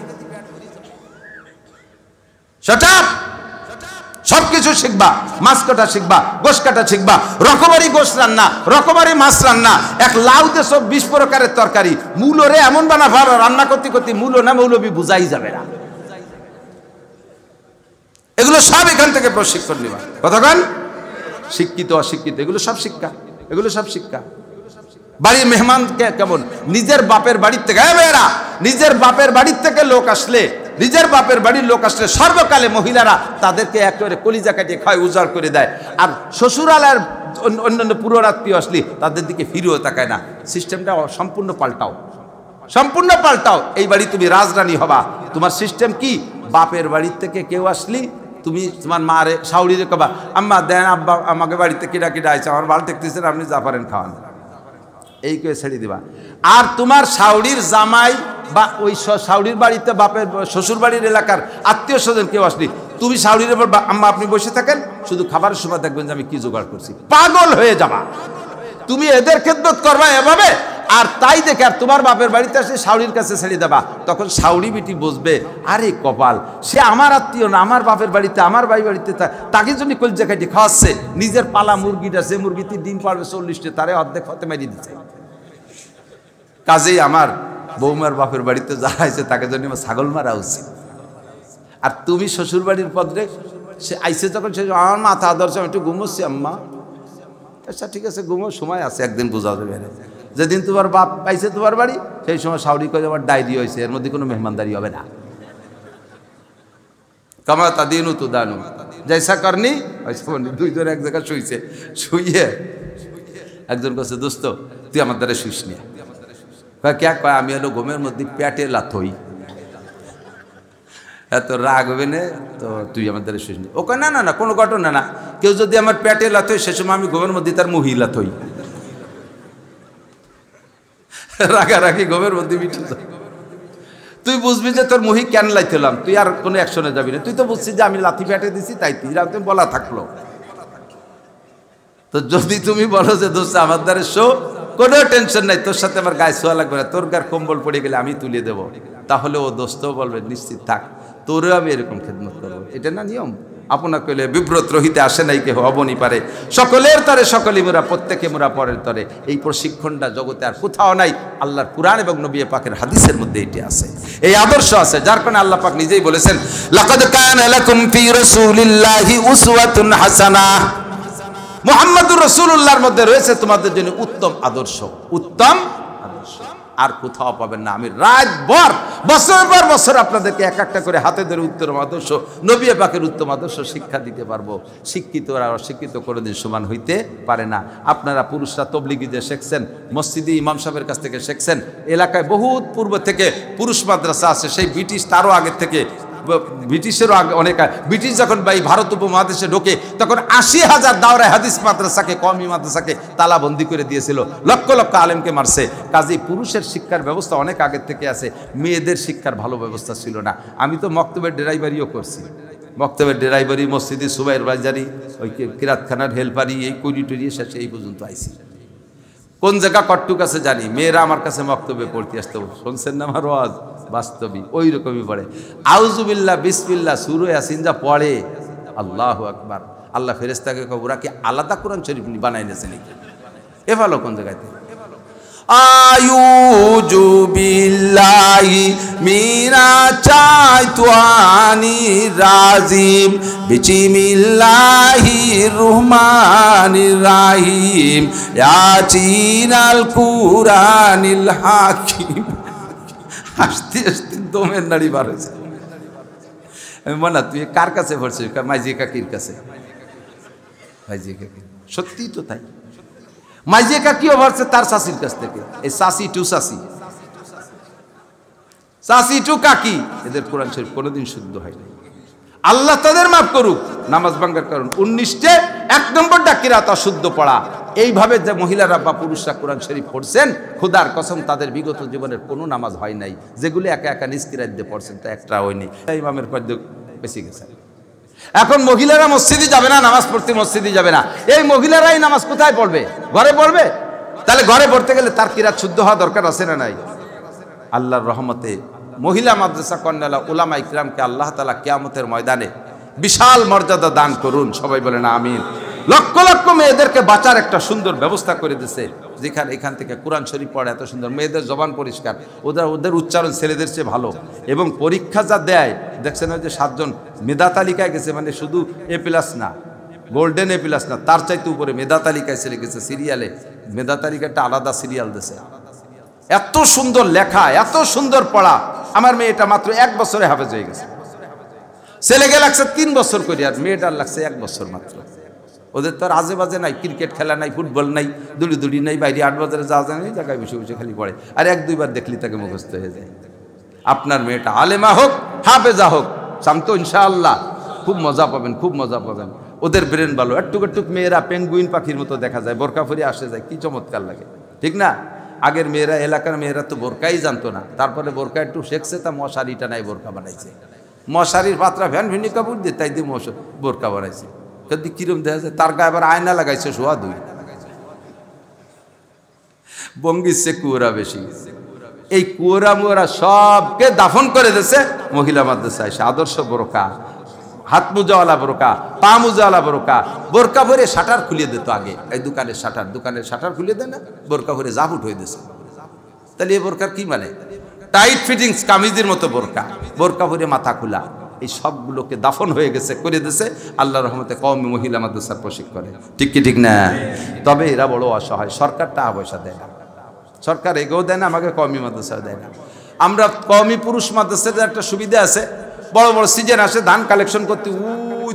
Shut up! সবকিছু শিখবা, মাছ কাটা শিখবা, গোশ কাটা শিখবা, রকমারি গোশ রান্না, রকমারি মাছ রান্না, এক লাউতে সব 20 প্রকারের তরকারি, মূলরে এমন বানাবা রান্না করতে করতে মূল না মৌলবি বুঝাই যাবে না। এগুলো সব এখান থেকে প্রশিক্ষণ নিবা। কতক্ষণ? শিক্ষিত অশিক্ষিত এগুলো সব শিক্ষা, এগুলো সব শিক্ষা। বাড়ির মেহমান কেমন, নিজের বাপের বাড়ির থেকে, নিজের বাপের বাড়ির থেকে লোক আসলে, নিজের বাপের বাড়ির লোক আসলে সর্বকালে মহিলারা তাদেরকে একেবারে কলিজা কাটিয়ে খায়, উজাড় করে দেয়। আর শ্বশুরালয়ের অন্যান্য পুরোরাত্মীয় আসলে তাদের দিকে ফিরেও তাকায় না। সিস্টেমটা সম্পূর্ণ পাল্টাও, সম্পূর্ণ পাল্টাও। এই বাড়ি তুমি রাজরানী হবা। তোমার সিস্টেম কি? বাপের বাড়ির থেকে কেউ আসলি তুমি তোমার মারে শাউরিরে কবা, আম্মা দেন আব্বা আমাকে বাড়িতে কিরা কিরা আইছে, আমার ভালো দেখতেছেন, আপনি যা পারেন খাওয়ান, এই করে ছেড়ে দিবা। আর তোমার শাউরির জামাই বা ওই শাউরির বাড়িতে বাপের শ্বশুর বাড়ির এলাকার আত্মীয় স্বজন কেউ আসলি, তুমি শাউরির উপর আম্মা আপনি বসে থাকেন, শুধু খাবারের সময় দেখবেন যে আমি কি জোগাড় করছি। পাগল হয়ে যাবা। তুমি এদের খেদমত করবা এভাবে, আর তাই দেখে আর তোমার বাপের বাড়িতে আসে শাউরির কাছে ছেড়ে দেবা। তখন শাউরি বিটি বুঝবে, আরে কপাল, সে আমার আত্মীয় না, আমার বাপের বাড়িতে, আমার ভাই বাড়িতে, তাকে জন্য কলজা কাটি খাওয়াচ্ছে। নিজের পালা মুরগিটা, যে মুরগিতে ডিম পারবে 40টা, তারে অর্ধেক হতে মেরে দিচ্ছে। কাজেই আমার বৌমার বাপের বাড়িতে যারা আছে তাকে জন্য আমার ছাগল মারা উচিত। আর তুমি শ্বশুর বাড়ির পদরে সে আইসে যখন, সে আমার মাথা আদর্শ, আমি একটু ঘুমোচ্ছি আম্মা, আচ্ছা ঠিক আছে ঘুমো, সময় আছে, একদিন বোঝা যাবে। যেদিন তোমার বাপ পাইছে তোমার বাড়ি, সেই সময় শাউরি করে আমার ডায়েরি হয়েছে, এর মধ্যে কোনো মেহমানদারি হবে না। কামা তাদিনু তুদানু, জৈসা করনি দুইজন এক জায়গায় শুইছে, শুইয়ে একজন কাছে, দোস্ত তুই আমার দ্বারা শুইস নিয়ে, কে কয় আমি হলো ঘুমের মধ্যে পেটে লাথই, এত রাগ হবে না তো তুই আমার দ্বারা শুইস নি। ও কয় না না না, কোনো ঘটনা না, কেউ যদি আমার পেটে লাথই সে সময় আমি ঘুমের মধ্যে তার মুহি লাথই। রাগারাগি ঘুমের মধ্যে মিটে যায়। তুই বুঝবি যে তোর মুহি কেন লাইতেলাম, তুই আর কোনো অ্যাকশনে যাবি না। তুই তো বুঝছিস যে আমি লাথি পেটে দিছি, তাই তুই বলা থাকলো। তো যদি তুমি বলো যে দোস্ত আমার দ্বারা শো, কোনো টেনশন নাই, তোর সাথে আমার গায়ে শোয়া লাগবে না, তোর গায়ে কম্বল পড়ে গেলে আমি তুলে দেবো, তাহলে ও দোস্তও বলবে নিশ্চিত থাক, তোরও আমি এরকম খেদমত করবো। এটা না নিয়ম? আপনা কইলে বিব্রত রহিতে আসে নাই কেহ, অবনি পারে সকলের তরে সকলেই মোরা, প্রত্যেকে মোরা পরের তরে। এই প্রশিক্ষণটা জগতে আর কোথাও নাই, আল্লাহর কুরআন এবং নবী পাকের হাদিসের মধ্যে এটি আছে, এই আদর্শ আছে। যার কারণে আল্লাহ পাক নিজেই বলেছেন, লাকাদ কানা লাকুম ফি রাসূলিল্লাহি উসওয়াতুন হাসানাহ, মুহাম্মদুর রাসূলুল্লাহর মধ্যে রয়েছে তোমাদের জন্য উত্তম আদর্শ, উত্তম আদর্শ। আর কোথাও পাবেন না। আমি রাতভর বছর পর বছর আপনাদেরকে এক একটা করে হাতে ধরে উত্তম আদর্শ, নবী পাকের উত্তম আদর্শ শিক্ষা দিতে পারবো। শিক্ষিত আর অশিক্ষিত কোনোদিন সমান হইতে পারে না। আপনারা পুরুষরা তবলিগীতে শিখছেন, মসজিদে ইমাম সাহেবের কাছ থেকে শিখছেন, এলাকায় বহুত পূর্ব থেকে পুরুষ মাদ্রাসা আছে, সেই ব্রিটিশ তারও আগের থেকে, ব্রিটিশেরও আগে অনেক। ব্রিটিশ যখন ভারত উপমহাদেশে ঢোকে তখন 80,000 দাওরায়ে হাদিস মাদ্রাসাকে, কওমি মাদ্রাসাকে তালাবন্দি করে দিয়েছিল, লক্ষ লক্ষ আলেমকে মারছে। কাজেই পুরুষের শিক্ষার ব্যবস্থা অনেক আগের থেকে আছে, মেয়েদের শিক্ষার ভালো ব্যবস্থা ছিল না। আমি তো মক্তবের ড্রাইভারিও করছি, মক্তবের ড্রাইভারি, মসজিদে সুবাইর বাজারি, ওই কিরাতখানার হেল্পারি, এই করি টরি শেষে এই পর্যন্ত আইছি। কোন জায়গা কট্টুক আছে জানি, মেয়েরা আমার কাছে মক্তবে পড়তে আসতে, শুনছেন না আমার ওয়াজ, বাস্তবই ওই রকমই পড়ে। আউযুবিল্লাহ বিসমিল্লাহ সূরা ইয়াসিন যা পড়ে, আল্লাহু আকবার। আল্লাহ ফেরেশতাকে কয় ওরা কি আলাদা কোরআন শরীফ বানাই নিয়েছে নাকি? এ ভালো কোন জায়গাতে? আউযু বিল্লাহি মিনাশ শাইতানির রাজিম, বিসমিল্লাহির রহমানির রহিম, ইয়াসিনাল কুরআনিল হাকিম। আস্তে আস্তে দমের নাড়ি বার হয়েছে। আমি বলা, তুই কার কাছে পড়ছিস? মাইজি কাকির কাছে। মাইজি কাকি, সত্যি তো তাই। মাইজি কাকিও পড়ছে তার শাশির কাছ থেকে। এই শাশি টু শাশি, শাশি টু কাকি, এদের কোরআন শরীফ কোনোদিন শুদ্ধ হয়নি। আল্লাহ তাদের মাফ করুক। নামাজ ভাঙ্গার কারণ 19টে 1 নম্বরটা কিরাত অশুদ্ধ পড়া। এইভাবে যে মহিলারা বা পুরুষরা কোরআন শরীফ পড়ছেন, খোদার কসম তাদের বিগত জীবনের কোনো নামাজ হয় নাই। যেগুলি একা একা নিষ্কিরাত দিয়ে পড়ছেন তা একটা হয়নি। ইমামের পদ্য বেশি গেছে। এখন মহিলারা মসজিদে যাবে না, নামাজ পড়তে মসজিদে যাবে না। এই মহিলারাই নামাজ কোথায় পড়বে? ঘরে পড়বে। তাহলে ঘরে পড়তে গেলে তার কিরাত শুদ্ধ হওয়া দরকার আছে না নাই? আল্লাহর রহমতে মহিলা মাদ্রাসা কর্নেলা উলামা ইকরামকে আল্লাহ তাআলা কিয়ামতের ময়দানে বিশাল মর্যাদা দান করুন, সবাই বলেন আমিন। লক্ষ লক্ষ মেয়েদেরকে বাঁচার একটা সুন্দর ব্যবস্থা করে দিয়েছে, যেখানে এখান থেকে কোরআন শরীফ পড়ে এত সুন্দর, মেয়েদের জবান পরিষ্কার, ওদের উচ্চারণ ছেলেদের চেয়ে ভালো, এবং পরীক্ষা যা দেয় দেখছেন ওই যে 7 জন মেধা তালিকায় গেছে, মানে শুধু A+ না, গোল্ডেন A+ না, তার চাইতে উপরে মেধা তালিকায় ছেলে গেছে, সিরিয়ালে মেধা তালিকাটা আলাদা সিরিয়াল দিয়েছে। এত সুন্দর লেখা, এত সুন্দর পড়া। আমার মেয়েটা মাত্র 1 বছরে হাফেজ হয়ে গেছে। ছেলেকে লাগছে 3 বছর করে, আর মেয়েটার লাগছে 1 বছর মাত্র। ওদের তো আর আজে বাজে নাই, ক্রিকেট খেলা নাই, ফুটবল নাই, দুড়ি নাই, বাইরে 8 বাজারে যাওয়া যায় না, এই জায়গায় বসে বসে খালি পড়ে, আর 1-2 বার দেখলি তাকে মুখস্থ হয়ে যায়। আপনার মেয়েটা আলেমা হোক, হাফেজা হোক, শান্ত ইনশাআল্লাহ খুব মজা পাবেন, খুব মজা পাবেন। ওদের ব্রেন ভালো। একটুক মেয়েরা পেঙ্গুইন পাখির মতো দেখা যায়, বোরকা পরে আসে যায়, কি চমৎকার লাগে, ঠিক না? আগের মেয়েরা, এলাকার মেয়েরা তো বোরকাই জানতো না, তারপরে বোরকা একটু শেখছে, তা মশারিটা নাই বোরকা বানাইছে, মশারির পাত্রা ভ্যান ভিনি কাপড় দিয়ে তাই দিয়ে বোরকা বানাইছে। যদি কিরম দেখা যায়, তার গায়ে আবার আয়না লাগাইছে সোয়া 2। বঙ্গির সে কুয়োরা বেশি। এই কুয়োরা মুয়োরা সবকে দাফন করে দিয়েছে মহিলা মাদ্রাসায়। সে আদর্শ বোরকা, হাত মোজাওয়ালা বোরকা, পা মোজাওয়ালা বোরকা, বোরকা ভরে শাটার খুলিয়ে দিত আগে। এই দোকানের শাটার খুলিয়ে দেয় না, বোরকা ভরে জাফুট হয়ে দিয়েছে। তাহলে এই বোরকার কি মানে? টাইট ফিটিংস কামিজের মতো বোরকা, বোরকা ভরে মাথা খোলা, এই সবগুলোকে দাফন হয়ে গেছে, করে দিয়েছে। আল্লাহর রহমতে কওমি মহিলা মাদ্রাসার প্রশিক্ষণে, ঠিক কি ঠিক না? তবে এরা বড় অসহায়, সরকার টাকা পয়সা দেয় না, সরকার এগেও দেয় না, আমাকে কওমি মাদ্রাসা দেয় না। আমরা কওমি পুরুষ মাদ্রাসার একটা সুবিধা আছে, বড় বড় সিজন আসে ধান কালেকশন করতে,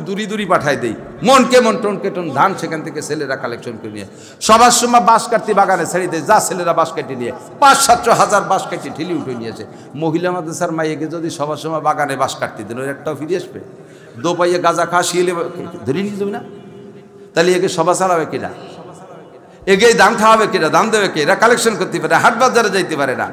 দূরি পাঠাই দেই, মনকে মন টনকে টন ধান সেখান থেকে ছেলেরা কালেকশন করে নিয়ে সবার সময় বাঁশ কাটতে বাগানে ছেড়ে দেয়, যা ছেলেরা বাঁশ কেটে নিয়ে 500-700 হাজার বাঁশ কেটে ঢিলি উঠে নিয়েছে। মহিলা মাদ্রাসার মাইকে যদি সবার সময় বাগানে বাঁশ কাটতে দেন, ওই একটাও ফিরে আসবে? দো পাইয়ে গাঁজা খা শিয়েলে ধরে নিয়ে যাবে না? তাহলে একে সভা চালাবে কিনা? এগেই ধান খাওয়াবে কিনা? ধান দেবে কে? এরা কালেকশন করতে পারে, হাট বাজারে যাইতে পারে না।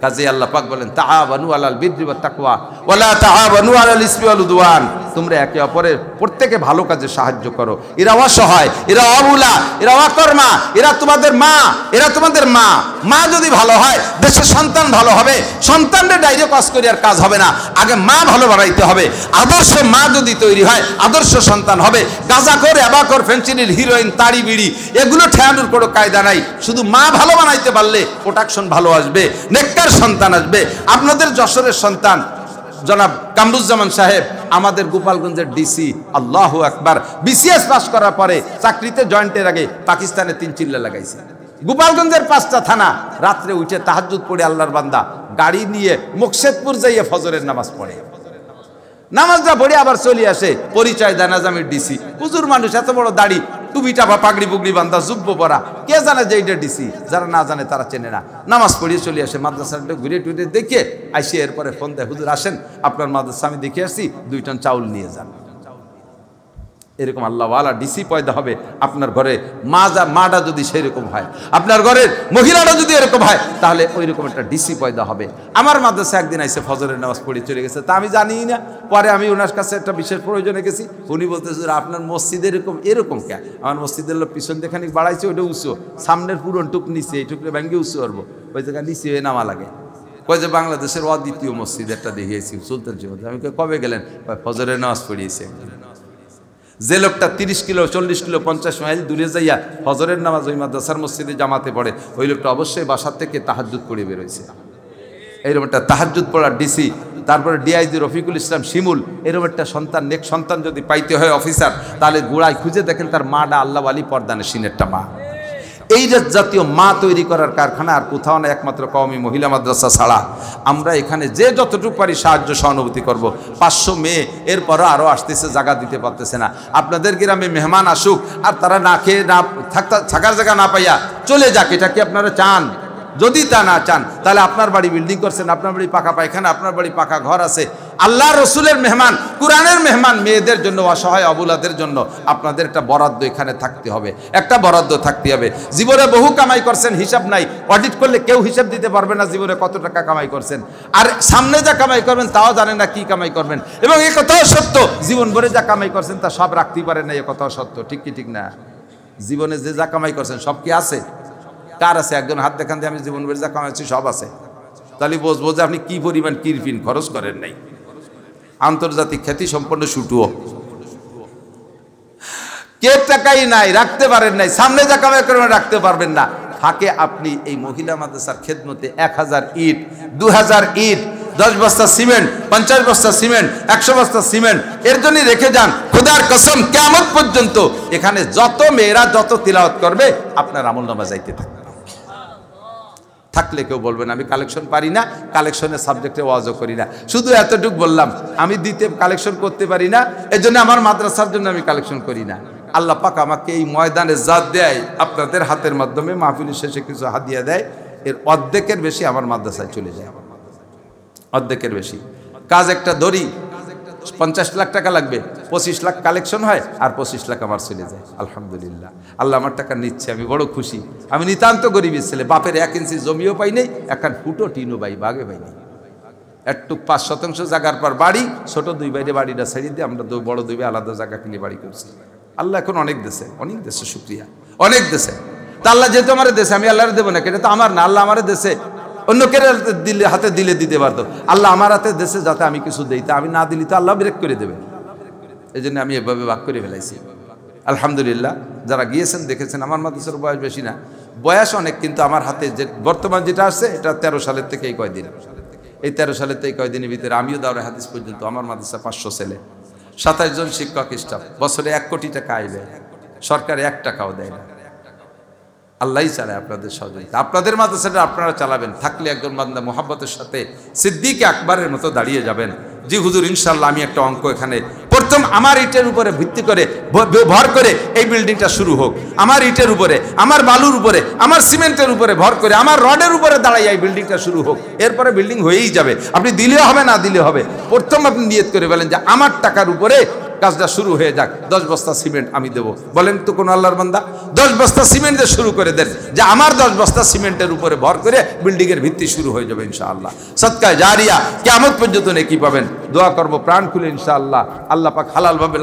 কাজে আল্লাহ পাক বলেন, তাআবানু আলাল বিররি ওয়াত তাকওয়া ওয়ালা তাআবানু আলাল ইসমি ওয়াল উদওয়ান। তোমরা একে অপরের প্রত্যেকে ভালো কাজে সাহায্য করো। এরা অসহায়, এরা অবুলা, এরা অকর্মা, এরা তোমাদের মা, এরা তোমাদের মা। মা যদি ভালো হয়, দেশের সন্তান ভালো হবে। সন্তানদের ডাইরেক্ট কাজ করে আর কাজ হবে না, আগে মা ভালো বানাইতে হবে। আদর্শ মা যদি তৈরি হয়, আদর্শ সন্তান হবে। গাঁজাখোর, অ্যাবাখোর, ফেন্সিডিল, হিরোইন, তাড়ি বিড়ি এগুলো ঠেয়ানোর কোনো কায়দা নাই। শুধু মা ভালো বানাইতে পারলে প্রোডাকশন ভালো আসবে, নেককার সন্তান আসবে। আপনাদের যশোরের সন্তান জনাব কামরুজ্জামান সাহেব আমাদের গোপালগঞ্জের ডিসি, আল্লাহু আকবার, BCS পাস করার পরে চাকরিতে জয়েন্টের আগে পাকিস্তানে 3 চিল্লা লাগাইছে। গোপালগঞ্জের 5টা থানা রাত্রে উঠে তাহাজ্জুদ পড়ে আল্লাহর বান্দা গাড়ি নিয়ে মুকশেদপুর যাইয়ে ফজরের নামাজ পড়ে, নামাজটা পড়ে আবার চলে আসে, পরিচয় দেয় নাজামের ডিসি। হুজুর মানুষ, এত বড় দাড়ি, টুপি টাপা, পাগড়ি পুগড়ি বান্ধা, জুব্ব পরা, কে জানে যে এইটা ডিসি? যারা না জানে তারা চেনে না। নামাজ পড়িয়ে চলে আসে, মাদ্রাসাটা ঘুরে টুরে দেখে আইসে, এরপরে ফোন দেয়, হুজুর আসেন, আপনার মাদ্রাসা আমি দেখে আসছি, 2 টন চাউল নিয়ে যান। এরকম আল্লাহওয়ালা ডিসি পয়দা হবে আপনার ঘরে। মাটা যদি সেরকম হয়, আপনার ঘরের মহিলাটা যদি এরকম হয়, তাহলে ওই রকম একটা ডিসি পয়দা হবে। আমার মাদ্রাসা একদিন আইসে ফজরের নামাজ পড়ে চলে গেছে, তা আমি জানিই না। পরে আমি ওনার কাছে একটা বিশেষ প্রয়োজনে গেছি, উনি বলতেছে আপনার মসজিদ এরকম কে? আমার মসজিদের লোক পিছন দেখানি বাড়াইছে, ওইটা উঁচু, সামনের পুরন টুক নিচে, এই টুকরে ব্যাঙ্গে উঁচু করবো, ওই জায়গায় নিচে হয়ে নামা লাগে। কই যে বাংলাদেশের অদ্বিতীয় মসজিদ একটা দেখিয়েছি সুলতান মসজিদ। আমি কবে গেলেন? ফজরের নামাজ পড়িয়েছে। যে লোকটা 30 কিলো 40 কিলো 50 মাইল দূরে যাইয়া ফজরের নামাজ ওই মাদ্রাসার মসজিদে জামাতে পড়ে, ওই লোকটা অবশ্যই বাসার থেকে তাহাজ্জুদ পড়ে বেরোইছে। এইরকম একটা তাহাজ্জুদ পড়ার ডিসি, তারপরে DIG রফিকুল ইসলাম শিমুল, এরকম একটা সন্তান, নেক সন্তান যদি পাইতে হয় অফিসার, তাহলে গোড়ায় খুঁজে দেখেন তার মাটা আল্লাহ আলী পর্দানে সিনেরটা মা। এই জাতীয় মা তৈরি করার কারখানা আর কোথাও না, একমাত্র কওমি মহিলা মাদ্রাসা ছাড়া। আমরা এখানে যে যতটুকু পারি সাহায্য সহানুভূতি করব। 500 মেয়ে, এরপরও আরও আসতেছে, জায়গা দিতে পারতেছে না। আপনাদের গ্রামে মেহমান আসুক আর তারা না খেয়ে না থাকার জায়গা না পাইয়া চলে যাক, এটা কি আপনারা চান? যদি তা না চান, তাহলে আপনার বাড়ি বিল্ডিং করছেন, আপনার বাড়ি পাকা পায়খানা, আপনার বাড়ি পাকা ঘর আছে। আল্লাহ রসুলের মেহমান, কোরআনের মেহমান মেয়েদের জন্য, অসহায় অবুলাদের জন্য আপনাদের একটা বরাদ্দ এখানে থাকতে হবে, একটা বরাদ্দ থাকতে হবে। জীবনে বহু কামাই করছেন, হিসাব নাই, অডিট করলে কেউ হিসাব দিতে পারবে না জীবনে কত টাকা কামাই করছেন। আর সামনে যা কামাই করবেন তাও জানেন না কি কামাই করবেন। এবং এ কথাও সত্য, জীবন ভরে যা কামাই করছেন তা সব রাখতেই পারেন না, এ কথাও সত্য, ঠিক কি ঠিক না? জীবনে যে যা কামাই করছেন সব কি আছে? কার আছে? একজন হাত দেখান দিয়ে আমি জীবন ভরে যা কামাইছি সব আছে। তাহলে বুঝবো যে আপনি কি পরিমাণ কিরপিন খরচ করেন নাই। আন্তর্জাতিক খ্যাতি সম্পন্ন শুটুও কে টাকাই নাই, রাখতে পারেন নাই, সামনে যা কামাই করবেন রাখতে পারবেন না, ফাঁকে আপনি এই মহিলা মাদ্রাসার খেদমতে 1000 ইট, 2000 ইট, 10 বস্তা সিমেন্ট, 50 বস্তা সিমেন্ট, 100 বস্তা সিমেন্ট এর জন্য রেখে যান। খোদার কসম কিয়ামত পর্যন্ত এখানে যত মেয়েরা যত তিলাওয়াত করবে আপনার আমলনামা যাইতে থাকবে। থাকলে কেউ বলবেন আমি কালেকশন পারি না, কালেকশনের সাবজেক্টে ওয়াজও করি না। শুধু এতটুকু বললাম, আমি দিতে কালেকশন করতে পারি না, এজন্য আমার মাদ্রাসার জন্য আমি কালেকশন করি না। আল্লাহ পাক আমাকে এই ময়দানে জাত দেয়, আপনাদের হাতের মাধ্যমে মাহফিলের শেষে কিছু হাদিয়া দেয়, এর অর্ধেকের বেশি আমার মাদ্রাসায় চলে যায়, অর্ধেকের বেশি। কাজ একটা ধরি 50 লাখ টাকা লাগবে, 25 লাখ কালেকশন হয় আর 25 লাখ আমার চলে যায়। আলহামদুলিল্লাহ, আল্লাহ আমার টাকা নিচ্ছে, আমি বড় খুশি। আমি নিতান্ত গরিবের ছেলে, বাপের 1 ইঞ্চি জমিও পাই নেই, এখন ফুটো টিনও বাগে পাই নেই। একটু 5 শতাংশ জায়গার পর বাড়ি, ছোট 2 বাইরে বাড়িটা ছেড়ে দিয়ে আমরা বড় 2 আলাদা জায়গা কিনে বাড়ি করছি। আল্লাহ এখন অনেক দেশে শুকরিয়া, অনেক দেশে। তা আল্লাহ যেহেতু আমার দেশে, আমি আল্লাহরে দেবো না, এটা তো আমার না, আল্লাহ আমার দেশে অন্য কেউ দিলে হাতে দিতে পারতো। আল্লাহ আমার হাতে দেশে যাতে আমি কিছু দিই, তা আমি না দিলি তো আল্লাহ ব্রেক করে দেবে। এই জন্য আমি এভাবে ভাগ করে ফেলাইছি। আলহামদুলিল্লাহ, যারা গিয়েছেন দেখেছেন। আমার মাদ্রাসার বয়স বেশি না, বয়স অনেক, কিন্তু আমার হাতে যে বর্তমান যেটা আসছে এটা 13 সালের থেকে এই কয়দিন, এই 13 সালের থেকে কয়দিনের ভিতরে আমিও দাওরায়ে হাদিস পর্যন্ত, আমার মাদ্রাসা 500 ছেলে, 27 জন শিক্ষক স্টাফ, বছরে 1 কোটি টাকা আয় ব্যয়, সরকার 1 টাকাও দেয় না। আল্লাহই চালায় আপনাদের সহযোগিতা, আপনাদের মাদ্রাসাটা আপনারা চালাবেন। থাকলে একজন বান্দা মোহাব্বতের সাথে সিদ্দিক আকবরের মতো দাঁড়িয়ে যাবেন, জি হুজুর ইনশাল্লাহ আমি একটা অঙ্ক এখানে প্রথম আমার ইটের উপরে ভিত্তি করে ভর করে এই বিল্ডিংটা শুরু হোক, আমার ইটের উপরে, আমার বালুর উপরে, আমার সিমেন্টের উপরে ভর করে, আমার রডের উপরে দাঁড়াই এই বিল্ডিংটা শুরু হোক। এরপরে বিল্ডিং হয়েই যাবে, আপনি দিলেও হবে না দিলে হবে। প্রথম আপনি নিয়ত করে বলেন যে আমার টাকার উপরে কাজটা শুরু হয়ে যাক, 10 বস্তা সিমেন্ট আমি দেবো। বলেন তো কোন আল্লাহর বান্দা 10 বস্তা সিমেন্ট দিয়ে শুরু করে দেন, যে আমার 10 বস্তা সিমেন্টের উপরে ভর করে বিল্ডিং এর ভিত্তি শুরু হয়ে যাবে ইনশাআল্লাহ। সদকায়ে জারিয়া কিয়ামত পর্যন্ত নেকি পাবেন। দোয়া করব প্রাণ খুলে ইনশাআল্লাহ, আল্লাহ পাক হালাল ভাবে